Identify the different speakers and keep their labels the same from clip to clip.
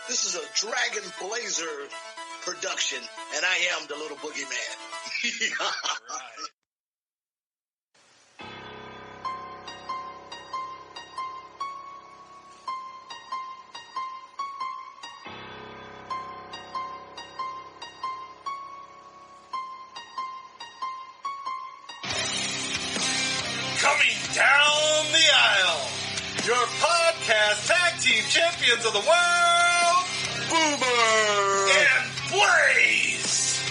Speaker 1: This is a Dragon Blazer production, and I am the little boogeyman.
Speaker 2: Right. Coming down the aisle, your podcast tag team champions of the world, Boomer and Blaze.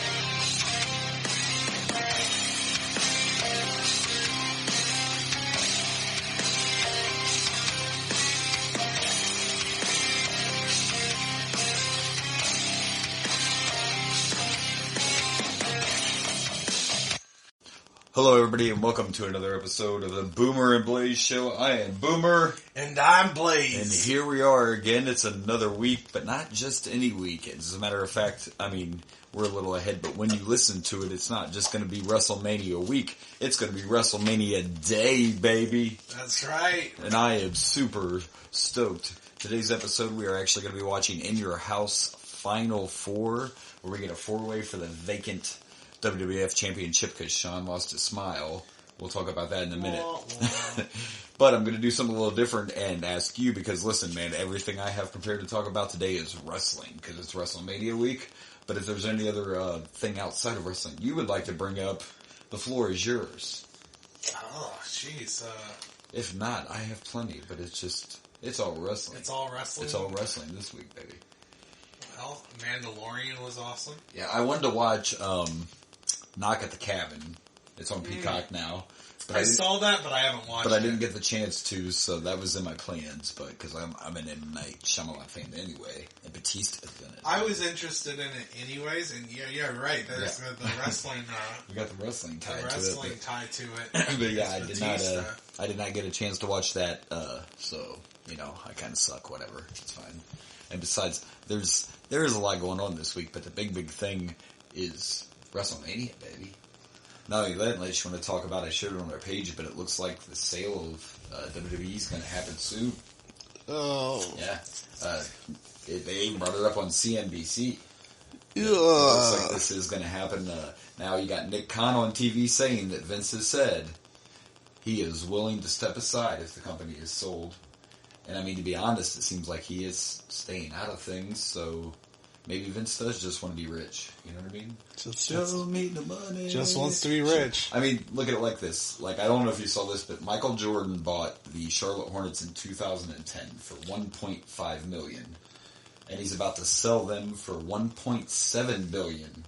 Speaker 3: Hello, everybody, and welcome to another episode of the Boomer and Blaze Show. I am Boomer.
Speaker 2: And I'm Blaze.
Speaker 3: And here we are again. It's another week, but not just any week. As a matter of fact, I mean, we're a little ahead, but when you listen to it, it's not just going to be WrestleMania week. It's going to be WrestleMania Day, baby.
Speaker 2: That's right.
Speaker 3: And I am super stoked. Today's episode, we are actually going to be watching In Your House Final Four, where we get a four-way for the vacant WWF Championship because Sean lost his smile. We'll talk about that in a minute. But I'm going to do something a little different and ask you because, listen, man, everything I have prepared to talk about today is wrestling because it's WrestleMania week. But if there's any other thing outside of wrestling you would like to bring up, the floor is yours.
Speaker 2: Oh, jeez.
Speaker 3: If not, I have plenty, but it's all wrestling.
Speaker 2: It's all wrestling?
Speaker 3: It's all wrestling this week, baby.
Speaker 2: Well, Mandalorian was awesome.
Speaker 3: Yeah, I wanted to watch Knock at the Cabin. It's on Peacock now. But
Speaker 2: I saw that, but I haven't watched it.
Speaker 3: But I didn't get the chance to, so that was in my plans. But because I'm an M. Night Shyamalan fan anyway, and Batista's in it.
Speaker 2: I was interested in it anyways, and yeah, right. There's the wrestling.
Speaker 3: We got the wrestling tied to it.
Speaker 2: Wrestling tied to it.
Speaker 3: But yeah, I did not get a chance to watch that. So I kind of suck. Whatever, it's fine. And besides, there is a lot going on this week, but the big thing is WrestleMania, baby. Not only that, unless you want to talk about it, I shared it on our page, but it looks like the sale of WWE is going to happen soon.
Speaker 4: Oh.
Speaker 3: Yeah. They even brought it up on CNBC.
Speaker 4: Yeah.
Speaker 3: It looks like this is going to happen. Now you got Nick Khan on TV saying that Vince has said he is willing to step aside if the company is sold. And I mean, to be honest, it seems like he is staying out of things, so maybe Vince does just want to be rich. You know what I mean? Show me the money.
Speaker 4: Just wants to be rich.
Speaker 3: I mean, look at it like this. Like, I don't know if you saw this, but Michael Jordan bought the Charlotte Hornets in 2010 for $1.5 million. And he's about to sell them for $1.7 billion.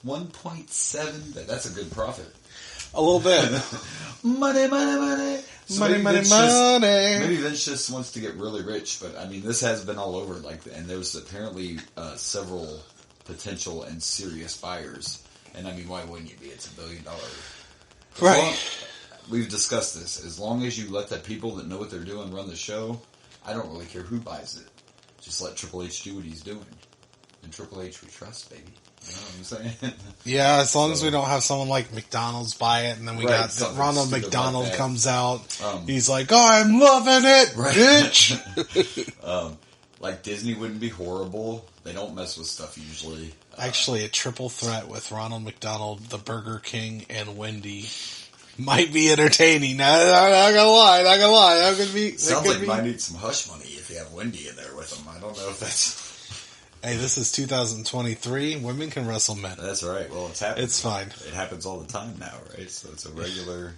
Speaker 3: 1.7? That's a good profit.
Speaker 4: A little bit.
Speaker 3: Money. So
Speaker 4: money.
Speaker 3: Maybe Vince just wants to get really rich, but I mean, this has been all over. And there's apparently several potential and serious buyers. And I mean, why wouldn't you be? It's $1 billion.
Speaker 4: Right.
Speaker 3: We've discussed this. As long as you let the people that know what they're doing run the show, I don't really care who buys it. Just let Triple H do what he's doing. And Triple H we trust, baby. You know what I'm saying?
Speaker 4: Yeah, as long as we don't have someone like McDonald's buy it, and then we got Ronald McDonald comes out. He's like, I'm loving it, bitch!
Speaker 3: Like Disney wouldn't be horrible. They don't mess with stuff usually.
Speaker 4: Actually, a triple threat with Ronald McDonald, the Burger King, and Wendy might be entertaining. Not gonna lie. That could be.
Speaker 3: Sounds like you might need some hush money if you have Wendy in there with them. I don't know if that's...
Speaker 4: Hey, this is 2023. Women can wrestle men.
Speaker 3: That's right. Well, it's happening.
Speaker 4: It's fine.
Speaker 3: It happens all the time now, right? So it's a regular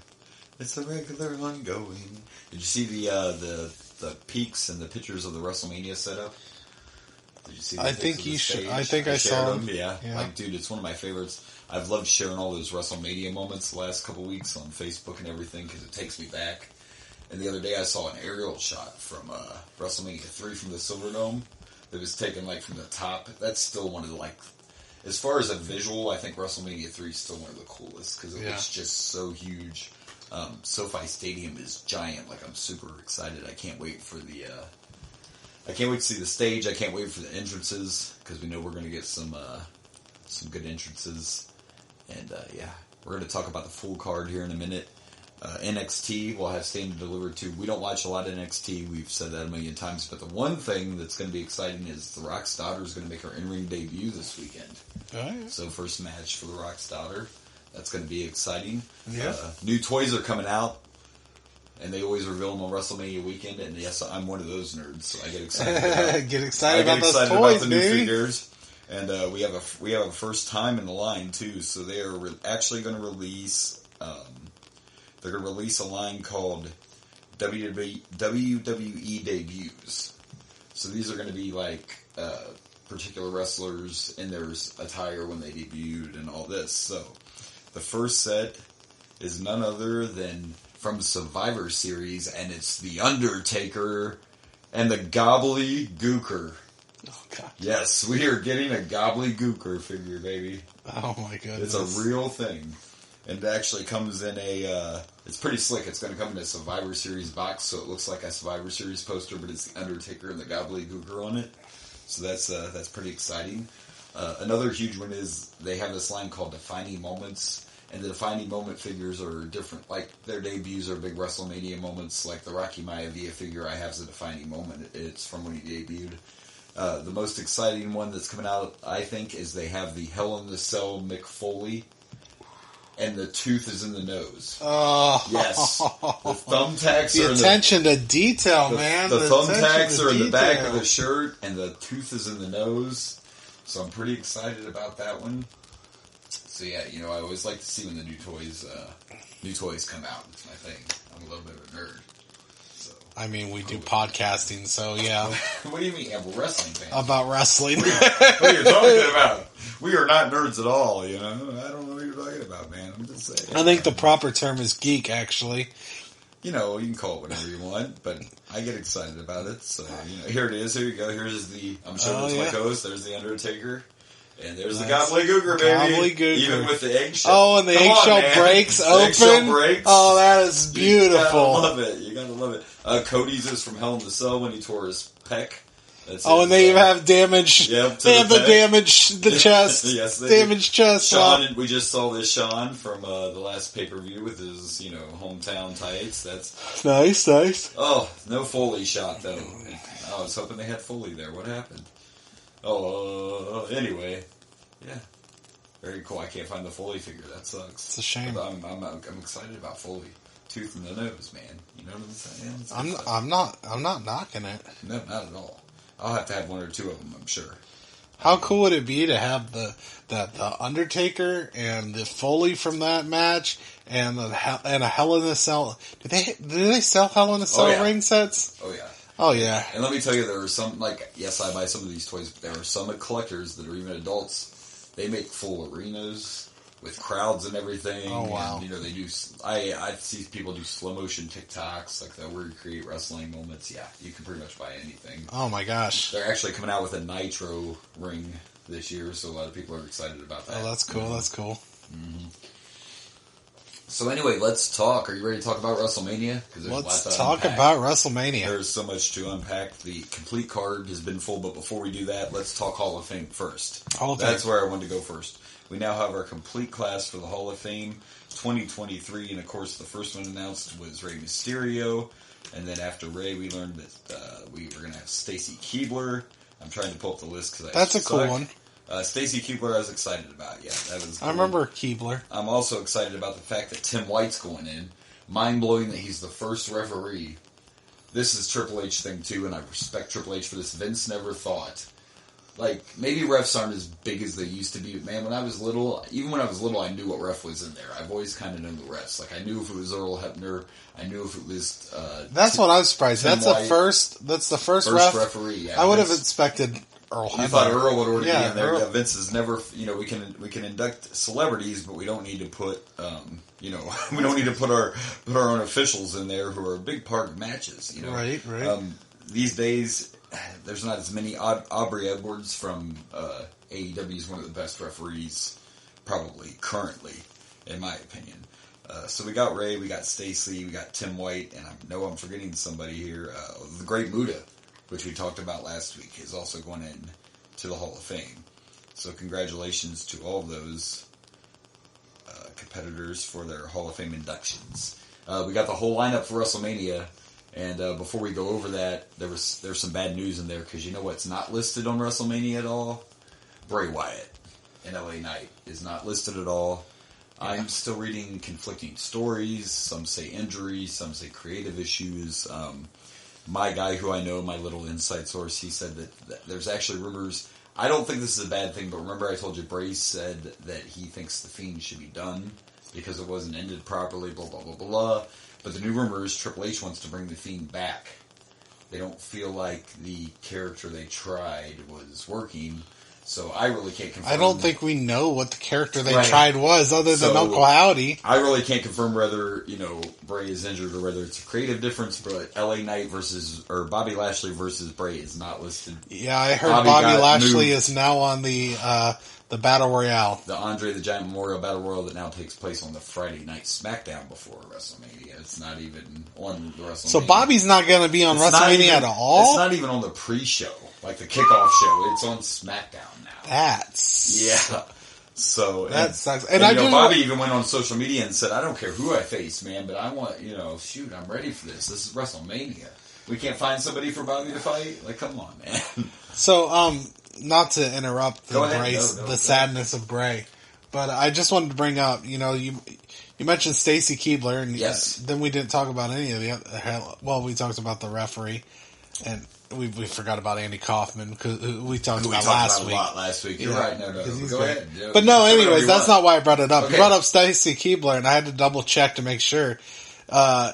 Speaker 3: ongoing. Did you see the peaks and the pictures of the WrestleMania setup? Did you see?
Speaker 4: I think you should. I think I saw them.
Speaker 3: Yeah. Like, dude, it's one of my favorites. I've loved sharing all those WrestleMania moments the last couple weeks on Facebook and everything because it takes me back. And the other day I saw an aerial shot from WrestleMania 3 from the Silverdome. That was taken, like, from the top. That's still one of the, like... As far as a visual, I think WrestleMania 3 is still one of the coolest. Because it looks just so huge. SoFi Stadium is giant. Like, I'm super excited. I can't wait for the... I can't wait to see the stage. I can't wait for the entrances. Because we know we're going to get some good entrances. And, we're going to talk about the full card here in a minute. NXT will have Stand and Deliver too. We don't watch a lot of NXT. We've said that a million times. But the one thing that's going to be exciting is The Rock's daughter is going to make her in-ring debut this weekend. Oh, yeah. So first match for The Rock's daughter. That's going to be exciting. Yeah. New toys are coming out. And they always reveal them on WrestleMania weekend. And yes, I'm one of those nerds, so I get excited about those toys, about the new figures. And we have a first time in the line too. So they are actually going to release. They're going to release a line called WWE Debuts. So these are going to be like particular wrestlers in their attire when they debuted and all this. So the first set is none other than from Survivor Series, and it's The Undertaker and the Gobbledygooker. Oh, God. Yes, we are getting a Gobbledygooker figure, baby.
Speaker 4: Oh, my goodness.
Speaker 3: It's a real thing. And it actually comes in it's pretty slick. It's going to come in a Survivor Series box, so it looks like a Survivor Series poster, but it's The Undertaker and the Gobbledygooker on it. So that's pretty exciting. Another huge one is they have this line called Defining Moments, and the Defining Moment figures are different. Like, their debuts are big WrestleMania moments, like the Rocky Maivia figure I have is a defining moment. It's from when he debuted. The most exciting one that's coming out, I think, is they have the Hell in the Cell Mick Foley. And the tooth is in the nose. Oh. Yes. The thumbtacks are in the...
Speaker 4: attention to detail, man.
Speaker 3: The thumbtacks are in the back of the shirt, and the tooth is in the nose. So I'm pretty excited about that one. So yeah, I always like to see when the new toys come out. It's my thing. I'm a little bit of a nerd. So
Speaker 4: I mean, we do podcasting, so yeah.
Speaker 3: What do you mean? We're wrestling fans.
Speaker 4: About wrestling.
Speaker 3: What are you talking about? We are not nerds at all, I don't know what you're talking about, man. I'm just saying.
Speaker 4: I think the proper term is geek, actually.
Speaker 3: You can call it whatever you want, but I get excited about it. So, here it is. Here you go. Here's I'm showing it to my co-host. There's the Undertaker. And there's the Gobbledygooker, baby.
Speaker 4: Gobbledygooker.
Speaker 3: Even with the eggshell.
Speaker 4: Oh, and the eggshell breaks open. Eggshell breaks. Oh, that is beautiful.
Speaker 3: You gotta love it. Cody's is from Hell in the Cell when he tore his pec.
Speaker 4: And they have damage.
Speaker 3: Yep,
Speaker 4: they have the damage, the chest.
Speaker 3: Yes, they
Speaker 4: damaged chest.
Speaker 3: Sean, we just saw this Sean from the last pay-per-view with his, hometown tights. That's
Speaker 4: nice.
Speaker 3: Oh, no Foley shot though. I was hoping they had Foley there. What happened? Anyway, yeah, very cool. I can't find the Foley figure. That sucks.
Speaker 4: It's a shame.
Speaker 3: I'm excited about Foley. Tooth in the nose, man. You know what I'm saying?
Speaker 4: I'm not knocking it.
Speaker 3: No, not at all. I'll have to have one or two of them, I'm sure.
Speaker 4: How cool would it be to have the Undertaker and the Foley from that match and a Hell in a Cell? Do they sell Hell in a Cell ring sets?
Speaker 3: Oh yeah.
Speaker 4: Oh yeah.
Speaker 3: And let me tell you, there are some yes, I buy some of these toys, but there are some collectors that are even adults. They make full arenas with crowds and everything.
Speaker 4: Oh wow.
Speaker 3: And, they do. I see people do slow motion TikToks, like they'll recreate wrestling moments. Yeah, you can pretty much buy anything.
Speaker 4: Oh my gosh.
Speaker 3: They're actually coming out with a Nitro ring this year, so a lot of people are excited about that.
Speaker 4: Oh, that's cool. Mm-hmm. That's cool.
Speaker 3: Mm-hmm. So anyway, let's talk. Are you ready to talk about WrestleMania?
Speaker 4: Let's talk about WrestleMania.
Speaker 3: There's so much to unpack. The complete card has been full, but before we do that, let's talk Hall of Fame first. That's where I wanted to go first. We now have our complete class for the Hall of Fame 2023, and of course the first one announced was Rey Mysterio, and then after Rey we learned that we were going to have Stacy Keibler. I'm trying to pull up the list because
Speaker 4: that's a cool one.
Speaker 3: Stacy Keibler I was excited about. Yeah, that was cool.
Speaker 4: I remember Keibler.
Speaker 3: I'm also excited about the fact that Tim White's going in. Mind-blowing that he's the first referee. This is Triple H thing too, and I respect Triple H for this. Vince never thought. Maybe refs aren't as big as they used to be, but man, when I was little, I knew what ref was in there. I've always kind of known the refs. I knew if it was Earl Hebner, I knew if it was...
Speaker 4: that's what I was surprised.
Speaker 3: Tim White,
Speaker 4: that's the first referee. Yeah, I would have expected Earl Hebner.
Speaker 3: You thought Earl would already be in there. Yeah, Vince has never... we can induct celebrities, but we don't need to put... we don't need to put our own officials in there who are a big part of matches.
Speaker 4: Right.
Speaker 3: These days... There's not as many. Aubrey Edwards from AEW is one of the best referees, probably currently, in my opinion. So we got Ray, we got Stacy, we got Tim White, and I know I'm forgetting somebody here. The Great Muta, which we talked about last week, is also going in to the Hall of Fame. So congratulations to all of those competitors for their Hall of Fame inductions. We got the whole lineup for WrestleMania, and before we go over that, there's some bad news in there, because you know what's not listed on WrestleMania at all? Bray Wyatt and LA Knight is not listed at all. Yeah. I'm still reading conflicting stories. Some say injury, some say creative issues. My guy who I know, my little inside source, he said that there's actually rumors. I don't think this is a bad thing, but remember I told you Bray said that he thinks The Fiend should be done because it wasn't ended properly, blah, blah, blah, blah. But the new rumor is Triple H wants to bring The Fiend back. They don't feel like the character they tried was working. So I really can't confirm.
Speaker 4: I don't think we know what the character they tried was, other than Uncle Howdy.
Speaker 3: I really can't confirm whether, Bray is injured or whether it's a creative difference, but LA Knight or Bobby Lashley versus Bray is not listed.
Speaker 4: Yeah, I heard Bobby Lashley is now on the Battle Royale.
Speaker 3: The Andre the Giant Memorial Battle Royale that now takes place on the Friday night SmackDown before WrestleMania. It's not even on the WrestleMania.
Speaker 4: So Bobby's not going to be on WrestleMania at all?
Speaker 3: It's not even on the pre-show, like the kickoff show. It's on SmackDown now.
Speaker 4: Yeah.
Speaker 3: So
Speaker 4: that sucks.
Speaker 3: And Bobby even went on social media and said, "I don't care who I face, man, but I want, shoot, I'm ready for this. This is WrestleMania. We can't find somebody for Bobby to fight. Like, come on, man."
Speaker 4: So, not to interrupt the sadness of Bray, but I just wanted to bring up, you mentioned Stacy Keibler, and
Speaker 3: yes.
Speaker 4: Then we didn't talk about any of the other. Well, we talked about the referee, and we forgot about Andy Kaufman because we talked about last week.
Speaker 3: A lot last week. You're right. No, go ahead.
Speaker 4: But no, anyways, that's not why I brought it up. Okay. You brought up Stacy Keibler, and I had to double check to make sure. I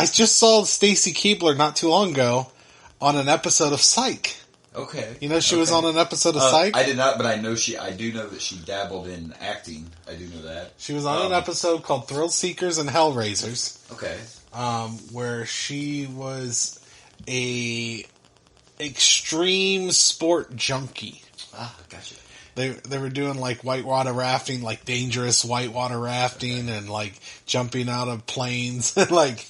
Speaker 4: just saw Stacy Keibler not too long ago on an episode of Psych.
Speaker 3: Okay.
Speaker 4: She was on an episode of Psych?
Speaker 3: I did not, but I do know that she dabbled in acting. I do know that.
Speaker 4: She was on an episode called Thrill Seekers and Hellraisers.
Speaker 3: Okay.
Speaker 4: Where she was a extreme sport junkie.
Speaker 3: Ah, gotcha.
Speaker 4: They were doing like whitewater rafting, like dangerous whitewater rafting, and like jumping out of planes. Like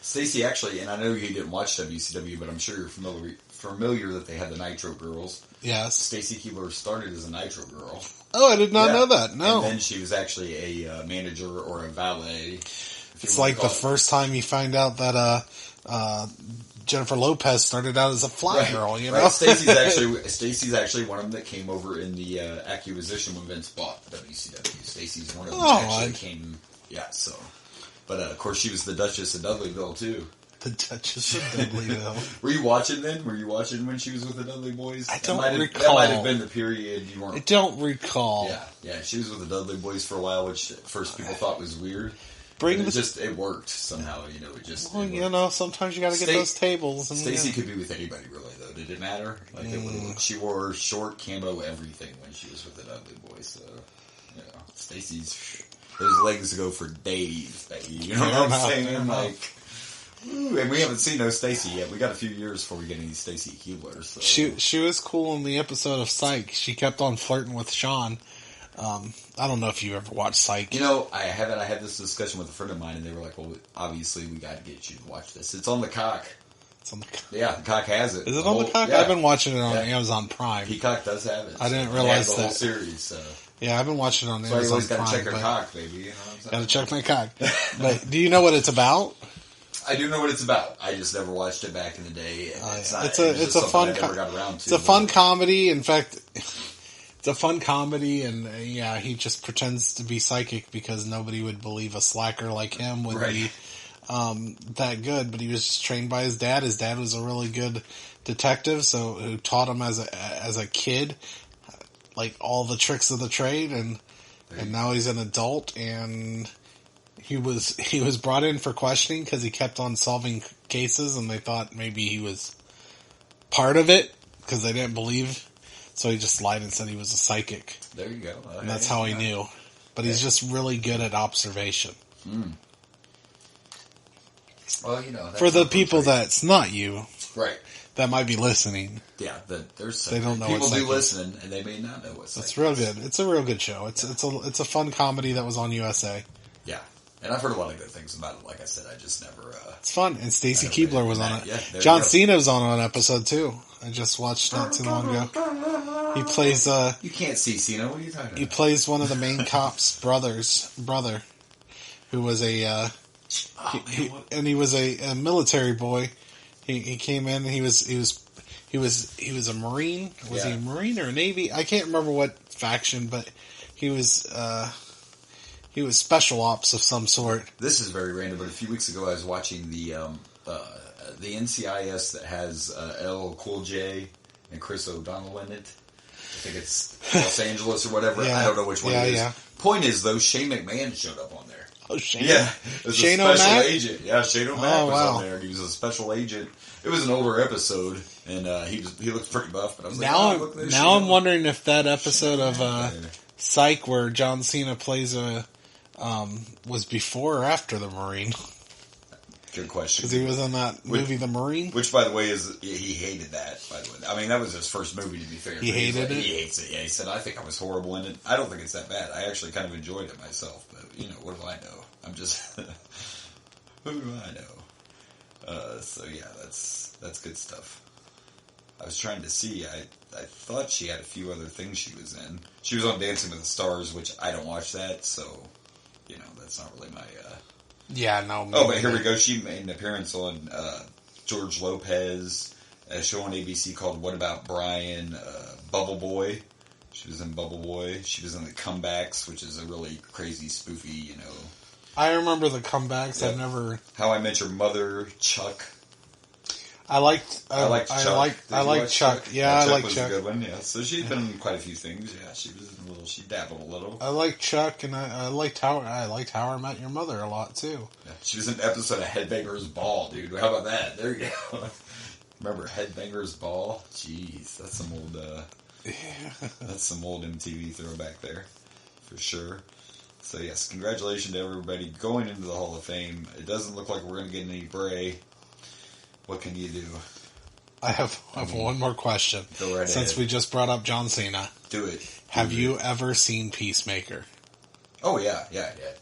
Speaker 3: Stacey actually, and I know you didn't watch WCW, but I'm sure you're familiar that they had the Nitro Girls.
Speaker 4: Yes.
Speaker 3: Stacey Keibler started as a Nitro Girl.
Speaker 4: Oh, I did not know that. No.
Speaker 3: And then she was actually a manager or a valet.
Speaker 4: It's like the first time you find out that Jennifer Lopez started out as a fly girl,
Speaker 3: Right. Stacey's actually one of them that came over in the acquisition when Vince bought WCW. Stacey's one of them that actually came. Yeah, so. But of course, she was the Duchess of Dudleyville too.
Speaker 4: The Duchess of Dudleyville.
Speaker 3: Were you watching then? Were you watching when she was with the Dudley Boys?
Speaker 4: I don't recall.
Speaker 3: That might have been the period you weren't.
Speaker 4: I don't recall.
Speaker 3: Yeah. She was with the Dudley Boys for a while, which at first people thought was weird. It worked somehow, it just...
Speaker 4: Well, sometimes you gotta get those tables. And,
Speaker 3: Stacey could be with anybody, really, though. Did it matter? Like, she wore short camo everything when she was with the Dudley Boys, so, Stacey's... Those legs go for days, baby. You know what I'm saying? Like... Ooh, and we haven't seen no Stacey yet. We got a few years before we get any Stacey Keibler. So.
Speaker 4: She was cool in the episode of Psych. She kept on flirting with Sean. I don't know if you ever watched Psych.
Speaker 3: I haven't. I had this discussion with a friend of mine, and they were like, "Well, obviously, we got to get you to watch this. It's on the Cock."
Speaker 4: It's on the Cock.
Speaker 3: Yeah, the Cock has it.
Speaker 4: Is it on the Cock? Yeah. I've been watching it on Amazon Prime.
Speaker 3: Peacock does have it.
Speaker 4: I didn't realize
Speaker 3: the whole series. So.
Speaker 4: Yeah, I've been watching it on Amazon Prime.
Speaker 3: So you always got to check your cock, baby. You know what I'm saying?
Speaker 4: Got to check my cock. But do you know what it's about?
Speaker 3: I do know what it's about. I just never watched it back in the day.
Speaker 4: It's a fun. It's a fun comedy. In fact, it's a fun comedy, and he just pretends to be psychic because nobody would believe a slacker like him would be that good. But he was just trained by his dad. His dad was a really good detective, who taught him as a kid, like all the tricks of the trade, and now he's an adult and. He was brought in for questioning because he kept on solving cases, and they thought maybe he was part of it because they didn't believe. So he just lied and said he was a psychic.
Speaker 3: There you go.
Speaker 4: And that's how he knew. But he's just really good at observation.
Speaker 3: Mm. Well,
Speaker 4: for the people that's not you,
Speaker 3: right?
Speaker 4: That might be listening.
Speaker 3: Yeah,
Speaker 4: they don't know.
Speaker 3: People do listen, and they may not know what's.
Speaker 4: It's real good. It's a real good show. It's a fun comedy that was on USA.
Speaker 3: Yeah. And I've heard a lot of good things about it. Like I said, I just never...
Speaker 4: it's fun. And Stacy Keibler was on it. Yeah, John Cena was on an episode, too. I just watched not too long ago. He plays...
Speaker 3: you can't see Cena. What are you talking about?
Speaker 4: He plays one of the main cop's brother, who was a
Speaker 3: Oh, man, what?
Speaker 4: And he was a military boy. He came in. He was a Marine. Was he a Marine or a Navy? I can't remember what faction, but he was special ops of some sort.
Speaker 3: This is very random, but a few weeks ago I was watching the NCIS that has LL Cool J and Chris O'Donnell in it. I think it's Los Angeles or whatever.
Speaker 4: Yeah.
Speaker 3: I don't know which one it is.
Speaker 4: Yeah.
Speaker 3: Point is, though, Shane McMahon showed up on there.
Speaker 4: Oh, Shane.
Speaker 3: Yeah. It was
Speaker 4: Shane
Speaker 3: a special
Speaker 4: O'Mac?
Speaker 3: agent. Yeah, Shane O'Mac was
Speaker 4: wow.
Speaker 3: on there. He was a special agent. It was an older episode, and he looked pretty buff. But I was like,
Speaker 4: Now I'm wondering if that episode of Psych where John Cena plays was before or after the Marine.
Speaker 3: Good question.
Speaker 4: Because he was in that movie, The Marine.
Speaker 3: Which, by the way, he hated that, by the way. I mean, that was his first movie, to be fair.
Speaker 4: He hated it?
Speaker 3: He hates it, yeah. He said, I think I was horrible in it. I don't think it's that bad. I actually kind of enjoyed it myself, but, what do I know? I'm just... who do I know? So, yeah, that's good stuff. I was trying to see. I thought she had a few other things she was in. She was on Dancing with the Stars, which I don't watch that, so, that's not really my...
Speaker 4: Yeah, no.
Speaker 3: Oh, but here we go. She made an appearance on George Lopez, a show on ABC called What About Brian? Bubble Boy. She was in Bubble Boy. She was in The Comebacks, which is a really crazy, spoofy,
Speaker 4: I remember The Comebacks.
Speaker 3: Yep.
Speaker 4: I've never...
Speaker 3: How I Met Your Mother, Chuck.
Speaker 4: I liked Chuck.
Speaker 3: I like
Speaker 4: Chuck. Yeah, I like
Speaker 3: was
Speaker 4: Chuck.
Speaker 3: a good one. Yeah, so she's been in quite a few things. Yeah, she dabbled a little.
Speaker 4: I like Chuck, and I liked How I Met Your Mother a lot too.
Speaker 3: Yeah, she was in an episode of Headbangers Ball, dude. How about that? There you go. Remember Headbangers Ball? Jeez, that's some old. That's some old MTV throwback there, for sure. So yes, congratulations to everybody going into the Hall of Fame. It doesn't look like we're going to get any Bray. What can you do?
Speaker 4: I have one more question.
Speaker 3: Go right
Speaker 4: Since
Speaker 3: ahead.
Speaker 4: we just brought up John Cena.
Speaker 3: Do it.
Speaker 4: Have you ever seen Peacemaker?
Speaker 3: Oh, yeah.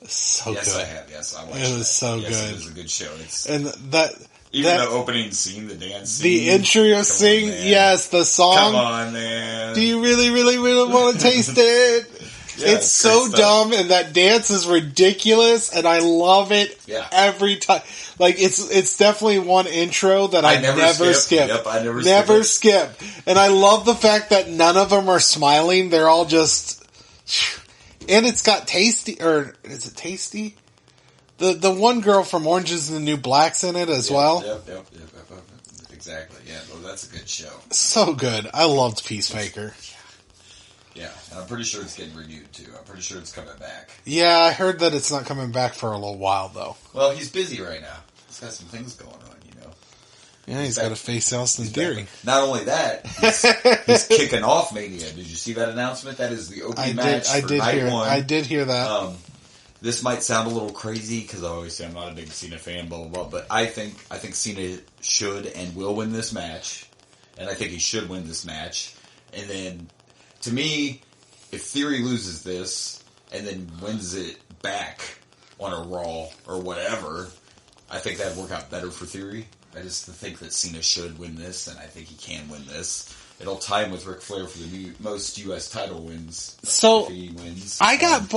Speaker 4: So
Speaker 3: yes,
Speaker 4: good.
Speaker 3: I have. Yes, I watched
Speaker 4: It was so
Speaker 3: yes,
Speaker 4: good.
Speaker 3: It was a good show.
Speaker 4: And that...
Speaker 3: Even the opening scene, the dance scene.
Speaker 4: The intro scene, yes, the song.
Speaker 3: Come on, man.
Speaker 4: Do you really, really, really want to taste it?
Speaker 3: Yeah,
Speaker 4: it's so dumb, and that dance is ridiculous, and I love it every time. Like, it's definitely one intro that I never skip.
Speaker 3: Yep, I
Speaker 4: never skip. And I love the fact that none of them are smiling. They're all just... And it's got Tasty, or is it Tasty? The one girl from Orange is the New Black's in it as well.
Speaker 3: Yep. Exactly, yeah. Well, that's a good show.
Speaker 4: So good. I loved Peacemaker.
Speaker 3: Yeah, and I'm pretty sure it's getting renewed, too. I'm pretty sure it's coming back.
Speaker 4: Yeah, I heard that it's not coming back for a little while, though.
Speaker 3: Well, he's busy right now. He's got some things going on,
Speaker 4: Yeah, he's got to face Austin Theory.
Speaker 3: Not only that, he's kicking off Mania. Did you see that announcement? That is the opening match for night one.
Speaker 4: I did hear that.
Speaker 3: This might sound a little crazy because I always say I'm not a big Cena fan, blah blah blah. But I think Cena should and will win this match, and I think he should win this match. And then, to me, if Theory loses this and then wins it back on a Raw or whatever, I think that'd work out better for Theory. I just think that Cena should win this, and I think he can win this. It'll tie him with Ric Flair for the most U.S. title wins.
Speaker 4: So,
Speaker 3: if he wins.
Speaker 4: I got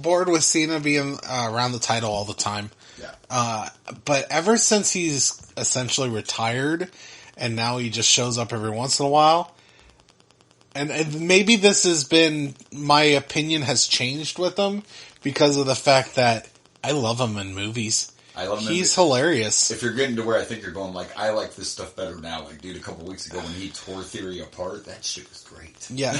Speaker 4: bored with Cena being around the title all the time.
Speaker 3: Yeah.
Speaker 4: But ever since he's essentially retired, and now he just shows up every once in a while, and maybe this has been, my opinion has changed with him because of the fact that I love him in movies.
Speaker 3: I love him.
Speaker 4: He's hilarious.
Speaker 3: If you're getting to where I think you're going, like, I like this stuff better now. Like, dude, a couple weeks ago when he tore Theory apart, that shit was great.
Speaker 4: Yeah.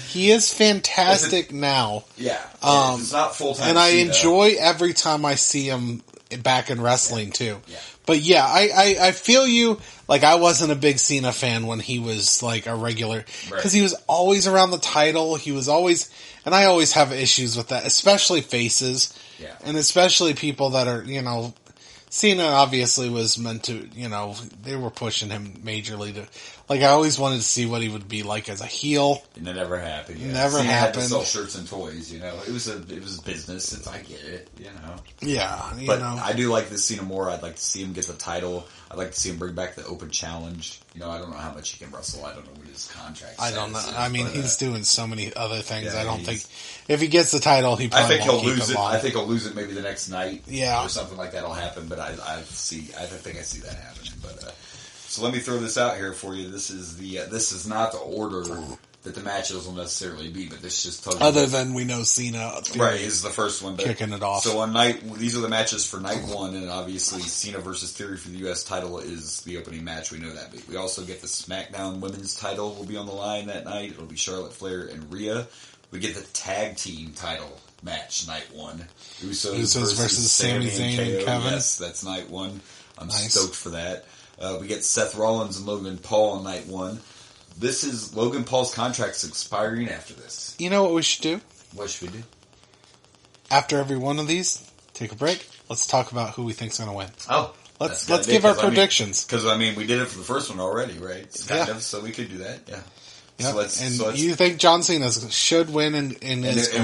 Speaker 4: He is fantastic now.
Speaker 3: Yeah. It's not full-time
Speaker 4: and I
Speaker 3: Cena.
Speaker 4: enjoy every time I see him back in wrestling, too.
Speaker 3: Yeah.
Speaker 4: But yeah, I feel you. Like, I wasn't a big Cena fan when he was, like, a regular. Because he was always around the title. He was always... And I always have issues with that, especially faces.
Speaker 3: Yeah.
Speaker 4: And especially people that are, Cena obviously was meant to, they were pushing him majorly to, like, I always wanted to see what he would be like as a heel.
Speaker 3: And that never happened. Yeah.
Speaker 4: Never
Speaker 3: Cena
Speaker 4: happened.
Speaker 3: Had to sell shirts and toys, It was business, I get it,
Speaker 4: Yeah.
Speaker 3: But I do like this Cena more. I'd like to see him get the title. I'd like to see him bring back the open challenge. I don't know how much he can wrestle. I don't know what his contract
Speaker 4: I don't know.
Speaker 3: is,
Speaker 4: I mean, he's doing so many other things.
Speaker 3: Yeah,
Speaker 4: I don't think if he gets the title, he probably won't keep it long.
Speaker 3: I think he'll lose it maybe the next night.
Speaker 4: Yeah.
Speaker 3: Or something like that'll happen, but I think I see that happening. But so let me throw this out here for you. This is not the order that the matches will necessarily be, but this just tells you. Other
Speaker 4: than we know Cena.
Speaker 3: Right, is the first one. But,
Speaker 4: kicking it off.
Speaker 3: So these are the matches for night one, and obviously Cena versus Theory for the U.S. title is the opening match. We know that. But we also get the SmackDown Women's title will be on the line that night. It'll be Charlotte Flair and Rhea. We get the tag team title match night one. Usos versus Sami Zayn and Kevin. Yes, that's night one. I'm stoked for that. We get Seth Rollins and Logan Paul on night one. This is Logan Paul's contract's expiring after this.
Speaker 4: You know what we should do?
Speaker 3: What should we do?
Speaker 4: After every one of these, take a break. Let's talk about who we think's going to win.
Speaker 3: Oh,
Speaker 4: let's give our predictions.
Speaker 3: Because we did it for the first one already, right? Kind of, so we could do that. Yeah.
Speaker 4: Yep. So you think John Cena should win and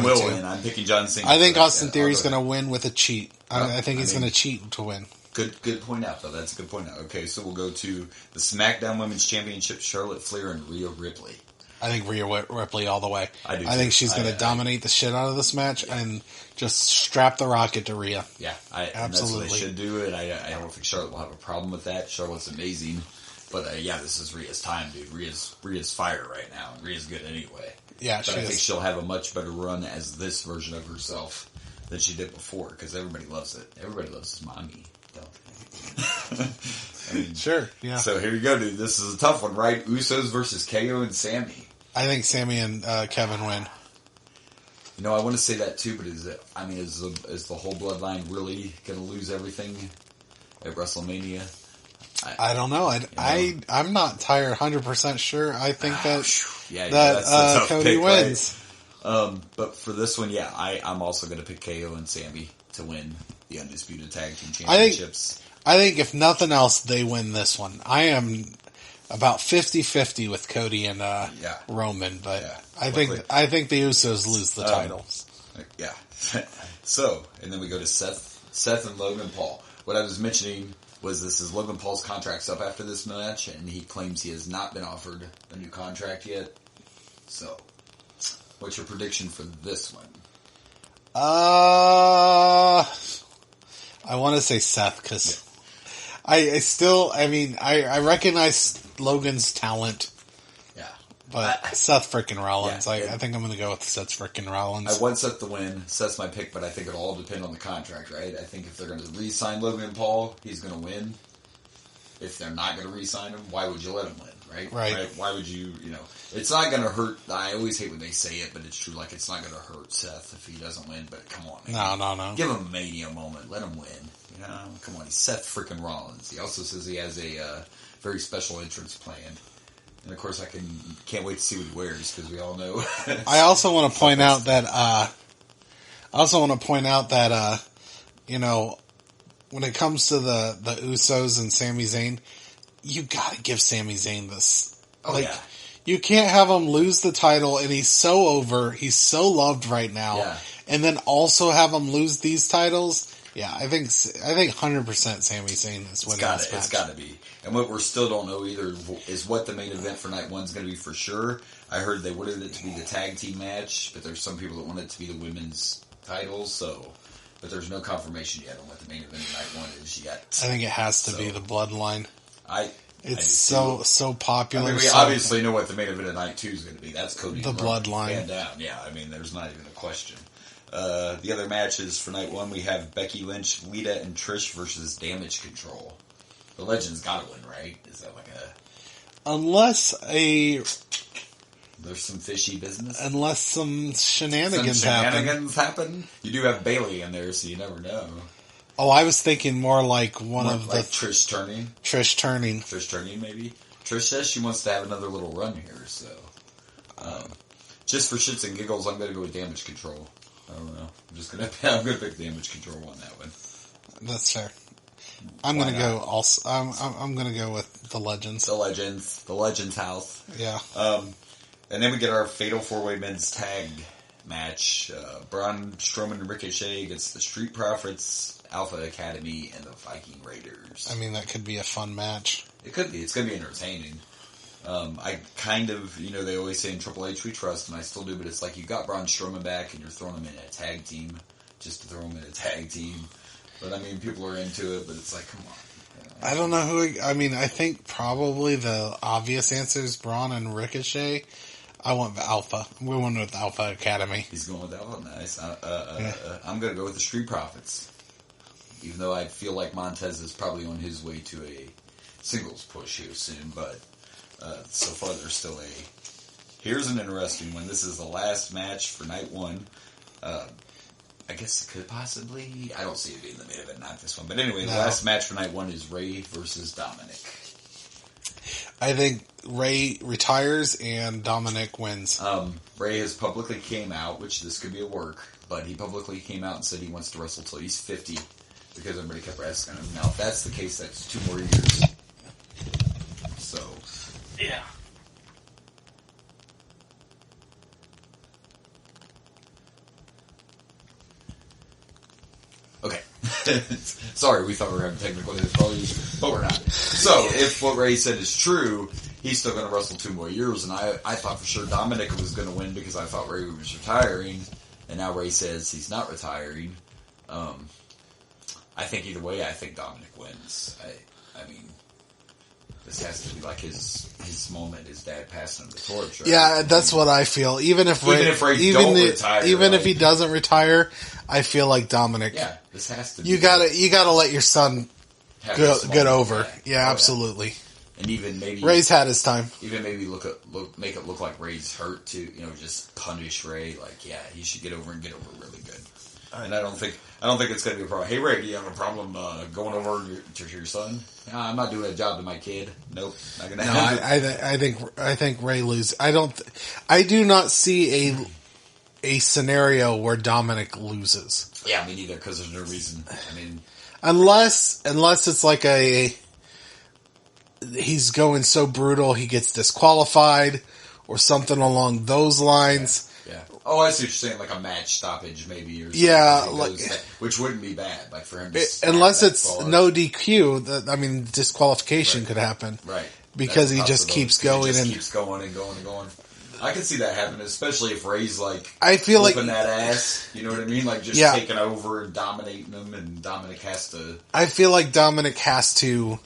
Speaker 3: will win? I'm picking John Cena.
Speaker 4: I think Austin Theory's going to win with a cheat. I think he's going to cheat to win.
Speaker 3: Good point out, though. That's a good point out. Okay, so we'll go to the SmackDown Women's Championship, Charlotte Flair and Rhea Ripley.
Speaker 4: I think Rhea Ripley all the way.
Speaker 3: I do.
Speaker 4: I think she's going to dominate the shit out of this match and just strap the rocket to Rhea.
Speaker 3: Yeah,
Speaker 4: absolutely.
Speaker 3: That's what they should do it. I don't think Charlotte will have a problem with that. Charlotte's amazing. But this is Rhea's time, dude. Rhea's fire right now. Rhea's good anyway.
Speaker 4: Yeah,
Speaker 3: but I think she'll have a much better run as this version of herself than she did before because everybody loves it. Everybody loves his mommy.
Speaker 4: Sure, yeah.
Speaker 3: So here you go, dude. This is a tough one, right? Usos versus KO and Sammy.
Speaker 4: I think Sammy and Kevin win.
Speaker 3: I want to say that too, but is the whole bloodline really going to lose everything at WrestleMania?
Speaker 4: I don't know. I'm not 100% sure. I think that Cody wins.
Speaker 3: Right? But for this one, I'm also going to pick KO and Sammy to win the Undisputed Tag Team Championships.
Speaker 4: I think if nothing else, they win this one. I am about 50-50 with Cody and Roman, but I think the Usos lose the titles.
Speaker 3: Yeah. So, and then we go to Seth and Logan Paul. What I was mentioning was this is Logan Paul's contract's up after this match, and he claims he has not been offered a new contract yet. So, what's your prediction for this one?
Speaker 4: I want to say Seth because I recognize Logan's talent.
Speaker 3: Yeah.
Speaker 4: But Seth freaking Rollins. I think I'm going to go with Seth freaking Rollins.
Speaker 3: I want Seth to win. Seth's my pick, but I think it'll all depend on the contract, right? I think if they're going to re-sign Logan Paul, he's going to win. If they're not going to re-sign him, why would you let him win, right? Why would you, it's not going to hurt. I always hate when they say it, but it's true. Like, it's not going to hurt Seth if he doesn't win, but come on, man.
Speaker 4: No.
Speaker 3: Give him a Mania moment. Let him win. Come on. He's Seth freaking Rollins. He also says he has a very special entrance planned. And, of course, I can't wait to see what he wears, because we all know.
Speaker 4: I also want to point out that, when it comes to the Usos and Sami Zayn, you gotta give Sami Zayn this. You can't have him lose the title, and he's so over, he's so loved right now, and then also have him lose these titles. Yeah, I think 100% Sami Zayn is winning this match.
Speaker 3: It's gotta be. And what we still don't know either is what the main event for night one's gonna be for sure. I heard they wanted it to be the tag team match, but there's some people that want it to be the women's titles, but there's no confirmation yet on what the main event of night one is yet.
Speaker 4: I think it has to be the Bloodline. It's so popular.
Speaker 3: We obviously know what the main event of night two is going to be. That's Cody.
Speaker 4: The Bloodline.
Speaker 3: Hand down. Yeah, there's not even a question. The other matches for night one, we have Becky Lynch, Lita, and Trish versus Damage Control. The Legend's got to win, right? Is that like
Speaker 4: unless
Speaker 3: there's some fishy business?
Speaker 4: Unless some shenanigans
Speaker 3: happen. You do have Bayley in there, so you never know.
Speaker 4: Oh, I was thinking more like
Speaker 3: Trish turning.
Speaker 4: Trish
Speaker 3: turning, maybe. Trish says she wants to have another little run here, so. Just for shits and giggles, I'm going to go with Damage Control. I don't know. I'm going to pick Damage Control on that one.
Speaker 4: That's fair. I'm going to go also. I'm going to go with the Legends.
Speaker 3: The Legends house.
Speaker 4: Yeah.
Speaker 3: And then we get our Fatal 4-Way Men's Tag match. Braun Strowman and Ricochet against the Street Profits Alpha Academy and the Viking Raiders.
Speaker 4: I mean, that could be a fun match.
Speaker 3: It could be. It's going to be entertaining. I kind of, they always say in Triple H we trust, and I still do, but it's like you got Braun Strowman back and you're throwing him in a tag team just to throw him in a tag team. But I mean, people are into it, but it's like, come on.
Speaker 4: I don't know who. I mean, I think probably the obvious answer is Braun and Ricochet. I went with Alpha. We went with Alpha Academy.
Speaker 3: He's going with Alpha. Nice. I'm going to go with the Street Profits. Even though I feel like Montez is probably on his way to a singles push here soon, but so far there's still a... Here's an interesting one. This is the last match for night one. I guess it could possibly... I don't see it being the main event, not this one. But anyway, the last match for night one is Ray versus Dominic.
Speaker 4: I think Ray retires and Dominic wins.
Speaker 3: Ray has publicly came out, which this could be a work, but he publicly came out and said he wants to wrestle till he's 50 because everybody kept asking him. Now, if that's the case, that's 2 more years. So, yeah. Okay. Sorry, we thought we were having technical difficulties, but we're not. So, if what Ray said is true, he's still going to wrestle 2 more years, and I thought for sure Dominic was going to win because I thought Ray was retiring, and now Ray says he's not retiring. I think either way, I think Dominic wins. I mean, this has to be like his moment, his dad passing him the torch. Right?
Speaker 4: Yeah, that's what I feel. Even if Ray if he doesn't retire, I feel like Dominic.
Speaker 3: Yeah, this has to be.
Speaker 4: You gotta let your son get over. Yeah, absolutely.
Speaker 3: Yeah. And even maybe
Speaker 4: Ray's had his time.
Speaker 3: Even maybe make it look like Ray's hurt too. Just punish Ray. Like, yeah, he should get over really good. And I don't think it's going to be a problem. Hey Ray, do you have a problem going over to your son? No, I'm not doing a job to my kid. Nope, not going to happen.
Speaker 4: I think Ray loses. I do not see a scenario where Dominic loses.
Speaker 3: Yeah, me neither. Because there's no reason. I mean, unless
Speaker 4: it's like he's going so brutal he gets disqualified or something along those lines.
Speaker 3: Yeah. Oh, I see what you're saying, like a match stoppage maybe, or something.
Speaker 4: Yeah,
Speaker 3: which wouldn't be bad, like for him to
Speaker 4: unless it's no DQ. Disqualification could happen,
Speaker 3: right?
Speaker 4: Because he just keeps going and
Speaker 3: keeps going and going and going. I can see that happening, especially if Ray's like
Speaker 4: I feel
Speaker 3: whooping that ass. You know what I mean? Like just taking over and dominating them, and Dominic has to.
Speaker 4: I feel like Dominic has to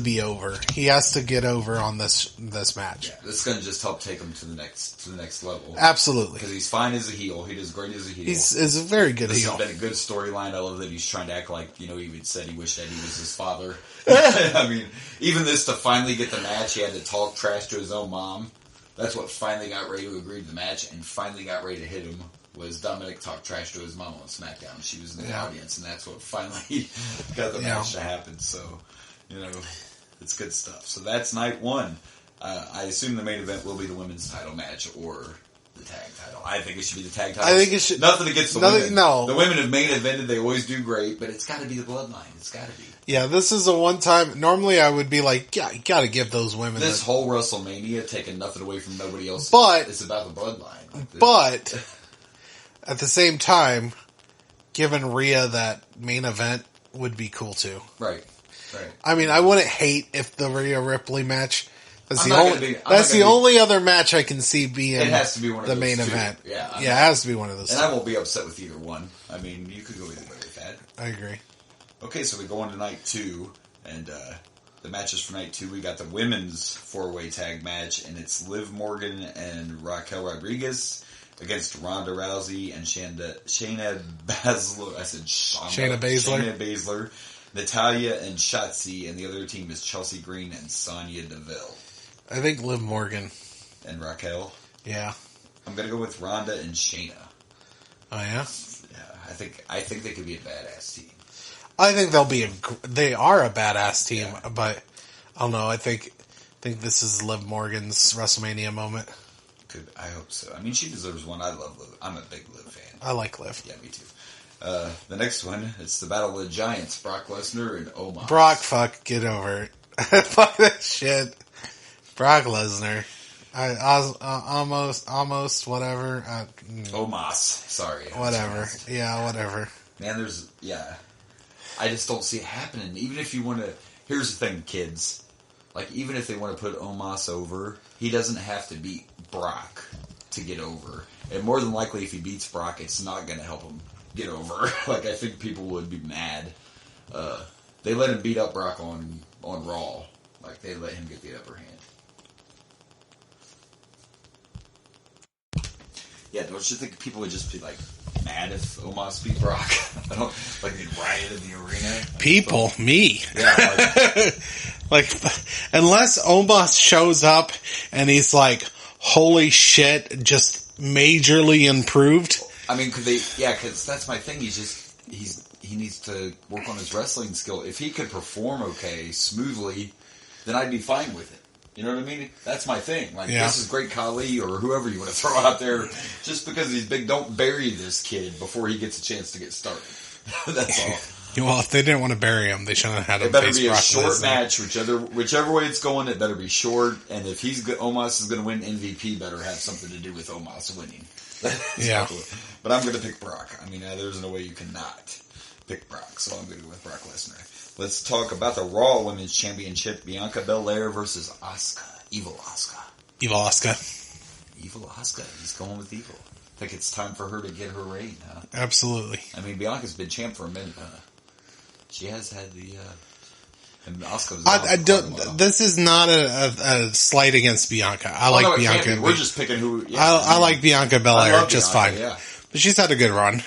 Speaker 4: be over. He has to get over on this match.
Speaker 3: Yeah, this is going to just help take him to the next level.
Speaker 4: Absolutely,
Speaker 3: because he's fine as a heel. He does great as a heel.
Speaker 4: He's a very good heel.
Speaker 3: This has been a good storyline. I love that he's trying to act like he even said he wished that he was his father. I mean, even this to finally get the match, he had to talk trash to his own mom. That's what finally got Ray to agree to the match, and finally got Ray to hit him. Was Dominic talked trash to his mom on SmackDown? She was in the audience, and that's what finally got the match to happen. So. It's good stuff. So that's night one. I assume the main event will be the women's title match or the tag title. I think it should be the tag title.
Speaker 4: I think it should.
Speaker 3: Nothing against the women.
Speaker 4: No.
Speaker 3: The women have main evented. They always do great, but it's got to be the bloodline. It's got to be.
Speaker 4: Yeah, this is a one-time. Normally I would be like, yeah, you got to give those women.
Speaker 3: This whole WrestleMania, taking nothing away from nobody else.
Speaker 4: But
Speaker 3: it's about the bloodline.
Speaker 4: But at the same time, giving Rhea that main event would be cool too.
Speaker 3: Right. Right.
Speaker 4: I mean, I wouldn't hate if the Rhea Ripley match. That's the only other match I can see being.
Speaker 3: It has to be one of
Speaker 4: the
Speaker 3: those
Speaker 4: main
Speaker 3: two.
Speaker 4: event.
Speaker 3: Yeah,
Speaker 4: it has to be one of those.
Speaker 3: And I won't be upset with either one. I mean, you could go either way with that.
Speaker 4: I agree.
Speaker 3: Okay, so we go on to night 2, and the matches for night 2. We got the women's 4-way tag match, and it's Liv Morgan and Raquel Rodriguez against Ronda Rousey and Shayna Baszler. I said
Speaker 4: Shayna Baszler.
Speaker 3: Shayna Baszler. Natalya and Shotzi, and the other team is Chelsea Green and Sonya Deville.
Speaker 4: I think Liv Morgan.
Speaker 3: And Raquel?
Speaker 4: Yeah.
Speaker 3: I'm going to go with Ronda and Shayna.
Speaker 4: Oh, yeah?
Speaker 3: Yeah, I think they could be a badass team.
Speaker 4: I think they are a badass team, but I don't know, I think this is Liv Morgan's WrestleMania moment.
Speaker 3: I hope so. I mean, she deserves one. I love Liv. I'm a big Liv fan.
Speaker 4: I like Liv.
Speaker 3: Yeah, me too. The next one, it's the Battle of the Giants, Brock Lesnar and Omos.
Speaker 4: Brock, get over it. Fuck that shit. Brock Lesnar. Almost, whatever.
Speaker 3: Omos, sorry.
Speaker 4: Whatever. Yeah, whatever.
Speaker 3: Man, I just don't see it happening. Even if you want to... Here's the thing, kids. Like, even if they want to put Omos over, he doesn't have to beat Brock to get over. And more than likely, if he beats Brock, it's not going to help him get over. Like, I think people would be mad. They let him beat up Brock on Raw. Like, they let him get the upper hand. Yeah, don't you think people would just be, like, mad if Omos beat Brock? I don't, like, they'd riot in the arena?
Speaker 4: People, me.
Speaker 3: Yeah,
Speaker 4: Like, unless Omos shows up and he's like, holy shit, just majorly improved.
Speaker 3: I mean, because that's my thing. He needs to work on his wrestling skill. If he could perform okay, smoothly, then I'd be fine with it. You know what I mean? That's my thing. Like, This is Great Khali or whoever you want to throw out there. Just because he's big, don't bury this kid before he gets a chance to get started. That's all.
Speaker 4: Well, if they didn't want to bury him, they shouldn't have had him.
Speaker 3: It better
Speaker 4: face
Speaker 3: be a
Speaker 4: Brock
Speaker 3: short
Speaker 4: Lesnar.
Speaker 3: match, whichever way it's going. It better be short. And if Omos is going to win MVP, better have something to do with Omos winning.
Speaker 4: Yeah.
Speaker 3: But I'm going to pick Brock. I mean, there's no way you cannot pick Brock, so I'm going to go with Brock Lesnar. Let's talk about the Raw Women's Championship: Bianca Belair versus Asuka. Evil Asuka.
Speaker 4: Evil Asuka.
Speaker 3: Evil Asuka. He's going with evil. I think it's time for her to get her reign, huh?
Speaker 4: Absolutely.
Speaker 3: I mean, Bianca's been champ for a minute, huh? She has had the... and Asuka was
Speaker 4: this is not a slight against Bianca. I like Bianca.
Speaker 3: We're just picking who... Yeah,
Speaker 4: I like Bianca Belair just
Speaker 3: Bianca,
Speaker 4: fine.
Speaker 3: Yeah.
Speaker 4: But she's had a good run.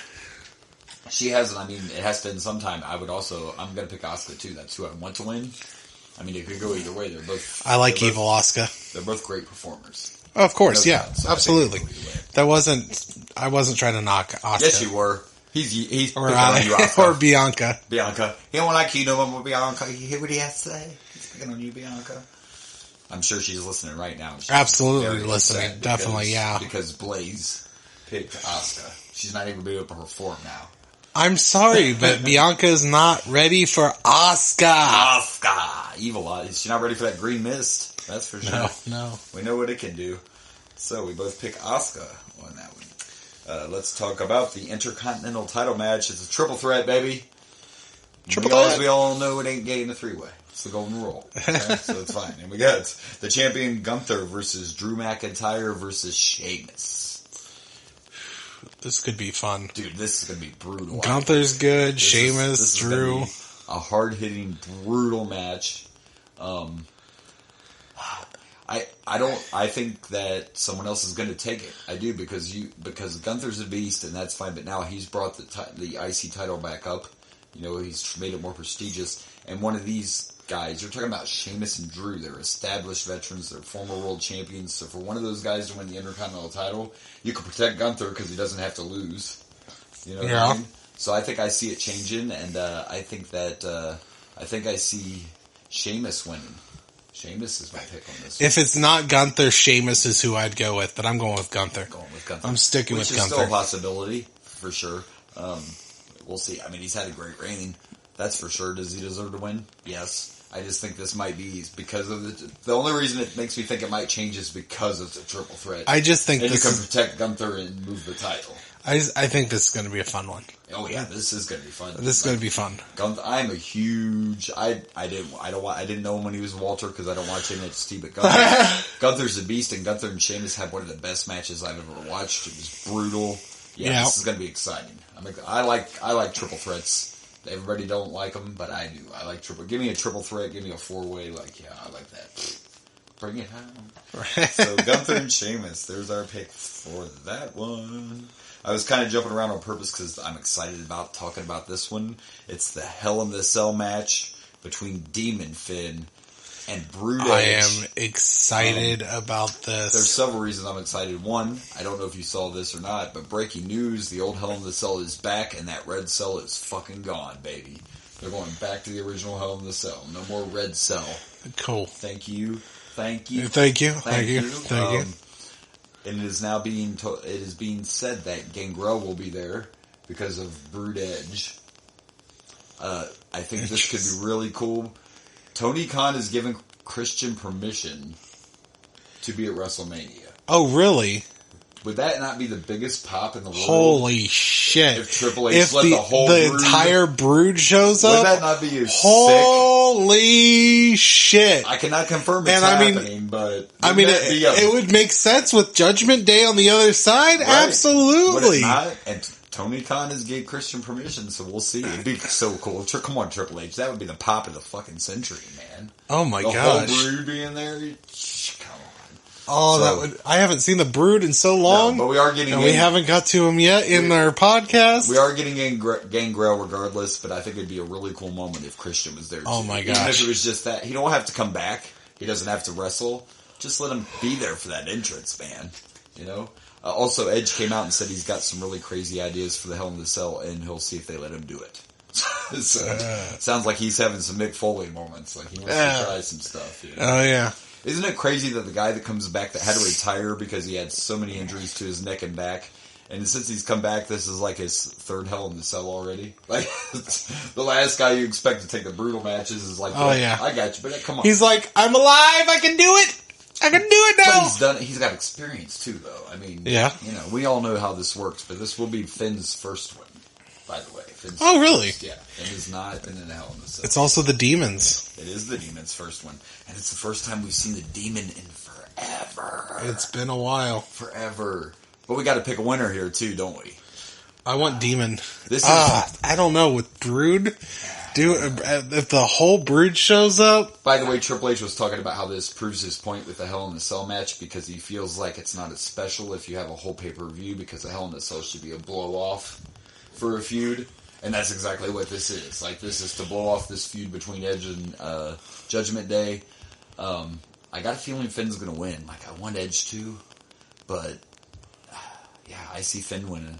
Speaker 3: She hasn't. I mean, it has been some time. I'm going to pick Asuka, too. That's who I want to win. I mean, it could go either way.
Speaker 4: I like Evil Asuka.
Speaker 3: They're both great performers.
Speaker 4: Oh, of course,
Speaker 3: No
Speaker 4: yeah.
Speaker 3: doubt, so
Speaker 4: Absolutely. I wasn't trying to knock Asuka.
Speaker 3: Yes, you were. He's
Speaker 4: or,
Speaker 3: picking on you, Asuka.
Speaker 4: or Bianca.
Speaker 3: Bianca. He don't like you no more, Bianca. You hear what he has to say? He's picking on you, Bianca. I'm sure she's listening right now. She's
Speaker 4: Absolutely listening. Definitely, yeah.
Speaker 3: Because Blaze picked Asuka. She's not even be able to perform now.
Speaker 4: I'm sorry, but Bianca's not ready for Asuka.
Speaker 3: Asuka. Evil Eye. She's not ready for that green mist. That's for sure.
Speaker 4: No.
Speaker 3: We know what it can do. So we both pick Asuka on that one. Let's talk about the Intercontinental title match. It's a triple threat, baby.
Speaker 4: Triple threat.
Speaker 3: We all know it ain't getting a three-way. It's the golden rule. Okay? So it's fine. And we got the champion Gunther versus Drew McIntyre versus Sheamus.
Speaker 4: This could be fun.
Speaker 3: Dude, this is going to be brutal.
Speaker 4: Gunther's good. Sheamus, Drew.
Speaker 3: A hard-hitting, brutal match. I think that someone else is going to take it. I do because Gunther's a beast and that's fine. But now he's brought the IC title back up. You know, he's made it more prestigious. And one of these guys, you're talking about Sheamus and Drew. They're established veterans. They're former world champions. So for one of those guys to win the Intercontinental title, you can protect Gunther because he doesn't have to lose. You know what I mean? So I think I see it changing, and I think I see Sheamus winning. Sheamus is my pick on this one.
Speaker 4: If it's not Gunther, Sheamus is who I'd go with, but I'm going with Gunther. I'm sticking with Gunther.
Speaker 3: Which is still a possibility, for sure. We'll see. I mean, he's had a great reign. That's for sure. Does he deserve to win? Yes. I just think this might be because of the only reason it makes me think it might change is because it's a triple threat.
Speaker 4: I just think
Speaker 3: and you can protect Gunther and move the title.
Speaker 4: I think this is going to be a fun one.
Speaker 3: Oh yeah, this is going to be fun.
Speaker 4: This is going to be fun.
Speaker 3: Gunther, I'm a huge. I didn't know him when he was Walter because I don't watch NXT. But Gunther's a beast, and Gunther and Sheamus had one of the best matches I've ever watched. It was brutal. Yeah. This is going to be exciting. I like triple threats. Everybody don't like them, but I do. I like triple. Give me a triple threat. Give me a 4-way. I like that. Bring it home. So Gunther and Sheamus. There's our pick for that one. I was kind of jumping around on purpose because I'm excited about talking about this one. It's the Hell in the Cell match between Demon Finn and Brood Edge.
Speaker 4: I am excited about this.
Speaker 3: There's several reasons I'm excited. One, I don't know if you saw this or not, but breaking news, the old Hell in the Cell is back, and that red cell is fucking gone, baby. They're going back to the original Hell in the Cell. No more red cell.
Speaker 4: Cool.
Speaker 3: Thank you.
Speaker 4: And
Speaker 3: it is now being said that Gangrel will be there because of Brood Edge. I think this could be really cool. Tony Khan has given Christian permission to be at WrestleMania.
Speaker 4: Oh, really?
Speaker 3: Would that not be the biggest pop in the world?
Speaker 4: Holy shit!
Speaker 3: If Triple H let the whole Brood,
Speaker 4: entire Brood shows up,
Speaker 3: would that not be
Speaker 4: holy shit!
Speaker 3: I cannot confirm it's happening, but
Speaker 4: it would make sense with Judgment Day on the other side. Right. Absolutely.
Speaker 3: Would it not? And Tony Khan has gave Christian permission, so we'll see. It'd be so cool. Come on, Triple H, that would be the pop of the fucking century, man.
Speaker 4: Oh my gosh!
Speaker 3: The whole Brood being there.
Speaker 4: Oh, that would! I haven't seen the Brood in so long,
Speaker 3: no, but we are getting.
Speaker 4: And we haven't got to him yet in our podcast.
Speaker 3: We are getting Gangrel regardless, but I think it'd be a really cool moment if Christian was there.
Speaker 4: Oh my gosh!
Speaker 3: Even if it was just that, he don't have to come back. He doesn't have to wrestle. Just let him be there for that entrance, man. You know. Also, Edge came out and said he's got some really crazy ideas for the Hell in the Cell, and he'll see if they let him do it. Sounds like he's having some Mick Foley moments. Like he wants to try some stuff. You know?
Speaker 4: Oh yeah.
Speaker 3: Isn't it crazy that the guy that comes back that had to retire because he had so many injuries to his neck and back, and since he's come back, this is like his third Hell in the Cell already? Like, the last guy you expect to take the brutal matches is like, oh yeah, I got you, but come on.
Speaker 4: He's like, I'm alive, I can do it! I can do it now!
Speaker 3: But he's got experience too, though. I mean,
Speaker 4: yeah.
Speaker 3: You know, we all know how this works, but this will be Finn's first one, by the way. Finn's
Speaker 4: really?
Speaker 3: First, yeah. Finn has not been in Hell in the Cell.
Speaker 4: It's also the Demons.
Speaker 3: It is the Demon's first one. And it's the first time we've seen the Demon in forever.
Speaker 4: It's been a while.
Speaker 3: Forever. But we got to pick a winner here, too, don't we?
Speaker 4: I want Demon.
Speaker 3: This is
Speaker 4: I don't know. With Brood, if the whole Brood shows up...
Speaker 3: By the way, Triple H was talking about how this proves his point with the Hell in the Cell match because he feels like it's not as special if you have a whole pay-per-view because the Hell in the Cell should be a blow-off for a feud. And that's exactly what this is. Like, this is to blow off this feud between Edge and Judgment Day. I got a feeling Finn's going to win. Like, I want Edge too. But, yeah, I see Finn winning.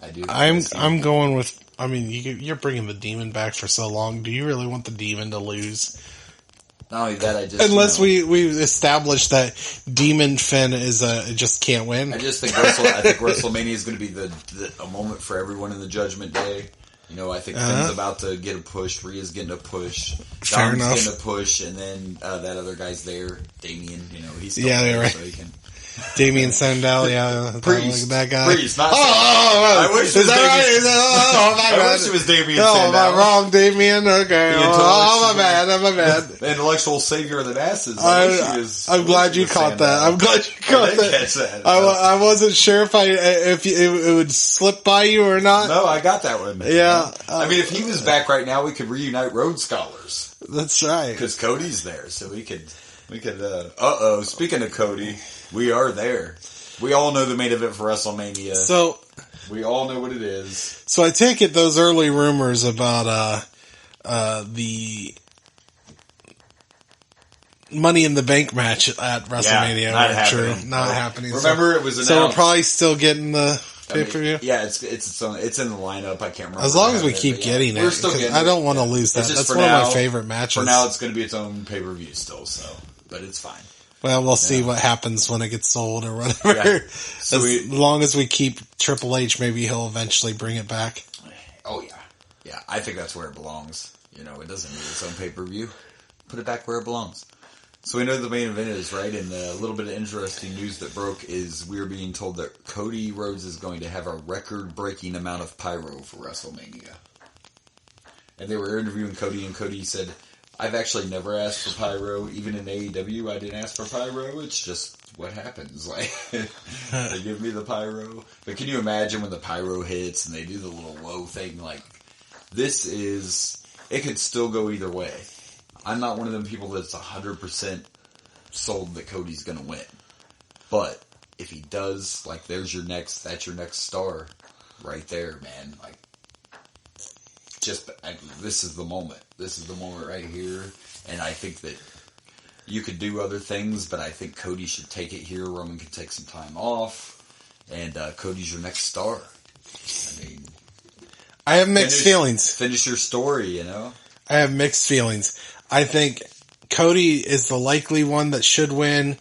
Speaker 3: I do.
Speaker 4: I'm going with... I mean, you're bringing the Demon back for so long. Do you really want the Demon to lose?
Speaker 3: Not only that, I just...
Speaker 4: Unless we've established that Demon Finn is just can't win.
Speaker 3: I just think WrestleMania is going to be a moment for everyone in the Judgment Day. You know, I think Finn's about to get a push. Rhea's getting a push.
Speaker 4: Fair enough.
Speaker 3: Dom's getting a push. And then that other guy's there. Damien, you know, he's still
Speaker 4: there.
Speaker 3: Right.
Speaker 4: So
Speaker 3: he can...
Speaker 4: Damien Sandow, yeah.
Speaker 3: Priest.
Speaker 4: That guy.
Speaker 3: Priest, not I wish it was Damien. I wish it was Damien Sandow.
Speaker 4: Oh, am I wrong, Damien? Okay. My bad.
Speaker 3: The intellectual savior of the masses.
Speaker 4: I'm glad you caught that. I'm glad you caught that. I wasn't sure if it would slip by you or not.
Speaker 3: No, I got that one.
Speaker 4: Yeah.
Speaker 3: I mean, if he was back right now, we could reunite Rhodes Scholars.
Speaker 4: That's right.
Speaker 3: Because Cody's there, so we could, speaking of Cody, we are there. We all know the main event for WrestleMania.
Speaker 4: So
Speaker 3: we all know what it is.
Speaker 4: So I take it those early rumors about the Money in the Bank match at WrestleMania weren't true. Not happening.
Speaker 3: Remember, it was announced.
Speaker 4: So we're probably still getting the pay-per-view?
Speaker 3: Yeah, it's in the lineup. I can't remember.
Speaker 4: As long as we keep getting it.
Speaker 3: We're still getting it.
Speaker 4: I don't want to lose that. That's one of my favorite matches.
Speaker 3: For now, it's going to be its own pay-per-view still, but it's fine.
Speaker 4: Well, we'll see what happens when it gets sold or whatever. Yeah. So as long as we keep Triple H, maybe he'll eventually bring it back.
Speaker 3: Oh, yeah. Yeah, I think that's where it belongs. You know, it doesn't need its own pay-per-view. Put it back where it belongs. So we know the main event is, right? And a little bit of interesting news that broke is we're being told that Cody Rhodes is going to have a record-breaking amount of pyro for WrestleMania. And they were interviewing Cody, and Cody said, I've actually never asked for pyro. Even in AEW, I didn't ask for pyro. It's just what happens. Like, they give me the pyro. But can you imagine when the pyro hits and they do the little whoa thing? Like, it could still go either way. I'm not one of them people that's 100% sold that Cody's going to win. But if he does, like, that's your next star right there, man. Like, this is the moment. This is the moment right here. And I think that you could do other things, but I think Cody should take it here. Roman can take some time off. And Cody's your next star. I mean,
Speaker 4: I have mixed feelings.
Speaker 3: Finish your story, you know?
Speaker 4: I have mixed feelings. I think Cody is the likely one that should win,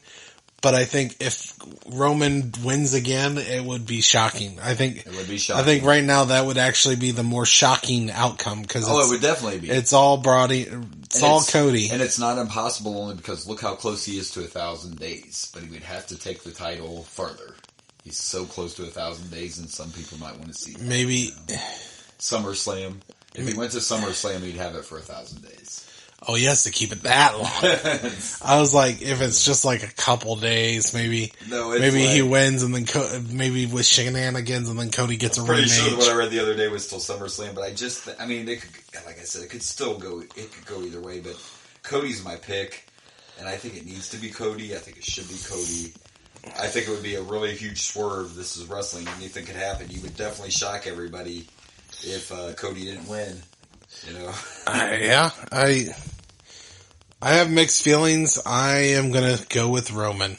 Speaker 4: but I think if Roman wins again, it would be shocking. I think
Speaker 3: it would be shocking.
Speaker 4: I think right now that would actually be the more shocking outcome because
Speaker 3: it would definitely be.
Speaker 4: It's all Brody. It's all Cody,
Speaker 3: and it's not impossible only because look how close he is to 1,000 days. But he would have to take the title further. He's so close to 1,000 days, and some people might want to see that.
Speaker 4: Maybe
Speaker 3: SummerSlam. If he went to SummerSlam, he'd have it for 1,000 days.
Speaker 4: Oh, he has to keep it that long. I was like, if it's just like a couple days, maybe he wins and then maybe with shenanigans and then Cody gets a rematch.
Speaker 3: Pretty sure that what I read the other day was still SummerSlam, but it could, like I said, it could still go. It could go either way, but Cody's my pick, and I think it needs to be Cody. I think it should be Cody. I think it would be a really huge swerve. This is wrestling. Anything could happen. You would definitely shock everybody if Cody didn't win. You know?
Speaker 4: I have mixed feelings. I am going to go with Roman.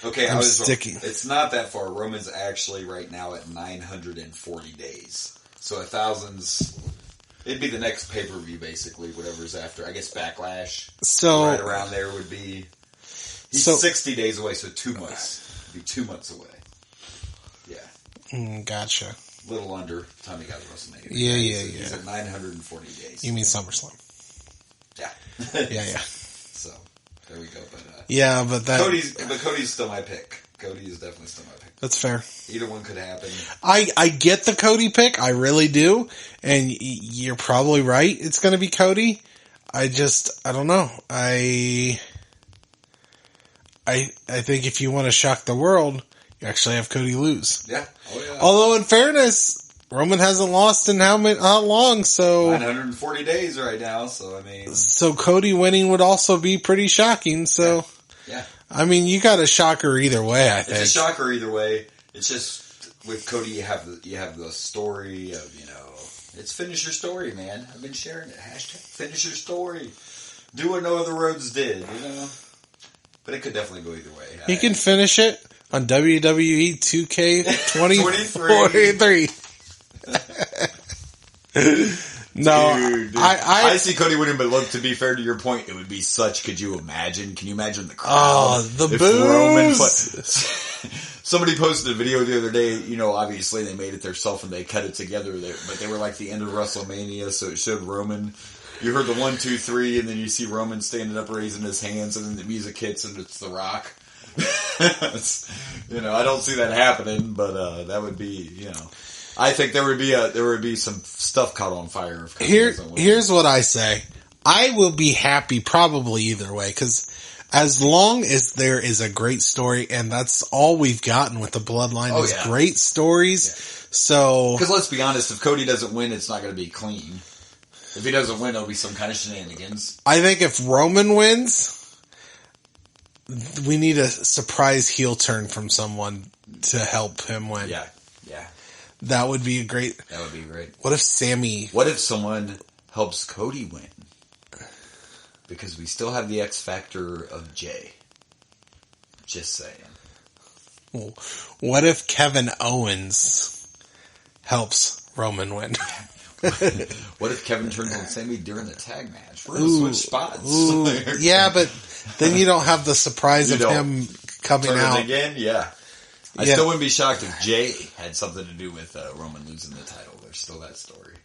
Speaker 3: Okay,
Speaker 4: I'm sticking.
Speaker 3: It's not that far. Roman's actually right now at 940 days. So 1,000's... It'd be the next pay-per-view, basically, whatever's after. I guess Backlash.
Speaker 4: So
Speaker 3: right around there would be... He's 60 days away, so 2 months. It'd be 2 months away. Yeah.
Speaker 4: Gotcha.
Speaker 3: A little under the time he got to WrestleMania.
Speaker 4: Yeah.
Speaker 3: He's at 940 days.
Speaker 4: You mean SummerSlam?
Speaker 3: Yeah.
Speaker 4: Yeah.
Speaker 3: So, there we go.
Speaker 4: But
Speaker 3: Cody's still my pick. Cody is definitely still my pick.
Speaker 4: That's fair.
Speaker 3: Either one could happen.
Speaker 4: I get the Cody pick. I really do. And you're probably right. It's going to be Cody. I don't know. I think if you want to shock the world, you actually have Cody lose.
Speaker 3: Yeah. Oh, yeah.
Speaker 4: Although, in fairness, Roman hasn't lost in how long, so...
Speaker 3: 940 days right now, so I mean...
Speaker 4: So Cody winning would also be pretty shocking, so...
Speaker 3: Yeah.
Speaker 4: I mean, you got a shocker either way, I think.
Speaker 3: It's a shocker either way. It's just, with Cody, you have the story of, it's finish your story, man. I've been sharing it. Hashtag finish your story. Do what no other roads did, But it could definitely go either way.
Speaker 4: He can finish it on WWE 2K23. No,
Speaker 3: dude. I see Cody winning, but look, to be fair to your point, it would be such. Can you imagine the crowd?
Speaker 4: Oh, the boos!
Speaker 3: Somebody posted a video the other day. Obviously they made it themselves and they cut it together. But they were like the end of WrestleMania, so it showed Roman. You heard the 1, 2, 3, and then you see Roman standing up, raising his hands, and then the music hits, and it's The Rock. I don't see that happening, but that would be, I think there would be some stuff caught on fire.
Speaker 4: Here's what I say. I will be happy probably either way, because as long as there is a great story, and that's all we've gotten with the Bloodline is great stories. Yeah. So,
Speaker 3: because let's be honest, if Cody doesn't win, it's not going to be clean. If he doesn't win, it'll be some kind of shenanigans.
Speaker 4: I think if Roman wins, we need a surprise heel turn from someone to help him win.
Speaker 3: Yeah.
Speaker 4: That would be great. What if
Speaker 3: someone helps Cody win? Because we still have the X factor of Jay. Just saying.
Speaker 4: Well, what if Kevin Owens helps Roman win?
Speaker 3: What if Kevin turns on Sammy during the tag match? We're going to switch spots.
Speaker 4: Yeah, but then you don't have the surprise of him coming out.
Speaker 3: Again? Yeah. I still wouldn't be shocked if Jay had something to do with Roman losing the title. There's still that story.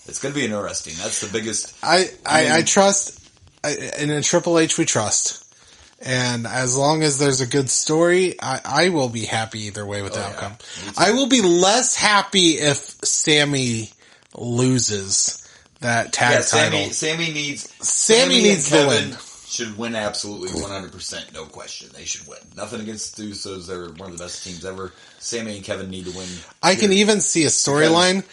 Speaker 3: It's going to be interesting. That's the biggest...
Speaker 4: I trust... In a Triple H, we trust. And as long as there's a good story, I will be happy either way with the outcome. I will be less happy if Sammy loses that tag title.
Speaker 3: Sammy needs
Speaker 4: the win.
Speaker 3: Should win absolutely 100%, no question. They should win. Nothing against the Usos. They're one of the best teams ever. Sammy and Kevin need to win.
Speaker 4: I can even see a storyline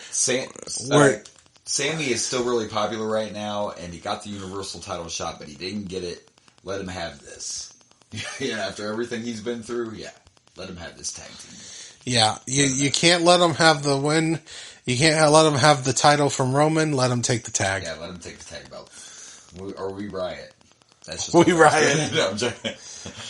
Speaker 3: where Sammy is still really popular right now, and he got the Universal title shot, but he didn't get it. Let him have this. After everything he's been through, let him have this tag team.
Speaker 4: Yeah, you can't let him have the win. You can't let him have the title from Roman. Let him take the tag.
Speaker 3: Yeah, let him take the tag belt. Or we riot.
Speaker 4: That's just we riot.
Speaker 3: No, I'm joking.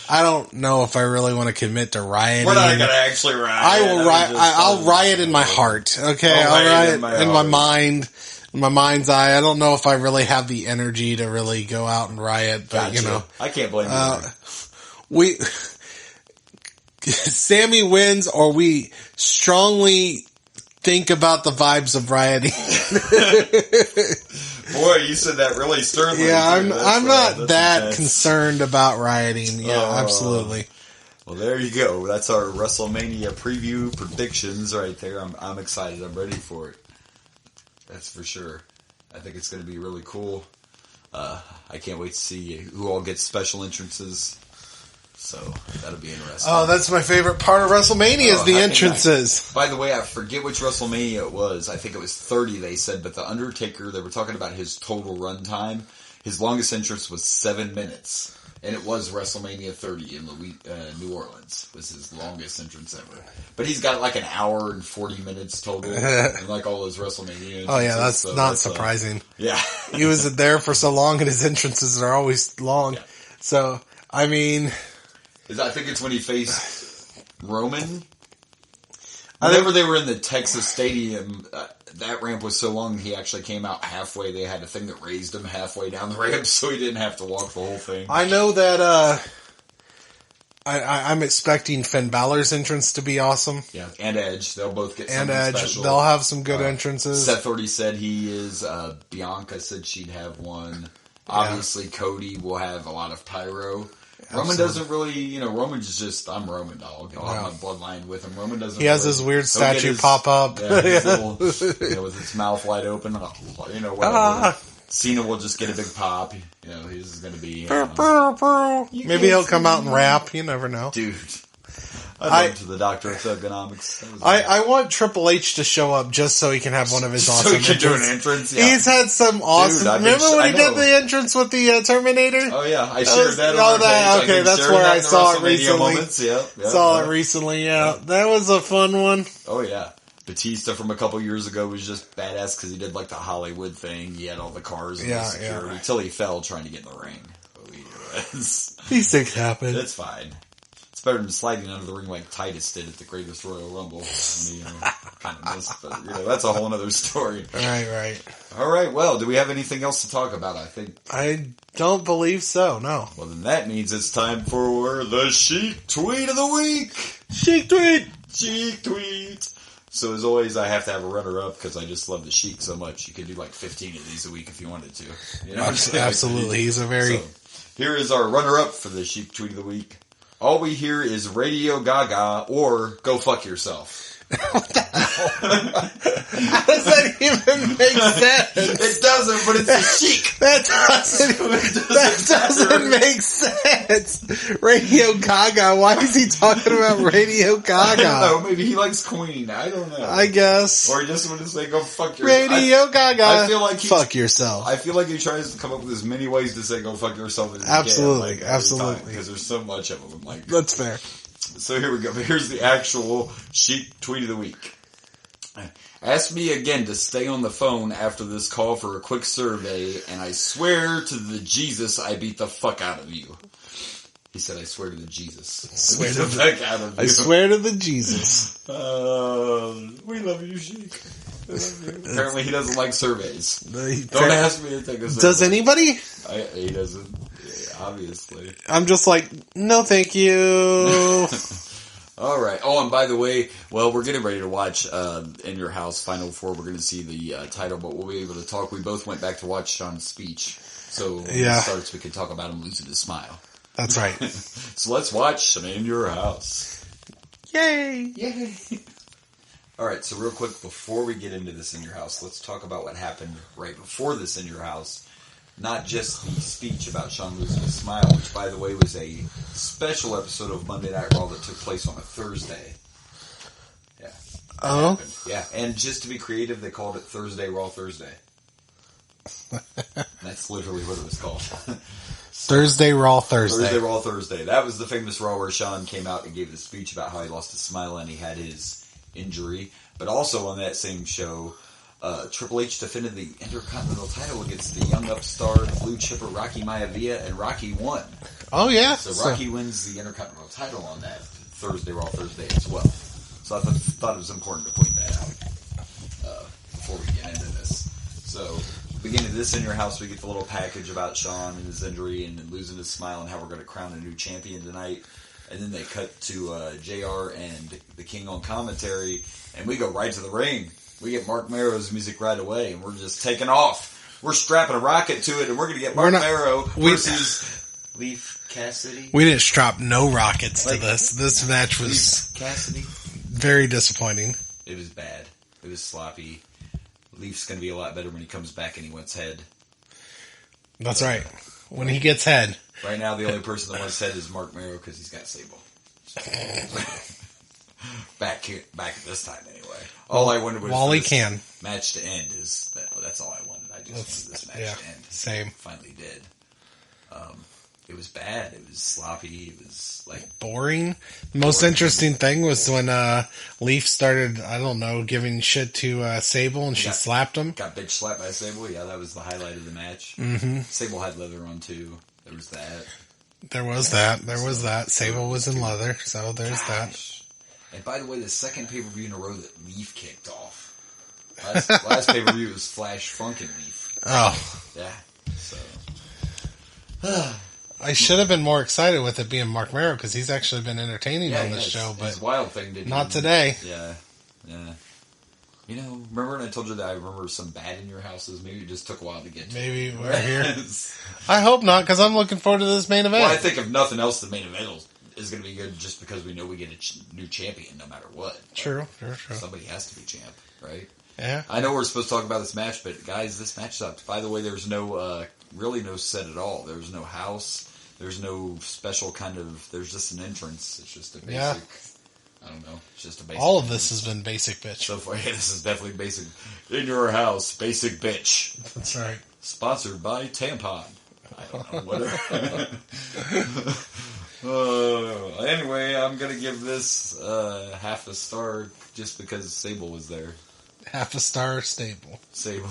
Speaker 4: I don't know if I really want to commit to rioting.
Speaker 3: We're not going to actually riot.
Speaker 4: I will riot. I'll riot in my heart. Okay, I'll riot in my mind. In my mind's eye. I don't know if I really have the energy to really go out and riot, but
Speaker 3: I can't blame
Speaker 4: you. Sammy wins, or we strongly think about the vibes of rioting.
Speaker 3: Boy, you said that really sternly.
Speaker 4: Yeah, I'm not that concerned about rioting. Yeah, absolutely.
Speaker 3: Well, there you go. That's our WrestleMania preview predictions right there. I'm excited. I'm ready for it. That's for sure. I think it's going to be really cool. I can't wait to see who all gets special entrances. So that'll be interesting.
Speaker 4: Oh, that's my favorite part of WrestleMania is the entrances.
Speaker 3: By the way, I forget which WrestleMania it was. I think it was 30, they said. But The Undertaker, they were talking about his total run time. His longest entrance was 7 minutes. And it was WrestleMania 30 in New Orleans. Was his longest entrance ever. But he's got like an hour and 40 minutes total. And like all those WrestleMania entrances.
Speaker 4: Oh yeah, that's not surprising.
Speaker 3: Yeah.
Speaker 4: He was there for so long and his entrances are always long. Yeah. So, I mean...
Speaker 3: I think it's when he faced Roman. Whenever they were in the Texas Stadium, that ramp was so long he actually came out halfway. They had a thing that raised him halfway down the ramp so he didn't have to walk the whole thing.
Speaker 4: I know that I'm expecting Finn Balor's entrance to be awesome.
Speaker 3: Yeah, and Edge. They'll both get something special.
Speaker 4: They'll have some good entrances.
Speaker 3: Seth already said he is. Bianca said she'd have one. Obviously, Cody will have a lot of pyro. Roman doesn't really, Roman's just, I'm Roman, dog. I'll have my bloodline with him. Roman doesn't.
Speaker 4: He has his weird statue pop up.
Speaker 3: Yeah, his little, with its mouth wide open, whatever. Cena will just get a big pop. He's going to be.
Speaker 4: Maybe he'll come out and rap. You never know.
Speaker 3: Dude. I went to the doctor of thugonomics.
Speaker 4: I want Triple H to show up just so he can have one of his awesome
Speaker 3: entrances. So he can do an entrance? Yeah.
Speaker 4: He's had some awesome... Remember when he did the entrance with the Terminator?
Speaker 3: Oh, yeah. I shared that on page.
Speaker 4: Okay, that's where I saw it recently.
Speaker 3: Saw
Speaker 4: it recently, yeah. That was a fun one.
Speaker 3: Oh, yeah. Batista from a couple years ago was just badass because he did like the Hollywood thing. He had all the cars and the security until he fell trying to get in the ring.
Speaker 4: These things happen.
Speaker 3: It's fine. Better than sliding under the ring like Titus did at the Greatest Royal Rumble. Kind of missed, but that's a whole other story.
Speaker 4: Right.
Speaker 3: All right. Well, do we have anything else to talk about?
Speaker 4: I don't believe so. No.
Speaker 3: Well, then that means it's time for the Sheik Tweet of the Week.
Speaker 4: Sheik Tweet.
Speaker 3: So as always, I have to have a runner-up because I just love the Sheik so much. You could do like 15 of these a week if you wanted to.
Speaker 4: Absolutely. He's a very. So,
Speaker 3: here is our runner-up for the Sheik Tweet of the Week. All we hear is Radio Gaga or Go Fuck Yourself.
Speaker 4: What the hell? How does that even make sense?
Speaker 3: It doesn't, but it's a Sheik.
Speaker 4: That doesn't make sense. Radio Gaga. Why is he talking about Radio Gaga?
Speaker 3: I don't know. Maybe he likes Queen. I don't know.
Speaker 4: I guess.
Speaker 3: Or he just wanted to say go fuck yourself.
Speaker 4: Radio Gaga.
Speaker 3: I feel like
Speaker 4: fuck yourself.
Speaker 3: I feel like he tries to come up with as many ways to say go fuck yourself as he
Speaker 4: absolutely,
Speaker 3: can.
Speaker 4: Absolutely.
Speaker 3: Because there's so much of them.
Speaker 4: That's fair.
Speaker 3: So here we go. Here's the actual Sheik Tweet of the Week. Ask me again to stay on the phone after this call for a quick survey, and I swear to the Jesus I beat the fuck out of you. He said, I swear to the Jesus.
Speaker 4: I swear to the Jesus.
Speaker 3: We love you, Sheik. Apparently he doesn't like surveys. Don't ask me to take a survey.
Speaker 4: Does anybody?
Speaker 3: He doesn't. Obviously.
Speaker 4: I'm just like, no thank you.
Speaker 3: All right. Oh, and by the way, we're getting ready to watch In Your House Final Four. We're going to see the title, but we'll be able to talk. We both went back to watch Sean's speech. So when it starts, we can talk about him losing his smile.
Speaker 4: That's right.
Speaker 3: So let's watch In Your House.
Speaker 4: Yay!
Speaker 3: All right, so real quick, before we get into this In Your House, let's talk about what happened right before this In Your House. Not just the speech about Sean losing his smile, which, by the way, was a special episode of Monday Night Raw that took place on a Thursday. Yeah.
Speaker 4: Oh?
Speaker 3: Happened. Yeah, and just to be creative, they called it Thursday Raw Thursday. That's literally what it was called.
Speaker 4: Thursday Raw Thursday.
Speaker 3: Thursday Raw Thursday. That was the famous Raw where Sean came out and gave the speech about how he lost his smile and he had his injury. But also on that same show, Triple H defended the Intercontinental title against the young upstart blue chipper Rocky Maivia, and Rocky won.
Speaker 4: Oh, yeah.
Speaker 3: So Rocky wins the Intercontinental title on that Thursday Raw Thursday as well. So I thought it was important to point that out before we get into this. So, beginning of this In Your House, we get the little package about Sean and his injury and losing his smile and how we're going to crown a new champion tonight. And then they cut to JR and the King on commentary, and we go right to the ring. We get Mark Merrow's music right away, and we're just taking off. We're strapping a rocket to it, and we're going to get Mark Merrow versus Leaf Cassidy.
Speaker 4: We didn't strap no rockets to this. This match was
Speaker 3: Leaf Cassidy.
Speaker 4: very disappointing.
Speaker 3: It was bad. It was sloppy. Leaf's going to be a lot better when he comes back and he wants head.
Speaker 4: That's right. When he gets head.
Speaker 3: Right now, the only person that wants head is Mark Merrow because he's got Sable. back at this time anyway. All I wanted was
Speaker 4: While he
Speaker 3: this
Speaker 4: can.
Speaker 3: match to end. That's all I wanted. I just wanted this match to end.
Speaker 4: Same.
Speaker 3: Finally did. It was bad. It was sloppy. It was like
Speaker 4: Boring. The most interesting thing was when Leaf started, I don't know, giving shit to Sable and she slapped him.
Speaker 3: got bitch slapped by Sable. Yeah, that was the highlight of the match.
Speaker 4: Mm-hmm.
Speaker 3: Sable had leather on too. There was that.
Speaker 4: There was that. Sable was in leather, so there's that.
Speaker 3: And by the way, the second pay-per-view in a row that Leaf kicked off. Last pay-per-view was Flash Funk and Leaf.
Speaker 4: Oh.
Speaker 3: Yeah. So.
Speaker 4: I should have been more excited with it being Mark Merrow because he's actually been entertaining on this show, but
Speaker 3: his wild thing didn't
Speaker 4: not today.
Speaker 3: Yeah. You know, remember when I told you that I remember some bad in your houses? Maybe it just took a while to get to.
Speaker 4: Maybe we're here. I hope not, because I'm looking forward to this main event.
Speaker 3: Well, I think if nothing else, the main event is going to be good just because we know we get a new champion no matter what.
Speaker 4: True.
Speaker 3: Somebody has to be champ, right?
Speaker 4: Yeah.
Speaker 3: I know we're supposed to talk about this match, but guys, this match sucked. By the way, there's really no set at all. There's no house. There's no special kind of. There's just an entrance. It's just a basic.
Speaker 4: Yeah.
Speaker 3: I don't know. It's just a basic.
Speaker 4: All of this has been basic, bitch.
Speaker 3: So far, yeah, this is definitely basic. In your house, basic bitch.
Speaker 4: That's right.
Speaker 3: Sponsored by Tampon. I don't know what. Anyway, I'm gonna give this half a star just because Sable was there.
Speaker 4: Half a star stable.
Speaker 3: Sable.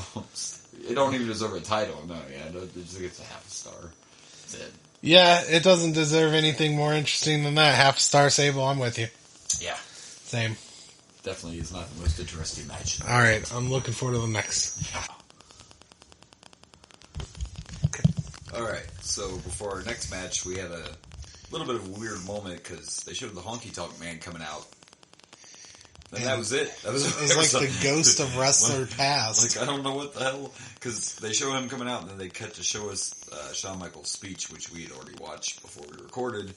Speaker 3: It don't even deserve a title. No, yeah, it just gets a half a star. That's it.
Speaker 4: Yeah, it doesn't deserve anything more interesting than that. Half a star Sable, I'm with you.
Speaker 3: Yeah.
Speaker 4: Same.
Speaker 3: Definitely is not the most interesting match.
Speaker 4: Alright, I'm looking forward to the next.
Speaker 3: Okay. Alright, so before our next match, we had a little bit of a weird moment because they showed the Honky Tonk Man coming out. And that was it. It was
Speaker 4: like the ghost of wrestler past.
Speaker 3: Like, I don't know what the hell, because they show him coming out, and then they cut to show us Shawn Michaels' speech, which we had already watched before we recorded,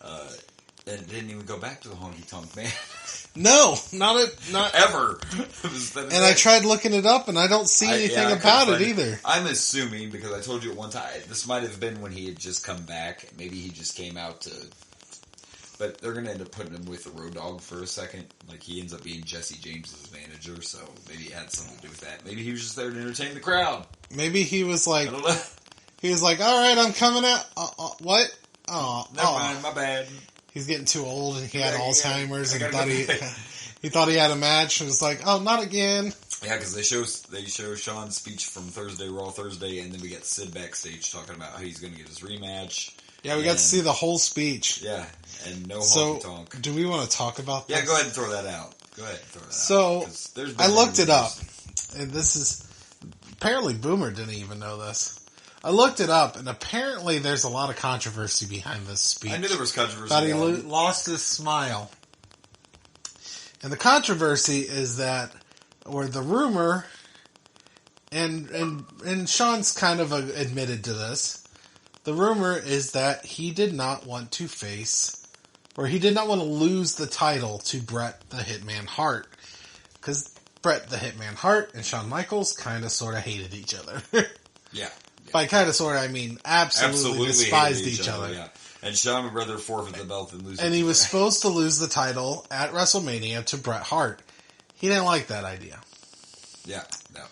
Speaker 3: and it didn't even go back to the Honky Tonk Man.
Speaker 4: No, not
Speaker 3: ever.
Speaker 4: And I tried looking it up, and I don't see anything about it either.
Speaker 3: I'm assuming, because I told you at one time, this might have been when he had just come back. Maybe he just came out to... But they're going to end up putting him with the Road Dogg for a second. Like, he ends up being Jesse James's manager, so maybe it had something to do with that. Maybe he was just there to entertain the crowd.
Speaker 4: Maybe he was like...
Speaker 3: I don't know.
Speaker 4: He was like, alright, I'm coming out. What?
Speaker 3: Never mind, my bad.
Speaker 4: He's getting too old and he had Alzheimer's and he thought he had a match and was like, oh, not again.
Speaker 3: Yeah, because they show Sean's speech from Raw Thursday, and then we get Sid backstage talking about how he's going to get his rematch.
Speaker 4: Yeah, we got to see the whole speech.
Speaker 3: Yeah, and no honky tonk.
Speaker 4: Do we want to talk about this?
Speaker 3: Yeah, go ahead and throw that out.
Speaker 4: So, I looked it up, and this is... Apparently Boomer didn't even know this. I looked it up, and apparently there's a lot of controversy behind this speech.
Speaker 3: I knew there was controversy.
Speaker 4: That he lost his smile. And the controversy is that, or the rumor, and Sean's kind of admitted to this, the rumor is that he did not want to face, or he did not want to lose the title to Bret the Hitman Hart. Because Bret the Hitman Hart and Shawn Michaels kind of sort of hated each other.
Speaker 3: Yeah.
Speaker 4: By kind of sort of, I mean absolutely despised each other.
Speaker 3: Yeah. And Shawn would rather forfeit the belt than lose it.
Speaker 4: And he was supposed to lose the title at WrestleMania to Bret Hart. He didn't like that idea.
Speaker 3: Yeah, no.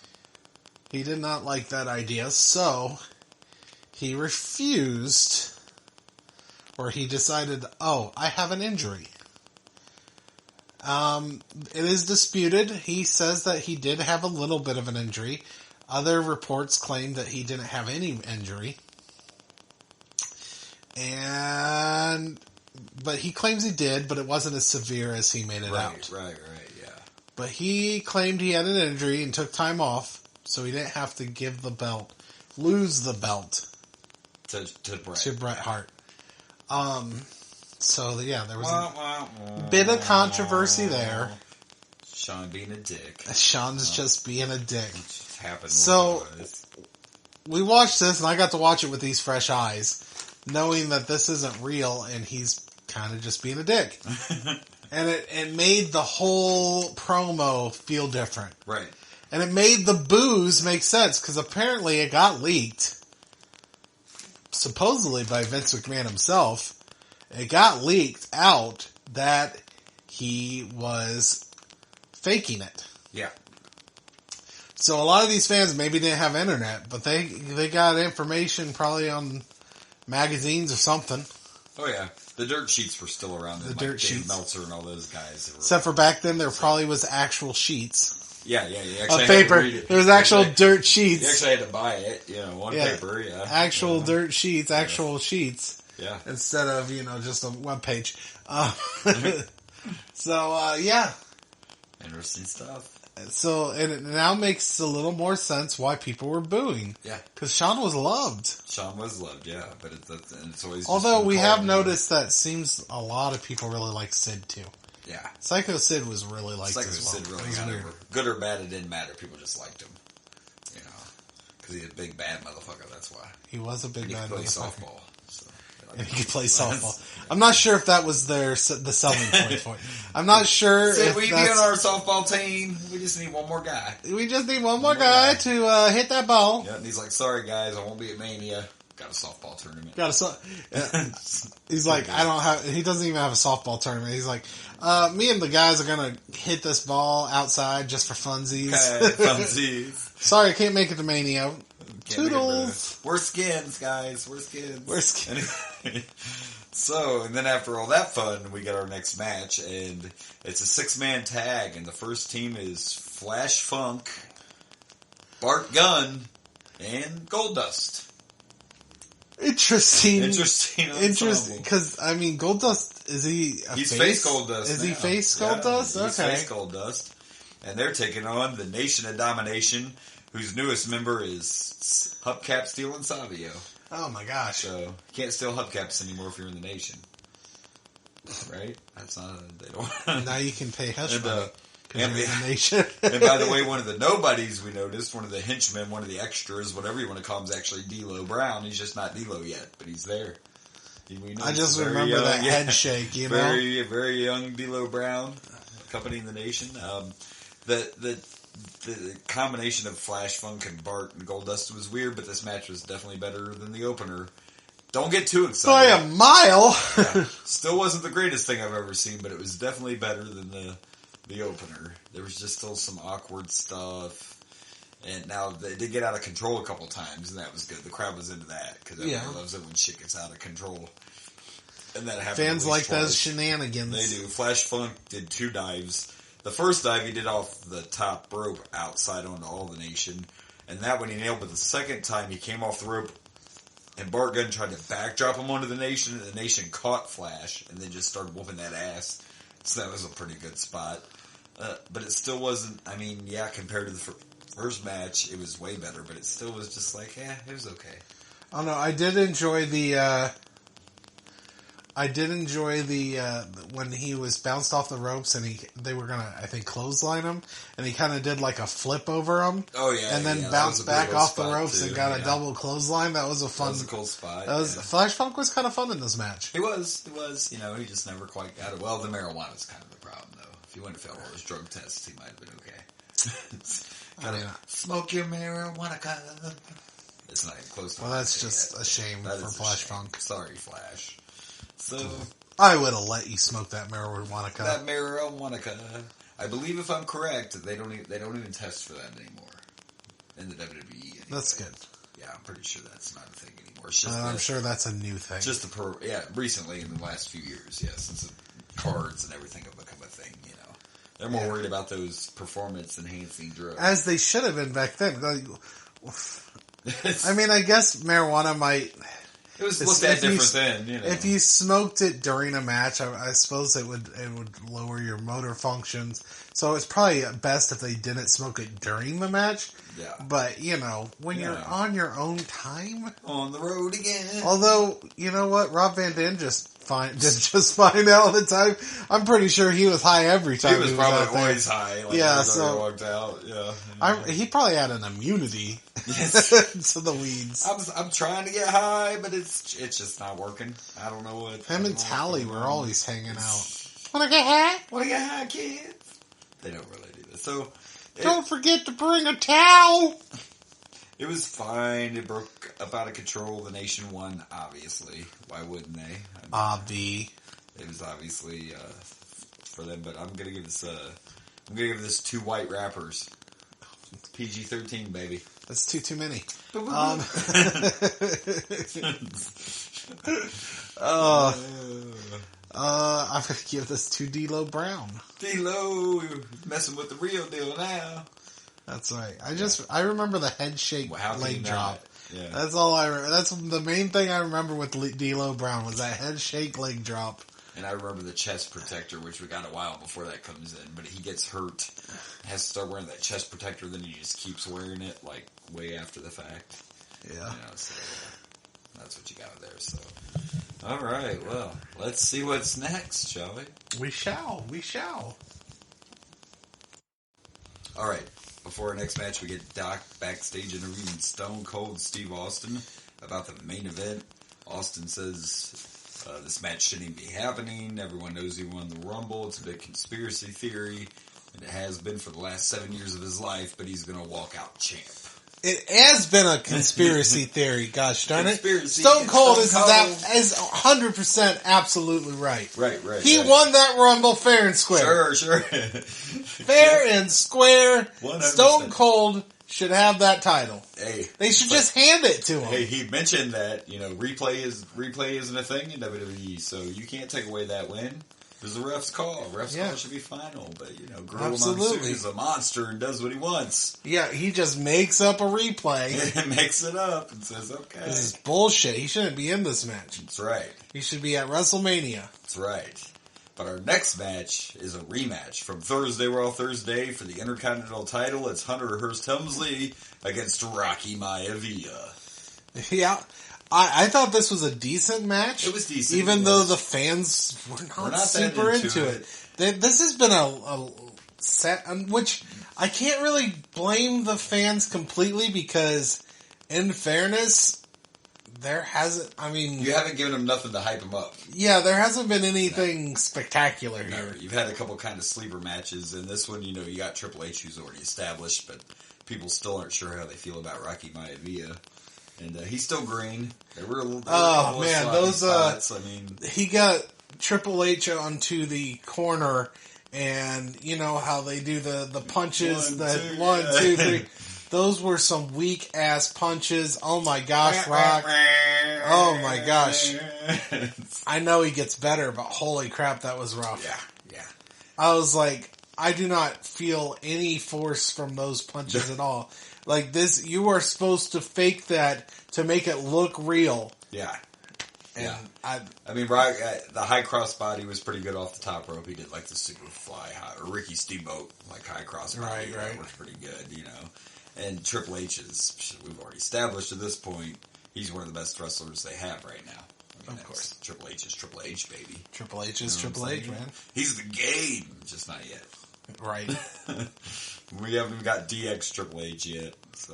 Speaker 4: He did not like that idea, so he refused, or he decided, I have an injury. It is disputed. He says that he did have a little bit of an injury. Other reports claim that he didn't have any injury. But he claims he did, but it wasn't as severe as he made it out.
Speaker 3: Right, yeah.
Speaker 4: But he claimed he had an injury and took time off, so he didn't have to lose the belt
Speaker 3: to
Speaker 4: Bret Hart. So yeah, there was a bit of controversy there.
Speaker 3: Sean being a dick.
Speaker 4: Sean's just being a dick.
Speaker 3: Happened.
Speaker 4: So we watched this, and I got to watch it with these fresh eyes. knowing that this isn't real and he's kind of just being a dick. And it made the whole promo feel different.
Speaker 3: Right.
Speaker 4: And it made the boos make sense, because apparently it got leaked, supposedly by Vince McMahon himself. It got leaked out that he was faking it.
Speaker 3: Yeah.
Speaker 4: So a lot of these fans maybe didn't have internet, but they got information probably on magazines or something.
Speaker 3: Oh yeah, the dirt sheets were still around.
Speaker 4: The
Speaker 3: like
Speaker 4: dirt sheets,
Speaker 3: Meltzer and all those guys.
Speaker 4: Except for back then, there probably was actual sheets.
Speaker 3: Yeah. You
Speaker 4: Of
Speaker 3: actually
Speaker 4: paper.
Speaker 3: had to read it.
Speaker 4: There was actual dirt sheets.
Speaker 3: You actually had to buy it. On paper. Yeah.
Speaker 4: Actual dirt sheets. Actual sheets.
Speaker 3: Yeah.
Speaker 4: Instead of just a web page. So yeah.
Speaker 3: Interesting stuff.
Speaker 4: So, and it now makes a little more sense why people were booing.
Speaker 3: Yeah.
Speaker 4: Because Shawn was loved.
Speaker 3: Shawn was loved, yeah. But it's always...
Speaker 4: Although we have noticed that seems a lot of people really like Sid too.
Speaker 3: Yeah.
Speaker 4: Psycho Sid was really liked
Speaker 3: Psycho
Speaker 4: as well.
Speaker 3: Sid really got over. Good or bad, it didn't matter. People just liked him. Because he's a big bad motherfucker, that's why.
Speaker 4: He was a big bad
Speaker 3: play
Speaker 4: motherfucker.
Speaker 3: softball. So,
Speaker 4: and he could play softball. I'm not sure if that was the selling point for it. I'm not sure
Speaker 3: Sid,
Speaker 4: if
Speaker 3: we be on our softball team. We just need one more guy.
Speaker 4: We just need one more guy to hit that ball.
Speaker 3: Yeah, and he's like, sorry guys, I won't be at Mania. Got a softball tournament.
Speaker 4: He's like, he doesn't even have a softball tournament. He's like, me and the guys are gonna hit this ball outside just for funsies.
Speaker 3: Funsies.
Speaker 4: Sorry, I can't make it to Mania. Toodles.
Speaker 3: We're skins, guys. We're skins. So, and then after all that fun, we get our next match, and it's a 6-man tag, and the first team is Flash Funk, Bart Gunn, and Goldust.
Speaker 4: Interesting.
Speaker 3: Because,
Speaker 4: Goldust, is he a
Speaker 3: He's
Speaker 4: face?
Speaker 3: Goldust.
Speaker 4: Is he face Goldust?
Speaker 3: He's
Speaker 4: okay.
Speaker 3: face Goldust. And they're taking on the Nation of Domination, whose newest member is Hubcap Steel and Savio.
Speaker 4: Oh my gosh.
Speaker 3: So, you can't steal hubcaps anymore if you're in the Nation. Right? That's not, they don't.
Speaker 4: Now you can pay hush money.
Speaker 3: And
Speaker 4: the Nation.
Speaker 3: And by the way, one of the nobodies we noticed, one of the henchmen, one of the extras, whatever you want to call him, is actually D'Lo Brown. He's just not D'Lo yet, but he's there.
Speaker 4: I just remember that head shake,
Speaker 3: very, very young D'Lo Brown, accompanying the Nation. The combination of Flash Funk and Bart and Goldust was weird, but this match was definitely better than the opener. Don't get too excited.
Speaker 4: By a mile!
Speaker 3: Yeah. Still wasn't the greatest thing I've ever seen, but it was definitely better than the opener. There was just still some awkward stuff. And now they did get out of control a couple times, and that was good. The crowd was into that, because everyone loves it when shit gets out of control. And that happened.
Speaker 4: Fans like those shenanigans.
Speaker 3: They do. Flash Funk did 2 dives. The first dive he did off the top rope outside onto All the Nation. And that one he nailed, but the second time he came off the rope and Bart Gunn tried to backdrop him onto the Nation, and the Nation caught Flash and then just started whooping that ass. So that was a pretty good spot. But it still wasn't, compared to the first match, it was way better, but it still was just like, it was okay.
Speaker 4: Oh no, I did enjoy the when he was bounced off the ropes and they were gonna, I think, clothesline him, and he kind of did like a flip over him.
Speaker 3: Oh yeah,
Speaker 4: and then bounced back off the ropes and got a double clothesline. That was a fun.
Speaker 3: That was a cool spot.
Speaker 4: Flash Funk was kind of fun in this match.
Speaker 3: It was. He just never quite got it. Well, the marijuana's kind of the problem, though. If he wouldn't have failed all his drug tests, he might have been okay. Smoke your marijuana. It's not even close to.
Speaker 4: Well, that's just a shame for Flash Funk.
Speaker 3: Sorry, Flash. So
Speaker 4: I would have let you smoke that marijuana.
Speaker 3: That marijuana. I believe, if I'm correct, they don't even test for that anymore in the WWE. Anyway.
Speaker 4: That's good.
Speaker 3: Yeah, I'm pretty sure that's not a thing anymore.
Speaker 4: I'm sure that's a new thing.
Speaker 3: Just recently in the last few years, since the cards and everything have become a thing. They're more worried about those performance enhancing drugs,
Speaker 4: as they should have been back then. I guess marijuana might.
Speaker 3: It was looked at different then,
Speaker 4: If you smoked it during a match, I suppose it would lower your motor functions. So it's probably best if they didn't smoke it during the match.
Speaker 3: Yeah.
Speaker 4: But, when you're on your own time.
Speaker 3: On the road again.
Speaker 4: Although, you know what? Rob Van Dam just just fine all the time. I'm pretty sure he was high every time.
Speaker 3: He was
Speaker 4: out
Speaker 3: probably
Speaker 4: there.
Speaker 3: always high. Like,
Speaker 4: Yeah,
Speaker 3: every time
Speaker 4: so-
Speaker 3: he walked out. Yeah.
Speaker 4: He probably had an immunity
Speaker 3: Yes.
Speaker 4: to the weeds.
Speaker 3: I'm trying to get high, but it's just not working. I don't know what.
Speaker 4: Him and Tally were always hanging out. Wanna get high?
Speaker 3: Wanna get high, kids? They don't really do this. So
Speaker 4: Don't forget to bring a towel.
Speaker 3: it was fine. It broke up out of control. The nation won, obviously. Why wouldn't they? I mean, it was obviously for them, but I'm gonna give this 2 white rappers. PG-13, baby.
Speaker 4: That's too many. I'm gonna give this to D'Lo Brown.
Speaker 3: D-Lo, you're messing with the real deal now.
Speaker 4: That's right. I remember the head shake
Speaker 3: Well, how can
Speaker 4: leg
Speaker 3: you
Speaker 4: drop.
Speaker 3: not? Yeah.
Speaker 4: That's all that's the main thing I remember with D'Lo Brown was that head shake leg drop.
Speaker 3: And I remember the chest protector, which we got a while before that comes in, but he gets hurt, has to start wearing that chest protector, then he just keeps wearing it, like, way after the fact.
Speaker 4: Yeah.
Speaker 3: You know, so that's what you got there, so. Alright, well, let's see what's next, shall we?
Speaker 4: We shall.
Speaker 3: Alright, before our next match, we get Doc backstage interviewing Stone Cold Steve Austin about the main event. Austin says this match shouldn't even be happening. Everyone knows he won the Rumble. It's a big conspiracy theory, and it has been for the last 7 years of his life, but he's going to walk out champ.
Speaker 4: It has been a conspiracy theory, gosh darn it.
Speaker 3: Conspiracy.
Speaker 4: Stone Cold is
Speaker 3: Stone Cold.
Speaker 4: is 100% absolutely right.
Speaker 3: Right.
Speaker 4: He won that Rumble fair and square.
Speaker 3: Sure.
Speaker 4: Fair and square.
Speaker 3: 100%.
Speaker 4: Stone Cold should have that title.
Speaker 3: Hey,
Speaker 4: They should just hand it to him.
Speaker 3: Hey, he mentioned that, replay isn't a thing in WWE, so you can't take away that win. It was the ref's call. Ref's call should be final, but, Gorilla Monsoon is a monster and does what he wants.
Speaker 4: Yeah, he just makes up a replay.
Speaker 3: Makes it up and says, okay.
Speaker 4: This is bullshit. He shouldn't be in this match.
Speaker 3: That's right.
Speaker 4: He should be at WrestleMania.
Speaker 3: That's right. But our next match is a rematch from Thursday Raw Thursday for the Intercontinental title. It's Hunter Hearst Helmsley against Rocky Maivia.
Speaker 4: Yeah. I thought this was a decent match.
Speaker 3: It was decent.
Speaker 4: Even though the fans were not super into it. This has been a set, which I can't really blame the fans completely because, in fairness, there hasn't,
Speaker 3: you haven't given them nothing to hype them up.
Speaker 4: Yeah, there hasn't been anything spectacular here.
Speaker 3: No, you've had a couple kind of sleeper matches, and this one, you got Triple H who's already established, but people still aren't sure how they feel about Rocky Maivia. And he's still green. He
Speaker 4: got Triple H onto the corner, and you know how they do the punches, 1, 2, 3. Those were some weak ass punches. Oh my gosh, Rock! Oh my gosh! I know he gets better, but holy crap, that was rough.
Speaker 3: Yeah.
Speaker 4: I was like, I do not feel any force from those punches at all. Like this, you are supposed to fake that to make it look real.
Speaker 3: Yeah.
Speaker 4: And
Speaker 3: Rock, the high crossbody was pretty good off the top rope. He did like the Superfly high, or Ricky Steamboat, like high crossbody. Right. Was pretty good, And Triple H is, we've already established at this point, he's one of the best wrestlers they have right now. Of course. Triple H is Triple H, baby.
Speaker 4: Triple H is Triple H, man.
Speaker 3: He's the game, just not yet.
Speaker 4: Right.
Speaker 3: We haven't even got DX Triple H yet, so,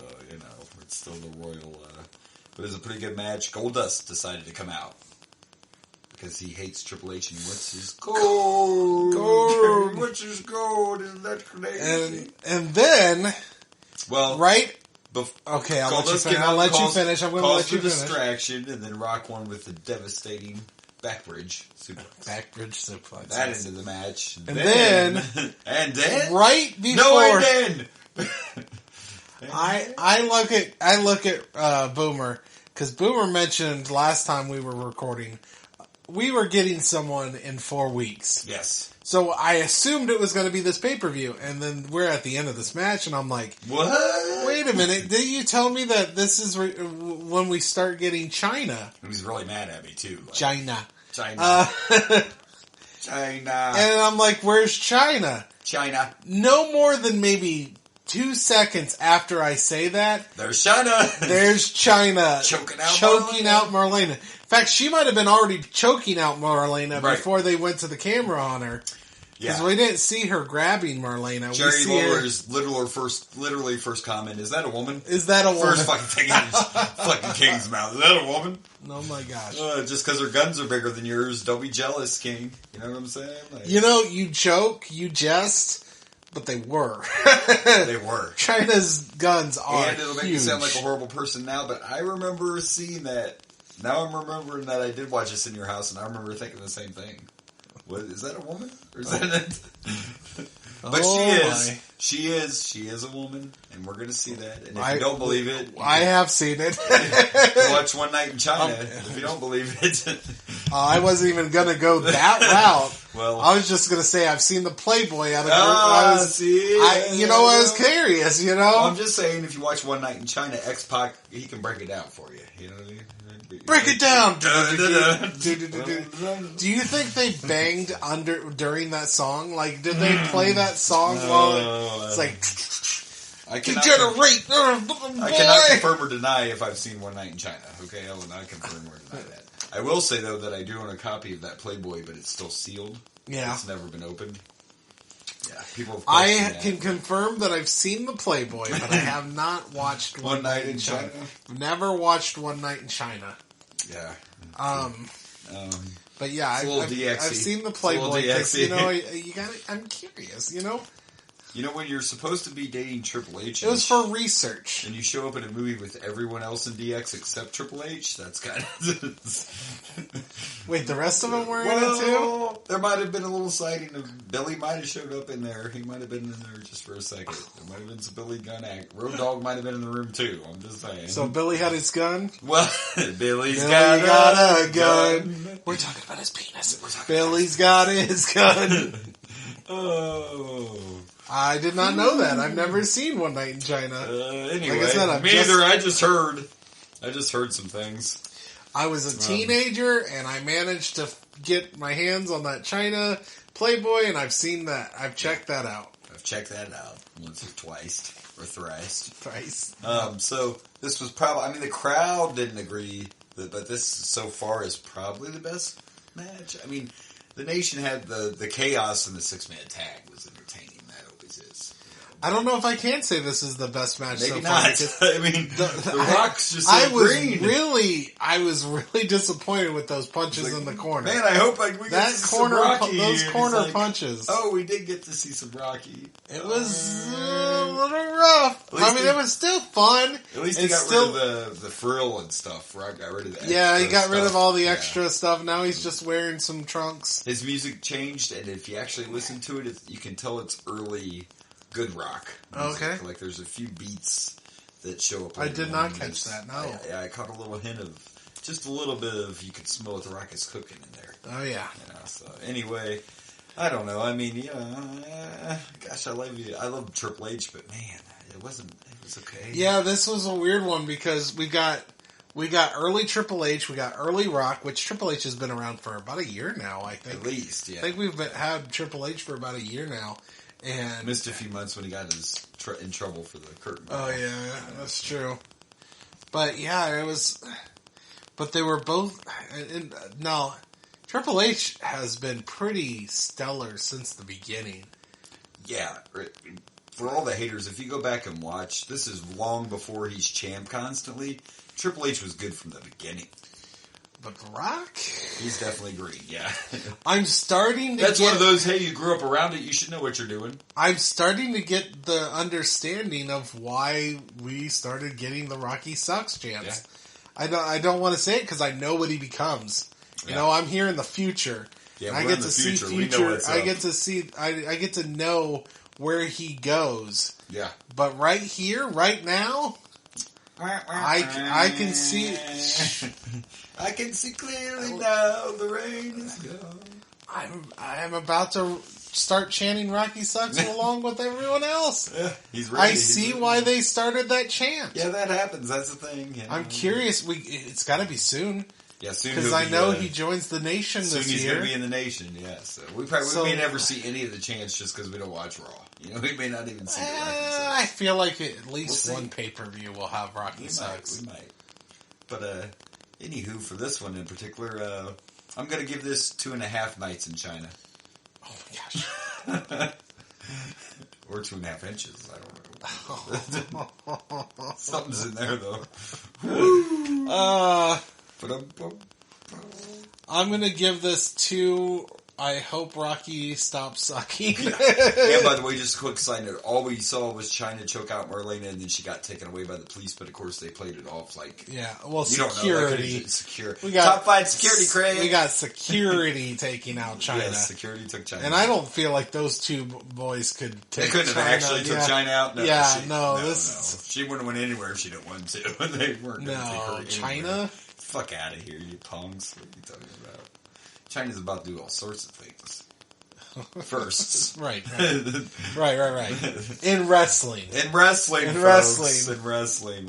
Speaker 3: it's still the royal, but it was a pretty good match. Goldust decided to come out because he hates Triple H and what's his gold? What's his gold? Isn't that crazy?
Speaker 4: And then,
Speaker 3: well,
Speaker 4: right?
Speaker 3: Okay,
Speaker 4: I'll let you finish. I'm going to let you finish.
Speaker 3: Distraction, and then Rock won with the devastating backbridge suplex. That into the match. And then
Speaker 4: right before.
Speaker 3: No, and then.
Speaker 4: I look at Boomer because Boomer mentioned last time we were recording we were getting someone in 4 weeks.
Speaker 3: Yes.
Speaker 4: So I assumed it was going to be this pay-per-view, and then we're at the end of this match, and I'm like,
Speaker 3: what?
Speaker 4: Wait a minute, did you tell me that this is when we start getting China?
Speaker 3: He was really mad at me, too. Like,
Speaker 4: China.
Speaker 3: China.
Speaker 4: And I'm like, where's China?
Speaker 3: China.
Speaker 4: No more than maybe 2 seconds after I say that,
Speaker 3: There's China.
Speaker 4: there's China
Speaker 3: choking
Speaker 4: out Marlena. In fact, she might have been already choking out Marlena
Speaker 3: Right.
Speaker 4: before they went to the camera on her. Because
Speaker 3: Yeah.
Speaker 4: we didn't see her grabbing Marlena.
Speaker 3: Jerry
Speaker 4: we see her,
Speaker 3: Lawler's literally first comment, is that a woman?
Speaker 4: is that a woman?
Speaker 3: First fucking thing in his fucking king's mouth. Is that a woman?
Speaker 4: Oh my gosh.
Speaker 3: Just because her guns are bigger than yours, don't be jealous, king. You know what I'm saying? Like,
Speaker 4: You know, you joke, you jest, but they were.
Speaker 3: they were.
Speaker 4: China's guns are
Speaker 3: And it'll make me
Speaker 4: huge.
Speaker 3: sound like a horrible person now, but I remember seeing that. Now I'm remembering that I did watch this in your house, and I remember thinking the same thing. What, is that a woman? Or is that it? But
Speaker 4: Oh,
Speaker 3: she is a woman, and we're going to see that. And if
Speaker 4: I-
Speaker 3: you don't believe it,
Speaker 4: I have seen it.
Speaker 3: watch One Night in China. If you don't believe it,
Speaker 4: I wasn't even going to go that route.
Speaker 3: well,
Speaker 4: I was just going to say I've seen the Playboy out of
Speaker 3: I was
Speaker 4: curious, you know?
Speaker 3: Well, I'm just saying, if you watch One Night in China, X-Pac, he can break it down for you. You know what I mean?
Speaker 4: Break it down!
Speaker 3: Dun-dun-dun.
Speaker 4: Do you think they banged during that song? Like, did they play that song while it's like,
Speaker 3: I cannot
Speaker 4: degenerate,
Speaker 3: I
Speaker 4: boy!
Speaker 3: cannot confirm or deny if I've seen One Night in China. Okay, I will not confirm or deny that. I will say, though, that I do own a copy of that Playboy, but it's still sealed.
Speaker 4: Yeah.
Speaker 3: It's never been opened. Yeah, people have
Speaker 4: I
Speaker 3: questioned that.
Speaker 4: can confirm that I've seen the Playboy, but I have not watched
Speaker 3: One Night in China.
Speaker 4: Never watched One Night in China.
Speaker 3: Yeah.
Speaker 4: But yeah,
Speaker 3: It's a little
Speaker 4: I've
Speaker 3: DXy.
Speaker 4: seen the
Speaker 3: It's a little
Speaker 4: Playboy. 'Cause,
Speaker 3: DXy.
Speaker 4: you know, you got. I'm curious. You know,
Speaker 3: You know, when you're supposed to be dating Triple H,
Speaker 4: it was for research.
Speaker 3: and you show up in a movie with everyone else in DX except Triple H, that's kind of...
Speaker 4: Wait, the rest of them were in it too?
Speaker 3: Well, there might have been a little sighting of Billy might have showed up in there. He might have been in there just for a second. There might have been some Billy gun act. Road Dogg might have been in the room too. I'm just saying.
Speaker 4: So Billy had his gun.
Speaker 3: Well, Billy's
Speaker 4: Billy
Speaker 3: got a gun.
Speaker 4: We're talking about his penis. Billy's got his gun.
Speaker 3: Oh.
Speaker 4: I did not know that. I've never seen One Night in China.
Speaker 3: Anyway,
Speaker 4: Like I said,
Speaker 3: me either. I just heard some things.
Speaker 4: I was a teenager, and I managed to get my hands on that China Playboy, and I've seen that. I've checked that out.
Speaker 3: I've checked that out once or twice or thrice.
Speaker 4: Thrice.
Speaker 3: So this was probably, I mean, the crowd didn't agree, but this so far is probably the best match. I mean, the Nation had the chaos and the 6-man tag was entertaining. That always is.
Speaker 4: I don't know if I can say this is the best match
Speaker 3: Maybe
Speaker 4: so far.
Speaker 3: not.
Speaker 4: because
Speaker 3: I mean, the Rock's just so
Speaker 4: I was
Speaker 3: green.
Speaker 4: I was really disappointed with those punches in the corner.
Speaker 3: Man, I hope we get
Speaker 4: that
Speaker 3: to see
Speaker 4: corner,
Speaker 3: some Rocky
Speaker 4: those
Speaker 3: here.
Speaker 4: corner
Speaker 3: It's like,
Speaker 4: punches.
Speaker 3: oh, we did get to see some Rocky.
Speaker 4: It was a little rough.
Speaker 3: At least
Speaker 4: I mean, it was still fun.
Speaker 3: At least he
Speaker 4: It's
Speaker 3: got
Speaker 4: still-
Speaker 3: rid of the frill and stuff. Rock got rid of that.
Speaker 4: Yeah, he got rid of all the
Speaker 3: Yeah.
Speaker 4: extra stuff. Now he's just wearing some trunks.
Speaker 3: His music changed, and if you actually listen to it, you can tell it's early good rock music.
Speaker 4: Okay.
Speaker 3: Like there's a few beats that show up.
Speaker 4: I
Speaker 3: later
Speaker 4: did not
Speaker 3: on.
Speaker 4: catch that, no.
Speaker 3: I caught a little hint of just a little bit of you could smell what the rock is cooking in there.
Speaker 4: Oh yeah.
Speaker 3: You know, so anyway, I don't know. I mean, gosh, I love Triple H, but man, it was okay.
Speaker 4: Yeah, this was a weird one because we got early Triple H, we got early Rock, which Triple H has been around for about a year now, I think.
Speaker 3: At least, yeah.
Speaker 4: I think we've had Triple H for about a year now. And
Speaker 3: Missed a few months when he got in trouble for the curtain.
Speaker 4: oh yeah, that's true. But yeah, it was. But they were both. No, Triple H has been pretty stellar since the beginning.
Speaker 3: Yeah, for all the haters, if you go back and watch, this is long before he's champ constantly. Triple H was good from the beginning.
Speaker 4: But The Rock,
Speaker 3: He's definitely green, yeah.
Speaker 4: I'm starting to.
Speaker 3: That's one of those, hey, you grew up around it, you should know what you're doing.
Speaker 4: I'm starting to get the understanding of why we started getting the Rocky sucks chants.
Speaker 3: Yeah.
Speaker 4: I don't want to say it because I know what he becomes. You know, I'm here in the future.
Speaker 3: Yeah,
Speaker 4: I
Speaker 3: we're
Speaker 4: get
Speaker 3: in
Speaker 4: to
Speaker 3: the
Speaker 4: see
Speaker 3: future. We know
Speaker 4: future.
Speaker 3: what's
Speaker 4: I
Speaker 3: up.
Speaker 4: get to see. I get to know where he goes.
Speaker 3: Yeah.
Speaker 4: But right here, right now, I can see.
Speaker 3: I can see clearly now the rain is gone.
Speaker 4: I'm about to start chanting Rocky sucks along with everyone else.
Speaker 3: Yeah, he's ready.
Speaker 4: I see why they started that chant.
Speaker 3: Yeah, that happens. That's the thing. You know?
Speaker 4: I'm curious. It's got to be soon.
Speaker 3: Yeah, soon
Speaker 4: because I know he joins the Nation this year.
Speaker 3: Soon he's going to be in the Nation. Yeah, so we may never see any of the chants just because we don't watch Raw. You know, we may not even see Rocky Sucks.
Speaker 4: I feel like at least one pay-per-view will have Rocky Sucks.
Speaker 3: We might. But anywho, for this one in particular, I'm going to give this 2.5 nights in China.
Speaker 4: Oh my gosh.
Speaker 3: Or 2.5 inches. I don't know. Something's in there though.
Speaker 4: I'm gonna give this 2. I hope Rocky stops sucking.
Speaker 3: And by the way, just a quick side note, all we saw was China choke out Marlena and then she got taken away by the police, but of course they played it off like...
Speaker 4: Yeah, well,
Speaker 3: you
Speaker 4: security.
Speaker 3: Secure.
Speaker 4: We got,
Speaker 3: Top 5 security, Craig.
Speaker 4: We got security taking out China.
Speaker 3: Yes, security took China.
Speaker 4: And I don't feel like those two boys could take
Speaker 3: They couldn't
Speaker 4: China.
Speaker 3: have actually took China out? No,
Speaker 4: No.
Speaker 3: She wouldn't have went anywhere if she didn't want to. They weren't going to take her anywhere.
Speaker 4: China?
Speaker 3: Fuck out of here, you punks. What are you talking about? China's about to do all sorts of things. Firsts.
Speaker 4: Right. In wrestling.
Speaker 3: In wrestling.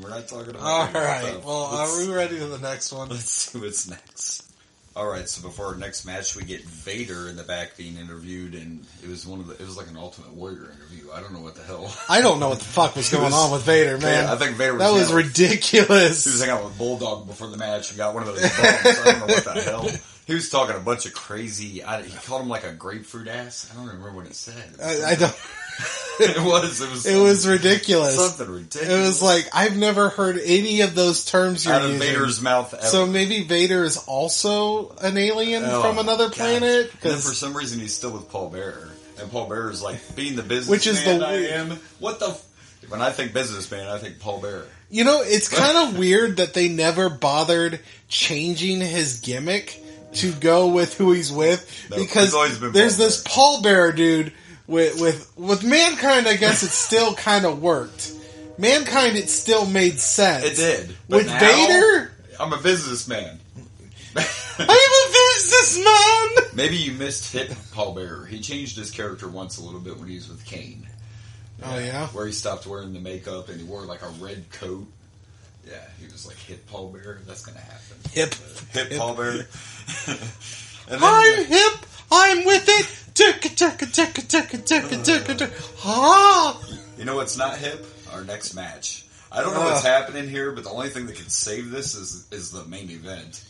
Speaker 3: We're not talking about
Speaker 4: all right.
Speaker 3: Stuff.
Speaker 4: Well, are we ready to the next one?
Speaker 3: Let's see what's next. All right. So before our next match, we get Vader in the back being interviewed, and it was like an Ultimate Warrior interview. I don't know what the hell.
Speaker 4: I don't know what the fuck was going on with Vader, man.
Speaker 3: I think Vader
Speaker 4: was ridiculous.
Speaker 3: He was hanging out with Bulldog before the match and got one of those bumps. I don't know what the hell. He was talking a bunch of crazy... he called him like a grapefruit ass. I don't remember what he said.
Speaker 4: I don't...
Speaker 3: It was
Speaker 4: ridiculous.
Speaker 3: Something ridiculous.
Speaker 4: It was like, I've never heard any of those terms you're using.
Speaker 3: Out of Vader's mouth ever.
Speaker 4: So maybe Vader is also an alien from another planet?
Speaker 3: And then for some reason he's still with Paul Bearer. And Paul Bearer's like, being the businessman
Speaker 4: Which is
Speaker 3: I am. What the... When I think businessman, I think Paul Bearer.
Speaker 4: You know, it's kind of weird that they never bothered changing his gimmick to go with who he's with, because there's this Paul Bearer dude with Mankind. I guess it still kind of worked. Mankind, it still made sense.
Speaker 3: It did.
Speaker 4: With
Speaker 3: now,
Speaker 4: Vader,
Speaker 3: I'm a businessman.
Speaker 4: I'm a businessman.
Speaker 3: Maybe you missed Hip Paul Bearer. He changed his character once a little bit when he was with Kane.
Speaker 4: Oh yeah,
Speaker 3: where he stopped wearing the makeup and he wore like a red coat. Yeah, he was like Hip Paul Bearer. That's gonna happen.
Speaker 4: Hip
Speaker 3: Paul Bearer.
Speaker 4: I'm hip. I'm with it.
Speaker 3: You know what's not hip? Our next match. I don't know what's happening here, but the only thing that can save this is the main event.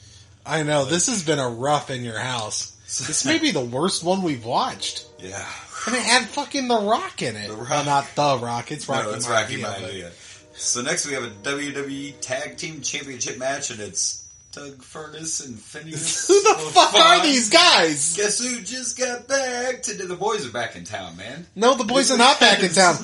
Speaker 4: I know, this has been a rough in your house. This may be the worst one we've watched.
Speaker 3: Yeah.
Speaker 4: And it had fucking The Rock in it. Well, not The Rock, it's Rocky
Speaker 3: No, it's Rocky Maivia. So next we have a WWE Tag Team Championship match, and it's Doug Furnace and Phineas.
Speaker 4: Who the fuck are these guys?
Speaker 3: Guess who just got back? The boys are back in town, man.
Speaker 4: No, the boys are not back in town.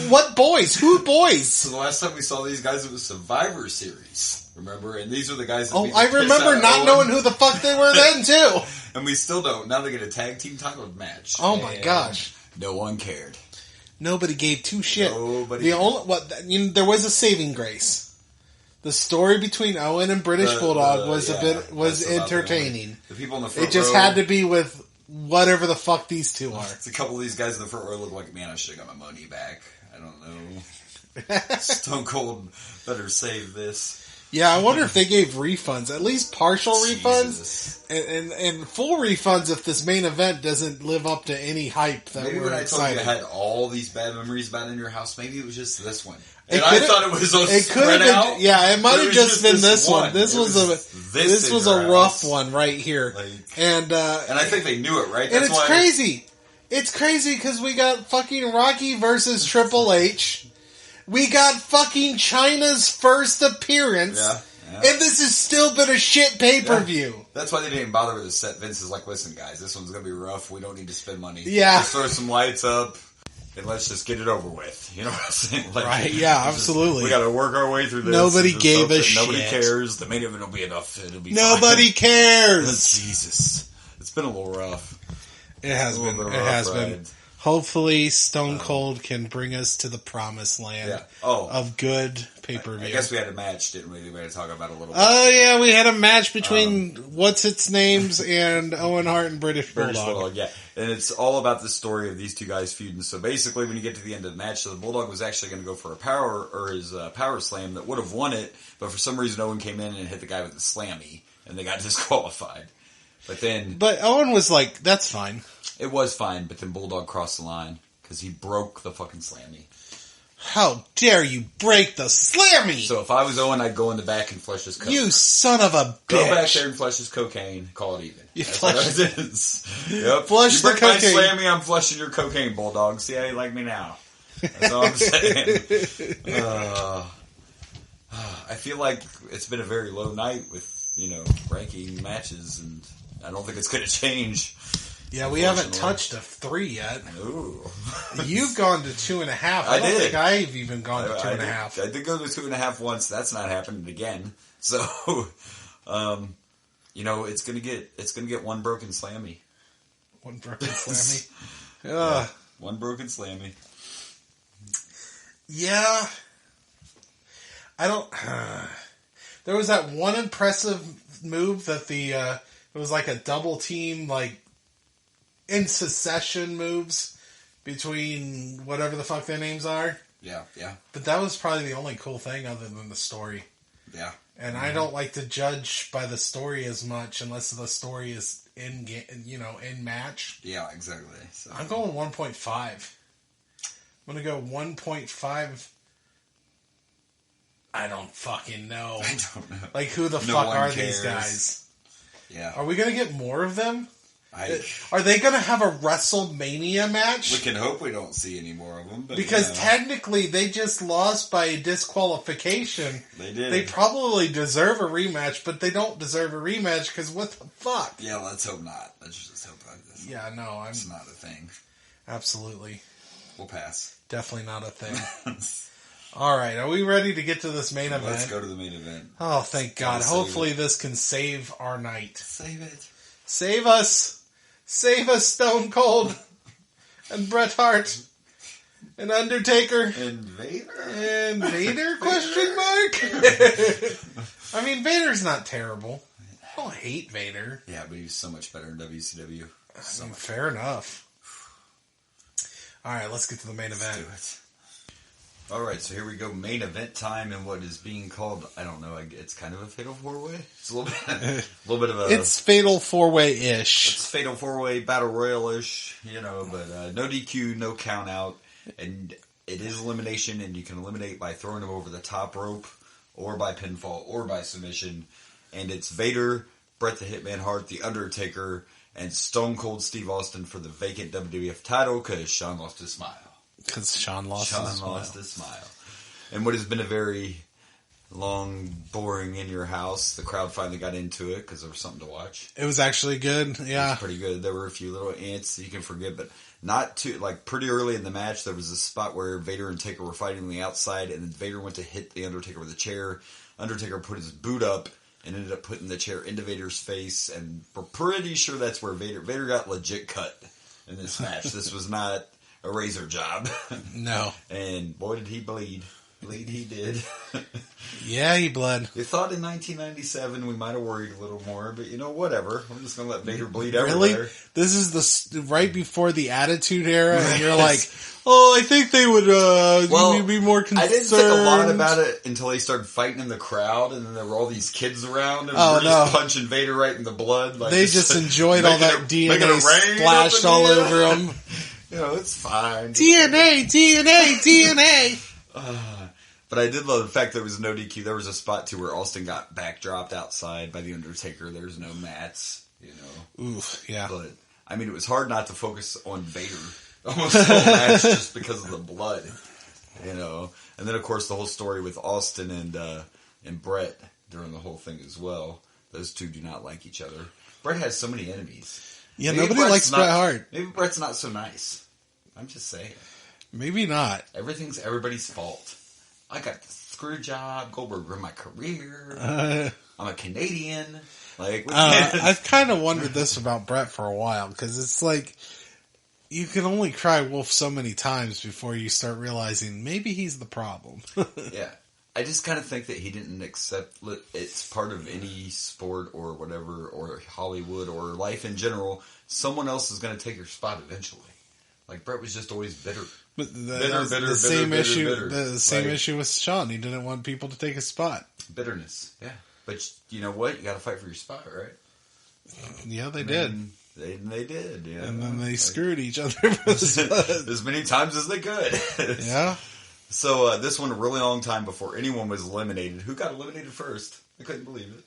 Speaker 4: What boys? Who boys?
Speaker 3: So the last time we saw these guys, it was Survivor Series. Remember? And these are the guys that
Speaker 4: I remember not knowing who the fuck they were then, too.
Speaker 3: And we still don't. Now they get a tag team title match.
Speaker 4: Oh my gosh.
Speaker 3: No one cared.
Speaker 4: Nobody gave two shit.
Speaker 3: Nobody.
Speaker 4: There was a saving grace. The story between Owen and British Bulldog was entertaining.
Speaker 3: The people in the front
Speaker 4: row. It just had to be with whatever the fuck these two are.
Speaker 3: It's a couple of these guys in the front row look like, man, I should have got my money back. I don't know. Stone Cold better save this.
Speaker 4: Yeah, I wonder if they gave refunds, at least partial refunds, and full refunds if this main event doesn't live up to any hype that
Speaker 3: maybe
Speaker 4: we're
Speaker 3: when
Speaker 4: excited.
Speaker 3: I told you I had all these bad memories about in your house, maybe it was just this one. And I thought it was spread out.
Speaker 4: Yeah, it might have just been this one. This was a rough one right here, and
Speaker 3: I think they knew it, right?
Speaker 4: And it's crazy. It's crazy because we got fucking Rocky versus Triple H. We got fucking China's first appearance. Yeah. And this has still been a shit pay-per-view.
Speaker 3: Yeah. That's why they didn't bother with the set. Vince is like, listen, guys, this one's going to be rough. We don't need to spend money.
Speaker 4: Yeah.
Speaker 3: Just throw some lights up, and let's just get it over with. You know what I'm saying? Like,
Speaker 4: right, yeah, absolutely.
Speaker 3: We got to work our way through this.
Speaker 4: Nobody gave a shit.
Speaker 3: Nobody cares. The main event will be enough. It'll be
Speaker 4: Nobody cares.
Speaker 3: Jesus. It's been a little rough.
Speaker 4: It has been. It has been. Hopefully, Stone Cold can bring us to the promised land of good pay-per-view.
Speaker 3: I guess we had a match, didn't we? We had to talk about it a little bit.
Speaker 4: Oh, yeah, we had a match between What's-Its-Names and Owen Hart and British Bulldog.
Speaker 3: Yeah. And it's all about the story of these two guys feuding. So basically, when you get to the end of the match, the Bulldog was actually going to go for his power slam that would have won it, but for some reason, Owen came in and hit the guy with the slammy. and they got disqualified.
Speaker 4: But Owen was like, that's fine.
Speaker 3: It was fine, but then Bulldog crossed the line because he broke the fucking slammy.
Speaker 4: How dare you break the slammy!
Speaker 3: So if I was Owen, I'd go in the back and flush his coke.
Speaker 4: You son of a bitch!
Speaker 3: Go back there and flush his cocaine. Call it even.
Speaker 4: That's
Speaker 3: what it is. Yep.
Speaker 4: Flush
Speaker 3: you
Speaker 4: the cocaine.
Speaker 3: My slammy, I'm flushing your cocaine, Bulldog. See how you like me now. That's all I'm saying. I feel like it's been a very low night with, ranking matches, and I don't think it's going to change.
Speaker 4: Yeah, we haven't touched a 3 yet.
Speaker 3: Ooh.
Speaker 4: You've gone to 2.5. I don't think I've even gone to 2.5.
Speaker 3: I did go to 2.5 once. That's not happening again. So, it's gonna get one broken slammy.
Speaker 4: One broken slammy.
Speaker 3: Yeah, one broken slammy.
Speaker 4: Yeah. I don't. There was that one impressive move that it was like a double team, like, in succession moves between whatever the fuck their names are.
Speaker 3: Yeah.
Speaker 4: But that was probably the only cool thing other than the story.
Speaker 3: Yeah.
Speaker 4: And I don't like to judge by the story as much unless the story is in match.
Speaker 3: Yeah, exactly. So.
Speaker 4: I'm going 1.5. I'm going to go 1.5. I don't fucking know.
Speaker 3: I don't know.
Speaker 4: Like, who the fuck are these guys?
Speaker 3: Yeah.
Speaker 4: Are we going to get more of them? Are they going to have a WrestleMania match?
Speaker 3: We can hope we don't see any more of them. But
Speaker 4: because technically they just lost by disqualification.
Speaker 3: They did.
Speaker 4: They probably deserve a rematch, but they don't deserve a rematch because what the fuck?
Speaker 3: Yeah, let's hope not. Let's just hope not.
Speaker 4: Yeah, no,
Speaker 3: it's not a thing.
Speaker 4: Absolutely.
Speaker 3: We'll pass.
Speaker 4: Definitely not a thing. All right, are we ready to get to this main event?
Speaker 3: Let's go to the main event.
Speaker 4: Oh, thank God. Hopefully this can save our night.
Speaker 3: Save it.
Speaker 4: Save us. Save us, Stone Cold. And Bret Hart. And Undertaker.
Speaker 3: And Vader?
Speaker 4: And Vader, question mark? I mean, Vader's not terrible. I don't hate Vader.
Speaker 3: Yeah, but he's so much better in WCW.
Speaker 4: Fair enough. All right, let's get to the main event.
Speaker 3: Let's do it. All right, so here we go. Main event time in what is being called, I don't know, it's kind of a fatal four-way. It's a little bit of a...
Speaker 4: It's fatal four-way-ish.
Speaker 3: It's fatal four-way, battle royal-ish, but no DQ, no count out. And it is elimination, and you can eliminate by throwing them over the top rope, or by pinfall, or by submission. And it's Vader, Bret the Hitman Hart, The Undertaker, and Stone Cold Steve Austin for the vacant WWF title, because Shawn lost his smile.
Speaker 4: Because Shawn lost his smile.
Speaker 3: And what has been a very long, boring in your house, the crowd finally got into it because there was something to watch.
Speaker 4: It was actually good, yeah.
Speaker 3: It was pretty good. There were a few little ants you can forget, but not too, pretty early in the match, there was a spot where Vader and Taker were fighting on the outside, and then Vader went to hit the Undertaker with a chair. Undertaker put his boot up and ended up putting the chair into Vader's face, and we're pretty sure that's where Vader got legit cut in this match. This was not a razor job.
Speaker 4: No.
Speaker 3: And boy, did he bleed. Bleed he did.
Speaker 4: Yeah, he bled.
Speaker 3: You thought in 1997 we might have worried a little more, but whatever. I'm just going to let Vader bleed everywhere.
Speaker 4: Really? This is right before the Attitude Era, and you're like, oh, I think they would be more concerned.
Speaker 3: I didn't think a lot about it until they started fighting in the crowd, and then there were all these kids around, and we're just punching Vader right in the blood.
Speaker 4: They just enjoyed all that DNA splashed all over them.
Speaker 3: It's fine.
Speaker 4: DNA.
Speaker 3: But I did love the fact there was no DQ. There was a spot, too, where Austin got backdropped outside by The Undertaker. There's no mats,
Speaker 4: Oof, yeah.
Speaker 3: But, it was hard not to focus on Vader almost the whole match just because of the blood, And then, of course, the whole story with Austin and Bret during the whole thing as well. Those two do not like each other. Bret has so many enemies.
Speaker 4: Yeah, nobody likes Bret Hart.
Speaker 3: Maybe Bret's not so nice. I'm just saying.
Speaker 4: Maybe not.
Speaker 3: Everything's everybody's fault. I got the screw job. Goldberg ruined my career. I'm a Canadian.
Speaker 4: I've kind of wondered this about Bret for a while, because it's like, you can only cry wolf so many times before you start realizing maybe he's the problem.
Speaker 3: Yeah. I just kind of think that he didn't accept it's part of any sport or whatever, or Hollywood or life in general. Someone else is going to take your spot eventually. Bret was just always bitter.
Speaker 4: But the same issue with Shawn. He didn't want people to take his spot.
Speaker 3: Bitterness, yeah. But you know what? You got to fight for your spot, right?
Speaker 4: Yeah, they did.
Speaker 3: They did, yeah.
Speaker 4: And then they screwed each other for the spot.
Speaker 3: As many times as they could.
Speaker 4: Yeah.
Speaker 3: So this one, a really long time before anyone was eliminated. Who got eliminated first? I couldn't believe it.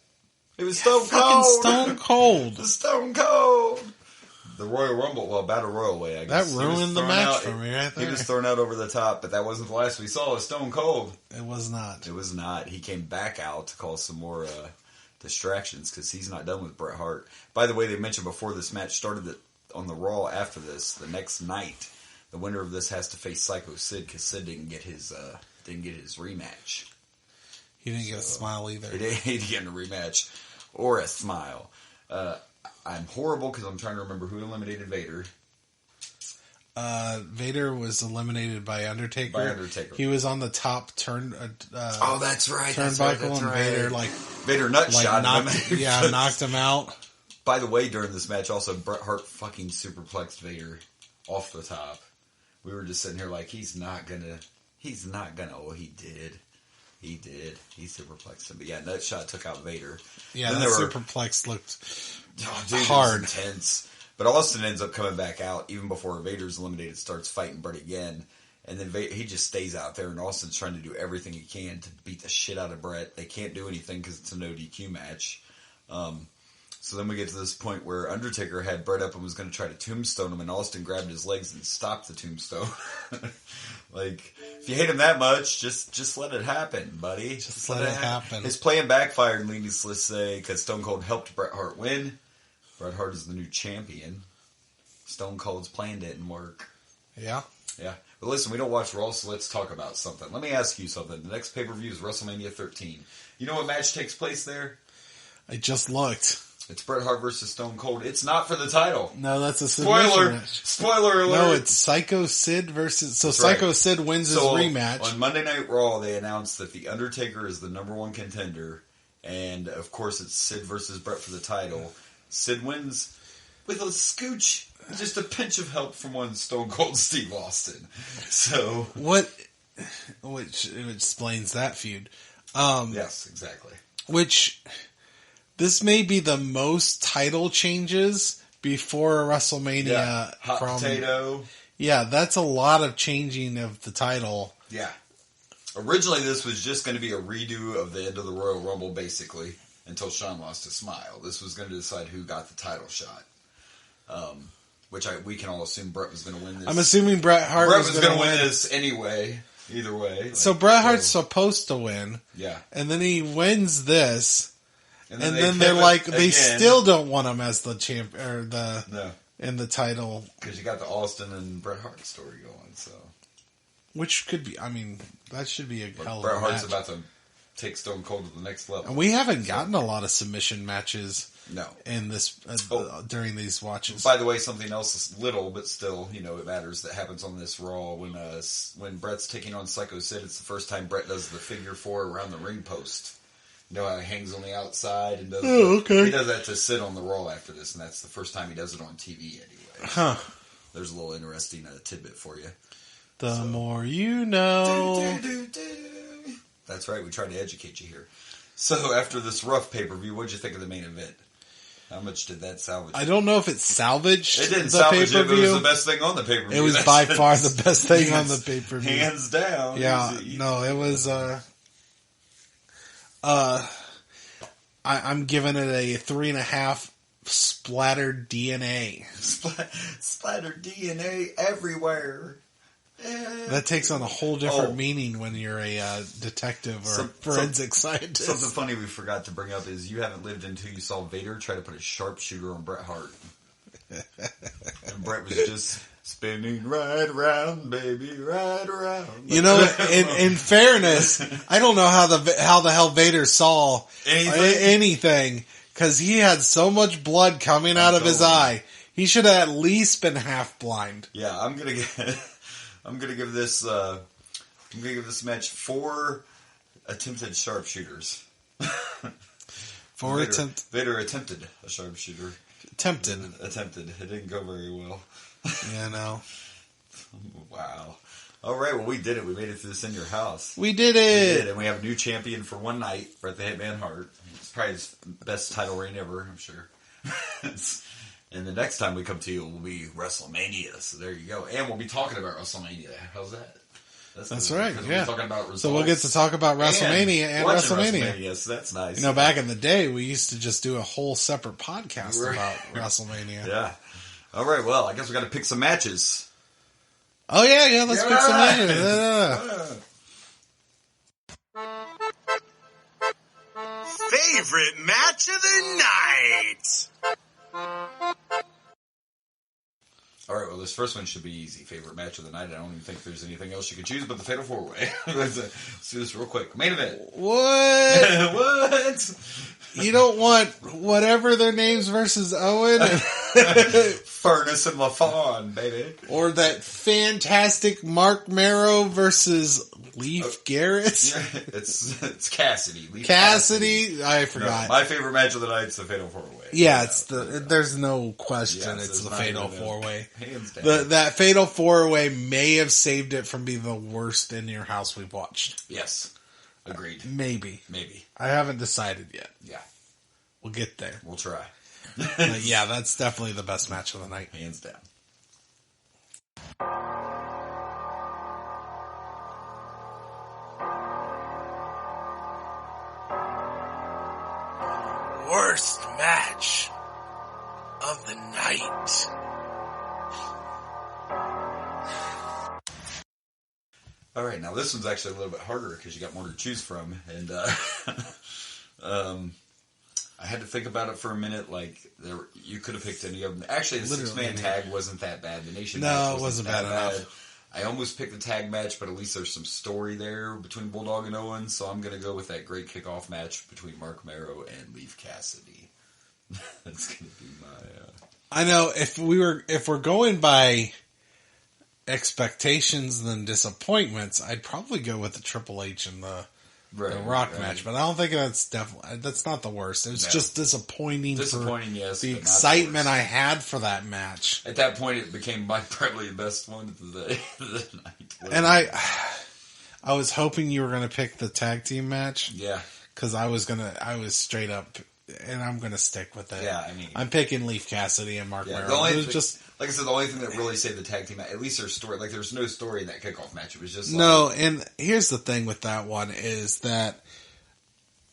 Speaker 3: It was Stone Cold.
Speaker 4: Fucking Stone Cold.
Speaker 3: The Stone Cold. The Royal Rumble, well, Battle Royal way, I guess.
Speaker 4: That ruined the match for me right there.
Speaker 3: He was thrown out over the top, but that wasn't the last we saw of Stone Cold.
Speaker 4: It was not.
Speaker 3: It was not. He came back out to cause some more distractions because he's not done with Bret Hart. By the way, they mentioned before this match started that on the Raw after this, the next night, the winner of this has to face Psycho Sid because Sid didn't get his rematch.
Speaker 4: He didn't get a smile either.
Speaker 3: He didn't get a rematch or a smile. I'm horrible because I'm trying to remember who eliminated Vader.
Speaker 4: Vader was eliminated by Undertaker. He was on the top turn.
Speaker 3: Oh, that's right.
Speaker 4: Turnbuckle, and Vader
Speaker 3: Vader nutshot him.
Speaker 4: Yeah, knocked him out.
Speaker 3: By the way, during this match, also Bret Hart fucking superplexed Vader off the top. We were just sitting here like he's not gonna. Oh, he did. He superplexed him. But yeah, Nutshot took out Vader.
Speaker 4: Yeah, that superplex looked
Speaker 3: hard. It was intense. But Austin ends up coming back out even before Vader's eliminated, starts fighting Bret again. And then he just stays out there, and Austin's trying to do everything he can to beat the shit out of Bret. They can't do anything because it's a no DQ match. So then we get to this point where Undertaker had Bret up and was going to try to tombstone him, and Austin grabbed his legs and stopped the tombstone. Like, if you hate him that much, just let it happen, buddy.
Speaker 4: Just let it happen.
Speaker 3: His plan backfired, needless to say, because Stone Cold helped Bret Hart win. Bret Hart is the new champion. Stone Cold's plan didn't work.
Speaker 4: Yeah.
Speaker 3: Yeah. But listen, we don't watch Raw, so let's talk about something. Let me ask you something. The next pay-per-view is WrestleMania 13. You know what match takes place there?
Speaker 4: I just looked.
Speaker 3: It's Bret Hart versus Stone Cold. It's not for the title.
Speaker 4: No, that's a submission match.
Speaker 3: Spoiler alert.
Speaker 4: No, it's Psycho Sid versus... So Psycho Sid wins his rematch.
Speaker 3: On Monday Night Raw, they announced that The Undertaker is the number one contender. And, of course, it's Sid versus Bret for the title. Sid wins with a scooch, just a pinch of help from one Stone Cold Steve Austin. So... Which
Speaker 4: explains that feud.
Speaker 3: Yes, exactly.
Speaker 4: This may be the most title changes before a WrestleMania.
Speaker 3: Yeah. Hot potato.
Speaker 4: Yeah, that's a lot of changing of the title.
Speaker 3: Yeah. Originally, this was just going to be a redo of the end of the Royal Rumble, basically, until Shawn lost a smile. This was going to decide who got the title shot. Which we can all assume Bret was going to win this.
Speaker 4: I'm assuming Bret Hart was going to win
Speaker 3: this anyway. Either way.
Speaker 4: So Bret Hart's supposed to win.
Speaker 3: Yeah.
Speaker 4: And then he wins this. And then they're like, they
Speaker 3: again.
Speaker 4: still don't want him as the champ or in the title
Speaker 3: because you got the Austin and Bret Hart story going. So,
Speaker 4: which could be, I mean, that should be a hell of a
Speaker 3: Bret Hart's
Speaker 4: match.
Speaker 3: about to take Stone Cold to the next level,
Speaker 4: and we haven't gotten a lot of submission matches.
Speaker 3: No,
Speaker 4: in this during these watches.
Speaker 3: By the way, something else is little, but still, it matters. That happens on this Raw when Bret's taking on Psycho Sid. It's the first time Bret does the figure 4 around the ring post. You know how he hangs on the outside and does he does that to Sid on the Raw after this, and that's the first time he does it on TV anyway.
Speaker 4: Huh.
Speaker 3: There's a little interesting tidbit for you.
Speaker 4: The more you know.
Speaker 3: That's right, we tried to educate you here. So after this rough pay-per-view, what'd you think of the main event? How much did that salvage?
Speaker 4: I don't know if it salvaged
Speaker 3: It didn't
Speaker 4: the
Speaker 3: salvage
Speaker 4: pay-per-view.
Speaker 3: It was the best thing on the pay-per-view.
Speaker 4: It was by far the best thing on the pay-per-view.
Speaker 3: Hands down.
Speaker 4: Yeah, no, it was... I'm giving it a 3.5 splattered DNA.
Speaker 3: Splattered DNA everywhere.
Speaker 4: That takes on a whole different meaning when you're a detective or a forensic scientist.
Speaker 3: Something funny we forgot to bring up is you haven't lived until you saw Vader try to put a sharpshooter on Bret Hart. And Bret was just spinning right around, baby, right around.
Speaker 4: In fairness, I don't know how the hell Vader saw anything because he had so much blood coming out of his eye. He should have at least been half blind.
Speaker 3: Yeah, I'm gonna give this match 4 attempted sharpshooters. Vader attempted a sharpshooter.
Speaker 4: Attempted.
Speaker 3: It didn't go very well.
Speaker 4: Yeah, no.
Speaker 3: Wow. All right, well, we did it. We made it through this in your house.
Speaker 4: We did
Speaker 3: We
Speaker 4: it.
Speaker 3: did, and we have a new champion for one night, Bret the Hitman Hart. It's probably his best title reign ever, I'm sure. And the next time we come to you will be WrestleMania. So there you go. And we'll be talking about WrestleMania. How's that?
Speaker 4: That's right. Yeah.
Speaker 3: We're talking about results.
Speaker 4: So we'll get to talk about WrestleMania and
Speaker 3: watching
Speaker 4: WrestleMania.
Speaker 3: So that's nice.
Speaker 4: You know, back in the day, we used to just do a whole separate podcast
Speaker 3: Right.
Speaker 4: about WrestleMania.
Speaker 3: Yeah. All right. Well, I guess we got to pick some matches.
Speaker 4: Oh yeah. Let's pick some
Speaker 3: Yeah.
Speaker 4: matches. Yeah.
Speaker 1: Favorite match of the night.
Speaker 3: All right, well, this first one should be easy. Favorite match of the night. I don't even think there's anything else you could choose but the Fatal 4-Way. Let's do this real quick. Main event.
Speaker 4: What?
Speaker 3: What?
Speaker 4: You don't want whatever their names versus Owen?
Speaker 3: Furnace and LaFawn, baby.
Speaker 4: Or that fantastic Mark Marrow versus Leif Garrett?
Speaker 3: Yeah, it's Cassidy. Leif
Speaker 4: Cassidy? I
Speaker 3: No,
Speaker 4: forgot.
Speaker 3: my favorite match of the night is the Fatal 4-Way.
Speaker 4: Yeah, it's there's no question
Speaker 3: Yes,
Speaker 4: it's
Speaker 3: there's
Speaker 4: the
Speaker 3: not
Speaker 4: Fatal
Speaker 3: even a-
Speaker 4: 4-Way.
Speaker 3: Hands down.
Speaker 4: That Fatal 4-Way may have saved it from being the worst in your house we've watched.
Speaker 3: Yes. Agreed.
Speaker 4: Maybe.
Speaker 3: Maybe.
Speaker 4: I haven't decided yet.
Speaker 3: Yeah.
Speaker 4: We'll get there.
Speaker 3: We'll try.
Speaker 4: But yeah, that's definitely the best match of the night.
Speaker 3: Hands down.
Speaker 1: Worst match of the night.
Speaker 3: All right, now this one's actually a little bit harder because you got more to choose from, and I had to think about it for a minute. Like, you could have picked any of them. Actually, the
Speaker 4: Literally
Speaker 3: six-man tag wasn't that bad. The Nation
Speaker 4: No,
Speaker 3: match
Speaker 4: it wasn't
Speaker 3: that
Speaker 4: bad enough.
Speaker 3: I almost picked the tag match, but at least there's some story there between Bulldog and Owen, so I'm going to go with that great kickoff match between Mark Marrow and Leif Cassidy. That's going to be my...
Speaker 4: I know if we're going by expectations than disappointments, I'd probably go with the Triple H and the Rock match, but I don't think that's not the worst. It was just disappointing.
Speaker 3: Disappointing, yes.
Speaker 4: The
Speaker 3: but not
Speaker 4: excitement
Speaker 3: the
Speaker 4: I
Speaker 3: worst.
Speaker 4: had for that match.
Speaker 3: At that point, it became probably the best one of the night.
Speaker 4: And I was hoping you were going to pick the tag team match.
Speaker 3: Yeah.
Speaker 4: Because I was straight up, and I'm going to stick with it.
Speaker 3: Yeah, I mean...
Speaker 4: I'm picking Leif Cassidy and Mark
Speaker 3: Yeah,
Speaker 4: Marrow.
Speaker 3: the only
Speaker 4: It was
Speaker 3: thing,
Speaker 4: just...
Speaker 3: like I said, the only thing that really saved the tag team, at least there's story. Like, there's no story in that kickoff match. It was just
Speaker 4: No,
Speaker 3: like,
Speaker 4: and here's the thing with that one is that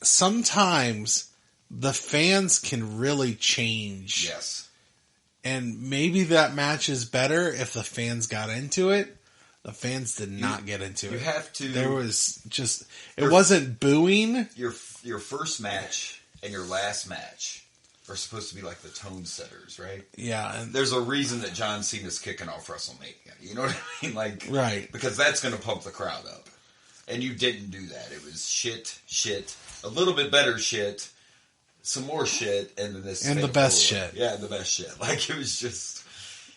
Speaker 4: sometimes the fans can really change.
Speaker 3: yes,
Speaker 4: And maybe that match is better if the fans got into it. The fans did not get into
Speaker 3: you
Speaker 4: it.
Speaker 3: have to.
Speaker 4: There was just... It wasn't booing.
Speaker 3: Your first match and your last match are supposed to be like the tone setters, right?
Speaker 4: Yeah. And
Speaker 3: There's a reason that John Cena's kicking off WrestleMania. You know what I mean? Like,
Speaker 4: Right.
Speaker 3: Because that's going to pump the crowd up. And you didn't do that. It was shit, a little bit better shit, some more shit, and then this...
Speaker 4: And the best shit.
Speaker 3: Yeah, the best shit. Like, it was just...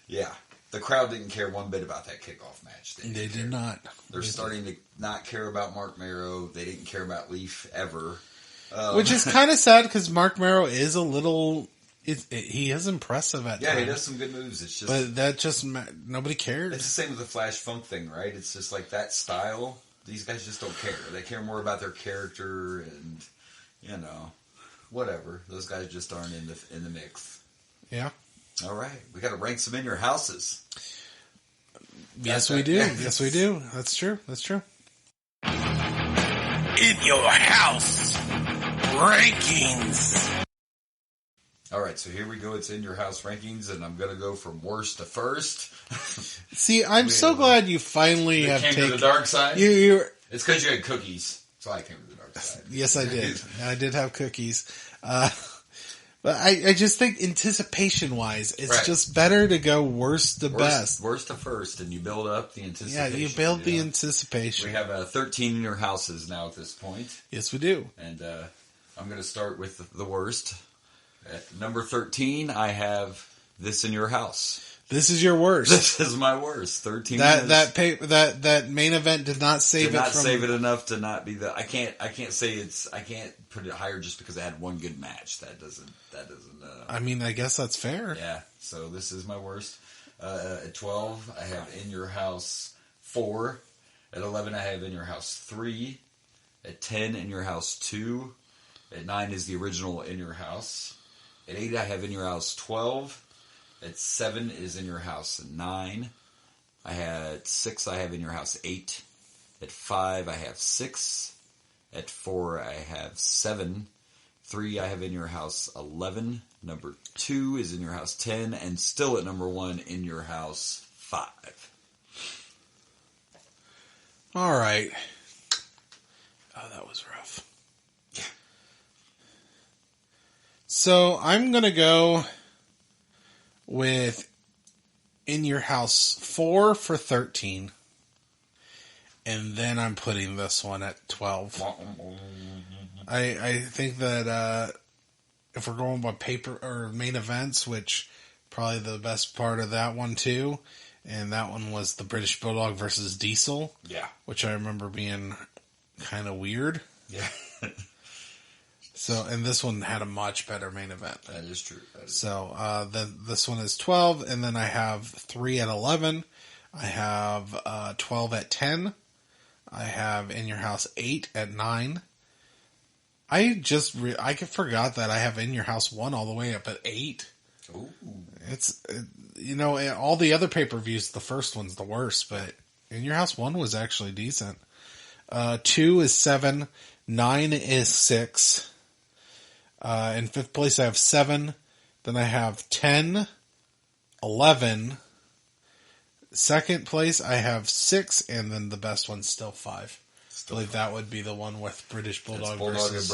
Speaker 3: Yeah. The crowd didn't care one bit about that kickoff match.
Speaker 4: They did not.
Speaker 3: They're starting to not care about Mark Marrow. They didn't care about Leif ever.
Speaker 4: Which is kind of sad because Mark Marrow is a little... he is impressive at
Speaker 3: Yeah,
Speaker 4: times.
Speaker 3: he does some good moves. It's just...
Speaker 4: But that just... Nobody cared.
Speaker 3: It's the same with the Flash Funk thing, right? It's just like that style. These guys just don't care. They care more about their character and, you know, whatever. Those guys just aren't in the mix.
Speaker 4: Yeah.
Speaker 3: All right. We got to rank some in your houses.
Speaker 4: Yes, we do. Yes, we do. That's true. That's true.
Speaker 1: In your house rankings.
Speaker 3: All right. So here we go. It's in your house rankings, and I'm going to go from worst to first.
Speaker 4: See, I'm so glad you finally have
Speaker 3: came
Speaker 4: taken...
Speaker 3: to the dark side?
Speaker 4: You're...
Speaker 3: It's because you had cookies. So I came to the dark side.
Speaker 4: Yes, I did. I did have cookies. But I just think anticipation-wise, it's
Speaker 3: Right.
Speaker 4: just better to go worst to best.
Speaker 3: Worst to first, and you build up the anticipation.
Speaker 4: Yeah, you build the
Speaker 3: know?
Speaker 4: anticipation.
Speaker 3: We have 13 in your houses now at this point.
Speaker 4: Yes, we do.
Speaker 3: And I'm going to start with the worst. At number 13, I have This in Your House.
Speaker 4: This is your worst.
Speaker 3: This is my worst. 13.
Speaker 4: That main event did not save
Speaker 3: did
Speaker 4: it
Speaker 3: not
Speaker 4: from...
Speaker 3: save it enough to not be the... I can't put it higher just because it had one good match. That doesn't
Speaker 4: I mean, I guess that's fair.
Speaker 3: yeah. So this is my worst. At 12, I have In Your House 4. At 11, I have In Your House 3. At 10, In Your House 2. At 9 is the original In Your House. At 8, I have In Your House 12. At 7 is In Your House 9. At 6, I have In Your House 8. At 5, I have 6. At 4, I have 7. 3, I have In Your House 11. Number 2 is In Your House 10. And still at number 1, In Your House 5.
Speaker 4: All right. Oh, that was rough.
Speaker 3: Yeah.
Speaker 4: So I'm going to go with In Your House 4 for 13. And then I'm putting this one at 12. I think that if we're going by paper or main events, which probably the best part of that one too, and that one was the British Bulldog versus Diesel.
Speaker 3: Yeah.
Speaker 4: Which I remember being kind of weird.
Speaker 3: Yeah.
Speaker 4: So, and this one had a much better main event.
Speaker 3: That is true.
Speaker 4: So, then this one is 12, and then I have 3 at 11. I have 12 at 10. I have In Your House 8 at 9. I forgot that I have In Your House 1 all the way up at 8.
Speaker 3: Ooh.
Speaker 4: All the other pay-per-views, the first one's the worst, but In Your House 1 was actually decent. 2 is 7. 9 is 6. In 5th place, I have 7. Then I have 10, 11. 2nd place, I have 6, and then the best one's still 5. I believe that would be the one with British Bulldog versus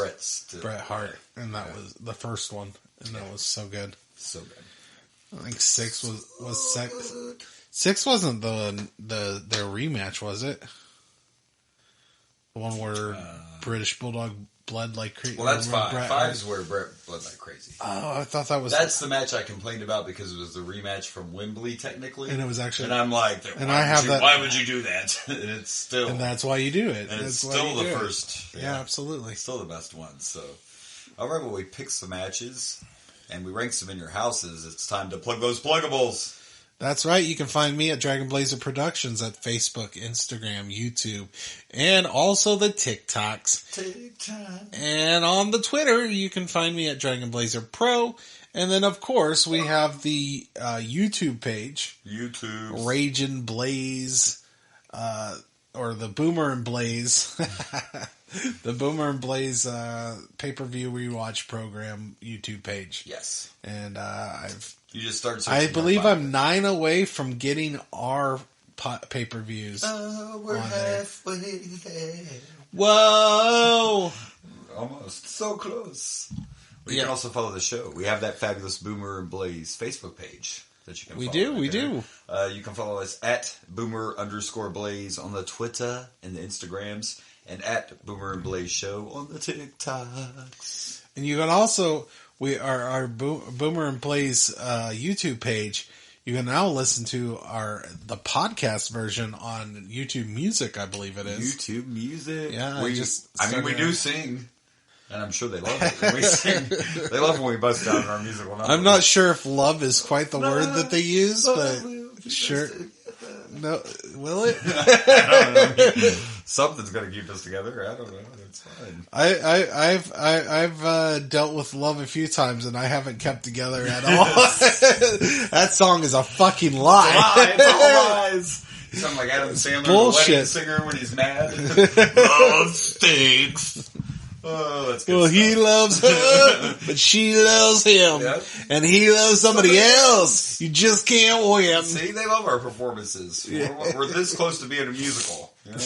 Speaker 4: Bret Hart, and that was the first one, and that was so good.
Speaker 3: So good.
Speaker 4: I think 6 was 6. 6 wasn't their rematch, was it? The one where British Bulldog bled like crazy.
Speaker 3: Well, that's 5. 5 is where Bret bled like crazy.
Speaker 4: Oh, I thought that was...
Speaker 3: That's the match I complained about because it was the rematch from Wembley, technically.
Speaker 4: And it was actually...
Speaker 3: And I'm like, why would you do that? And it's still...
Speaker 4: And that's why you do it.
Speaker 3: And it's still the first...
Speaker 4: Yeah, absolutely.
Speaker 3: Still the best one, so... All right, well, we picked some matches, and we ranked some In Your Houses. It's time to plug those pluggables.
Speaker 4: That's right. You can find me at Dragon Blazer Productions at Facebook, Instagram, YouTube, and also the TikToks.
Speaker 3: TikTok.
Speaker 4: And on the Twitter, you can find me at Dragon Blazer Pro. And then, of course, we have the YouTube page.
Speaker 3: YouTube.
Speaker 4: Ragin' Blaze, or the Boomer and Blaze. The Boomer and Blaze pay-per-view rewatch program YouTube page.
Speaker 3: Yes.
Speaker 4: And
Speaker 3: You just started
Speaker 4: I believe I'm 9 away from getting our pay-per-views.
Speaker 3: Oh, we're halfway there.
Speaker 4: Whoa!
Speaker 3: Almost. So close. Well, you
Speaker 4: Yeah.
Speaker 3: can also follow the show. We have that fabulous Boomer and Blaze Facebook page that you can follow.
Speaker 4: We do.
Speaker 3: You can follow us at Boomer_Blaze on the Twitter and the Instagrams, and at Boomer and Blaze Show on the TikToks.
Speaker 4: And you can also... Our Boomer and Blaze YouTube page. You can now listen to the podcast version on YouTube Music, I believe it is.
Speaker 3: YouTube Music.
Speaker 4: Yeah,
Speaker 3: we do sing, and I'm sure they love it when we sing. They love when we bust down in our musical numbers.
Speaker 4: I'm not sure if love is quite the word that they use, but sure. No, will it?
Speaker 3: I don't know. Something's going to keep us together. I don't know. It's fine.
Speaker 4: I've dealt with love a few times and I haven't kept together at all. That song is a fucking lie.
Speaker 3: It's all lies. You sound like Adam Sandler,
Speaker 4: Bullshit.
Speaker 3: the wedding singer when he's mad. Love stinks. Oh, that's good.
Speaker 4: Well, he loves her, but she loves him.
Speaker 3: Yep.
Speaker 4: And he loves somebody else. You just can't win.
Speaker 3: See, they love our performances.
Speaker 4: Yeah.
Speaker 3: We're this close to being a musical. You know?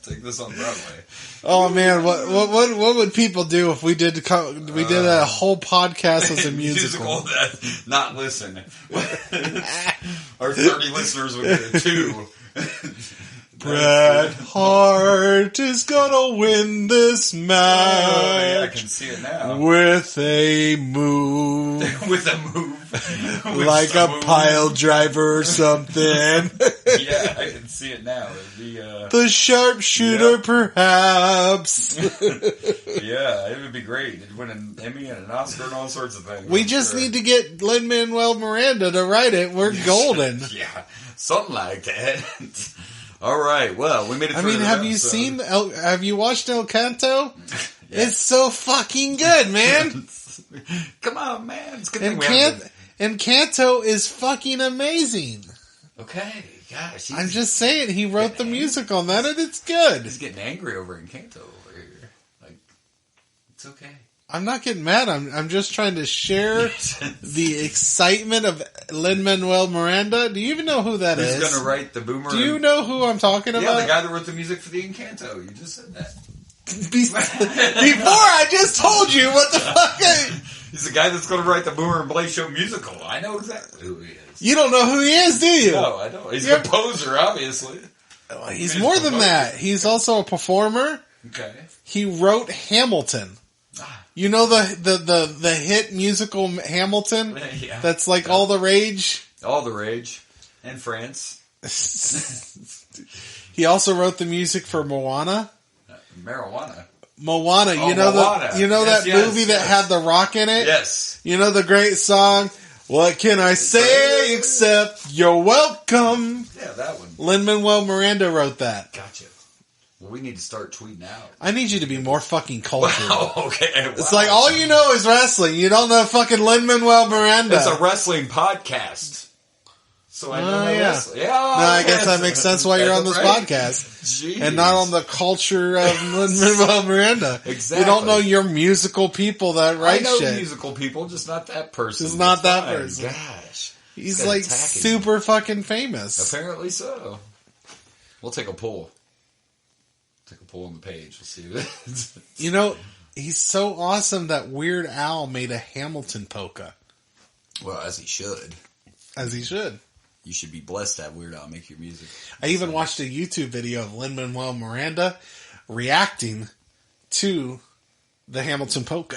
Speaker 3: Take this on Broadway.
Speaker 4: Oh man, what would people do if we did a whole podcast as a musical?
Speaker 3: That not listen. Our 30 listeners would get a 2.
Speaker 4: Bret Hart is gonna win this match.
Speaker 3: Oh, yeah, I can see it now.
Speaker 4: With a move.
Speaker 3: With a move.
Speaker 4: Like a pile driver or something.
Speaker 3: Yeah, I can see it now.
Speaker 4: The sharpshooter,
Speaker 3: Yep.
Speaker 4: perhaps.
Speaker 3: Yeah, it would be great. It'd win an Emmy and an Oscar and all sorts of things.
Speaker 4: We just need to get Lin-Manuel Miranda to write it. We're golden.
Speaker 3: Yeah, something like that. All right. Well, we made it
Speaker 4: I
Speaker 3: through.
Speaker 4: mean, have you watched El Canto?
Speaker 3: Yeah.
Speaker 4: It's so fucking good, man.
Speaker 3: Come on, man. It's a good thing we haven't been-
Speaker 4: Encanto is fucking amazing.
Speaker 3: Okay, gosh.
Speaker 4: I'm just saying, he wrote the music on that, and it's good.
Speaker 3: He's getting angry over Encanto over here. Like, it's okay.
Speaker 4: I'm not getting mad. I'm just trying to share the excitement of Lin-Manuel Miranda. Do you even know who that is?
Speaker 3: Who's going to write the Boomer?
Speaker 4: Do you know who I'm talking about?
Speaker 3: Yeah, the guy that wrote the music for the Encanto. You just said that.
Speaker 4: Before I just told you what the fuck.
Speaker 3: He's the guy that's going to write the Boomer and Blaze Show musical. I know exactly who he is.
Speaker 4: You don't know who he is, do you?
Speaker 3: No, I don't. He's a composer, obviously.
Speaker 4: He's more than that. He's also a performer.
Speaker 3: Okay.
Speaker 4: He wrote Hamilton. You know the hit musical Hamilton?
Speaker 3: Yeah.
Speaker 4: That's like all the rage?
Speaker 3: All the rage. And France.
Speaker 4: He also wrote the music for Moana.
Speaker 3: Marijuana.
Speaker 4: Moana.
Speaker 3: Oh,
Speaker 4: You know
Speaker 3: Moana.
Speaker 4: that movie that had The Rock in it?
Speaker 3: Yes.
Speaker 4: You know the great song, What Can I Say Except You're Welcome?
Speaker 3: Yeah, that one.
Speaker 4: Lin-Manuel Miranda wrote that.
Speaker 3: Gotcha. Well, we need to start tweeting out.
Speaker 4: I need you to be more fucking cultured.
Speaker 3: Oh, okay.
Speaker 4: It's like all you know is wrestling. You don't know fucking Lin-Manuel Miranda.
Speaker 3: It's a wrestling podcast. So I know my wrestling. Yeah.
Speaker 4: No, I guess that makes sense why you're on this podcast.
Speaker 3: Jeez.
Speaker 4: And not on the culture of Lin-Manuel Miranda.
Speaker 3: Exactly.
Speaker 4: You don't know your musical people that write
Speaker 3: I know
Speaker 4: shit.
Speaker 3: musical people, just not that person.
Speaker 4: Just not that
Speaker 3: fine.
Speaker 4: person.
Speaker 3: Gosh.
Speaker 4: He's
Speaker 3: This
Speaker 4: like
Speaker 3: guy's attacking
Speaker 4: super fucking famous.
Speaker 3: Apparently so. We'll take a poll. Take a poll on the page. We'll see.
Speaker 4: You know, he's so awesome that Weird Al made a Hamilton polka.
Speaker 3: Well, as he should.
Speaker 4: As he should.
Speaker 3: You should be blessed to have Weird Al make your music.
Speaker 4: I even watched a YouTube video of Lin-Manuel Miranda reacting to the Hamilton polka.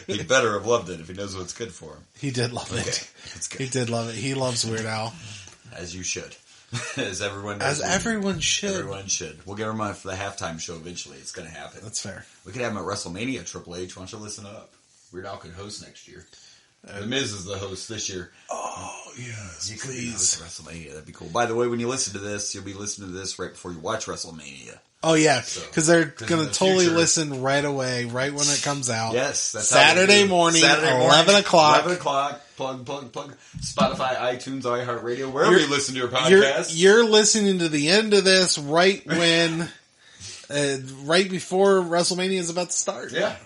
Speaker 3: He better have loved it if he knows what's good for him.
Speaker 4: He did love it.
Speaker 3: That's good.
Speaker 4: He did love it. He loves Weird Al.
Speaker 3: As you should. As everyone
Speaker 4: As
Speaker 3: knows.
Speaker 4: everyone should.
Speaker 3: Everyone should. We'll get him on for the halftime show eventually. It's going to happen.
Speaker 4: That's fair.
Speaker 3: We could have him at WrestleMania, Triple H. Why don't you listen up? Weird Al could host next year. The Miz is the host this year.
Speaker 4: Oh, yes,
Speaker 3: You could
Speaker 4: please.
Speaker 3: host WrestleMania. That'd be cool. By the way, when you listen to this, you'll be listening to this right before you watch WrestleMania.
Speaker 4: Oh, yeah,
Speaker 3: So,
Speaker 4: because they're
Speaker 3: 'cause
Speaker 4: going
Speaker 3: in
Speaker 4: to
Speaker 3: the
Speaker 4: totally
Speaker 3: future-
Speaker 4: listen right away, right when it comes out.
Speaker 3: Yes, that's how we
Speaker 4: Saturday
Speaker 3: do.
Speaker 4: morning,
Speaker 3: Saturday
Speaker 4: 11 o'clock.
Speaker 3: 11 o'clock. Plug. Spotify, iTunes, iHeartRadio, wherever you listen to your podcast.
Speaker 4: You're listening to the end of this right when... right before WrestleMania is about to start.
Speaker 3: Yeah.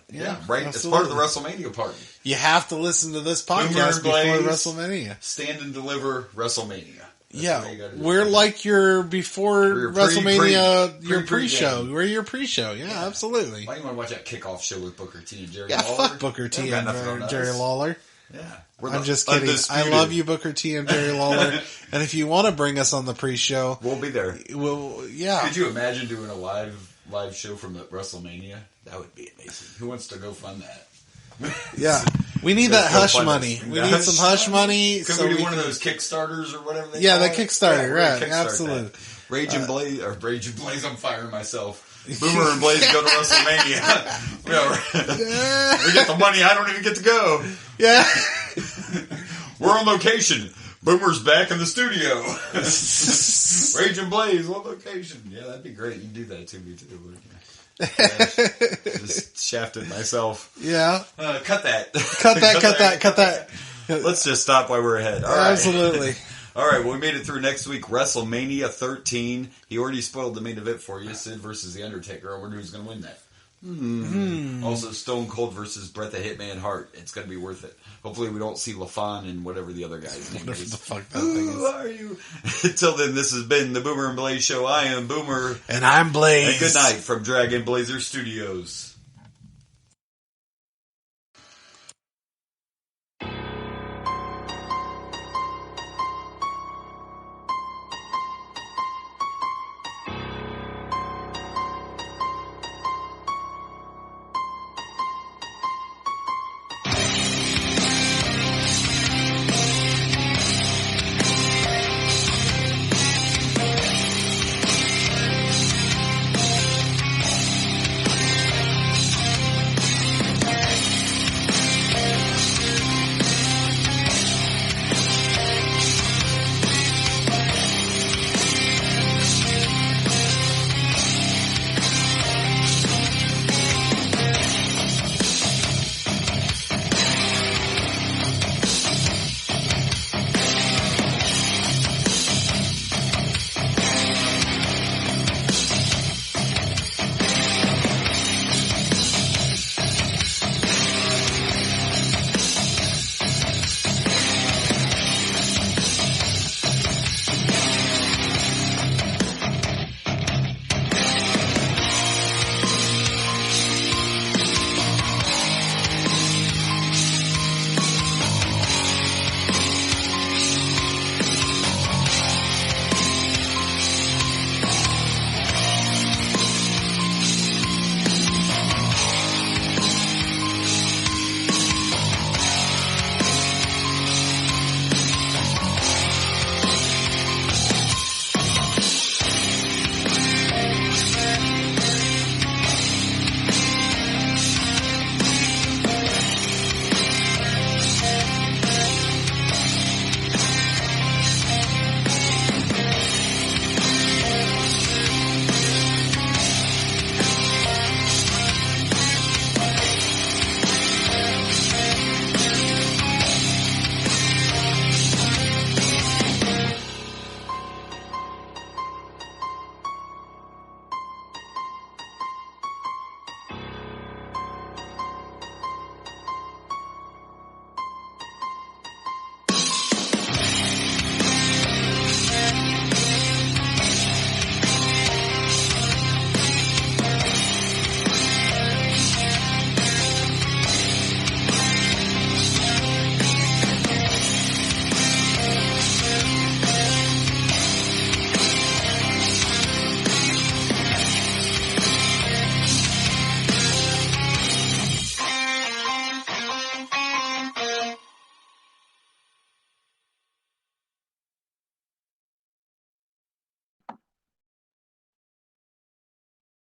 Speaker 3: Right. It's part of the WrestleMania party.
Speaker 4: You have to listen to this
Speaker 3: Boomer
Speaker 4: podcast
Speaker 3: and
Speaker 4: before
Speaker 3: Blaze.
Speaker 4: WrestleMania.
Speaker 3: Stand and deliver WrestleMania. That's
Speaker 4: Yeah,
Speaker 3: what you gotta do.
Speaker 4: we're like your before
Speaker 3: We're your
Speaker 4: WrestleMania, your
Speaker 3: pre-game.
Speaker 4: pre-show. We're your pre-show. Yeah, absolutely.
Speaker 3: Why do you want to watch that kickoff show with Booker T and Jerry
Speaker 4: Yeah,
Speaker 3: Lawler?
Speaker 4: fuck Booker T
Speaker 3: They got
Speaker 4: and
Speaker 3: nothing on
Speaker 4: Jerry
Speaker 3: us.
Speaker 4: Lawler.
Speaker 3: Yeah. We're
Speaker 4: I'm
Speaker 3: the
Speaker 4: just kidding. I
Speaker 3: undisputed.
Speaker 4: love you, Booker T and Jerry Lawler. And if you want to bring us on the pre-show,
Speaker 3: We'll be there.
Speaker 4: yeah.
Speaker 3: Could you imagine doing a live show from the WrestleMania? That would be amazing. Who wants to go fund that?
Speaker 4: Yeah. We need that
Speaker 3: Let's
Speaker 4: hush
Speaker 3: go fund
Speaker 4: money.
Speaker 3: it.
Speaker 4: We need some hush money.
Speaker 3: Could
Speaker 4: so
Speaker 3: we do one of those Kickstarters or whatever they
Speaker 4: Yeah,
Speaker 3: call
Speaker 4: the
Speaker 3: it?
Speaker 4: Kickstarter,
Speaker 3: we're
Speaker 4: right,
Speaker 3: gonna kickstart
Speaker 4: absolutely.
Speaker 3: that. Rage and Blaze, I'm firing myself. Boomer and Blaze go to WrestleMania. We get the money, I don't even get to go.
Speaker 4: Yeah.
Speaker 3: We're on location. Boomer's back in the studio. Rage and Blaze on location. Yeah, that'd be great. You can do that to me too. Wouldn't you? Just shafted myself.
Speaker 4: Yeah.
Speaker 3: Cut that.
Speaker 4: Cut that.
Speaker 3: Let's just stop while we're ahead. All right.
Speaker 4: Absolutely.
Speaker 3: All right, well, we made it through next week, WrestleMania 13. He already spoiled the main event for you, Sid versus The Undertaker. I wonder who's going to win that. Also, Stone Cold versus Bret the Hitman Hart. It's going to be worth it. Hopefully we don't see LaFon and whatever the other guy's name
Speaker 4: Whatever
Speaker 3: is.
Speaker 4: the fuck that thing
Speaker 3: Who
Speaker 4: is.
Speaker 3: are you? Until then, this has been the Boomer and Blaze Show. I am Boomer.
Speaker 4: And I'm Blaze.
Speaker 3: And good night from Dragon Blazer Studios.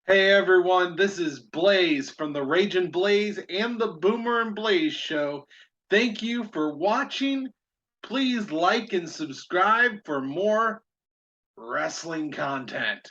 Speaker 4: Hey everyone, this is Blaze from the Raging Blaze and the Boomer and Blaze Show. Thank you for watching. Please like and subscribe for more wrestling content.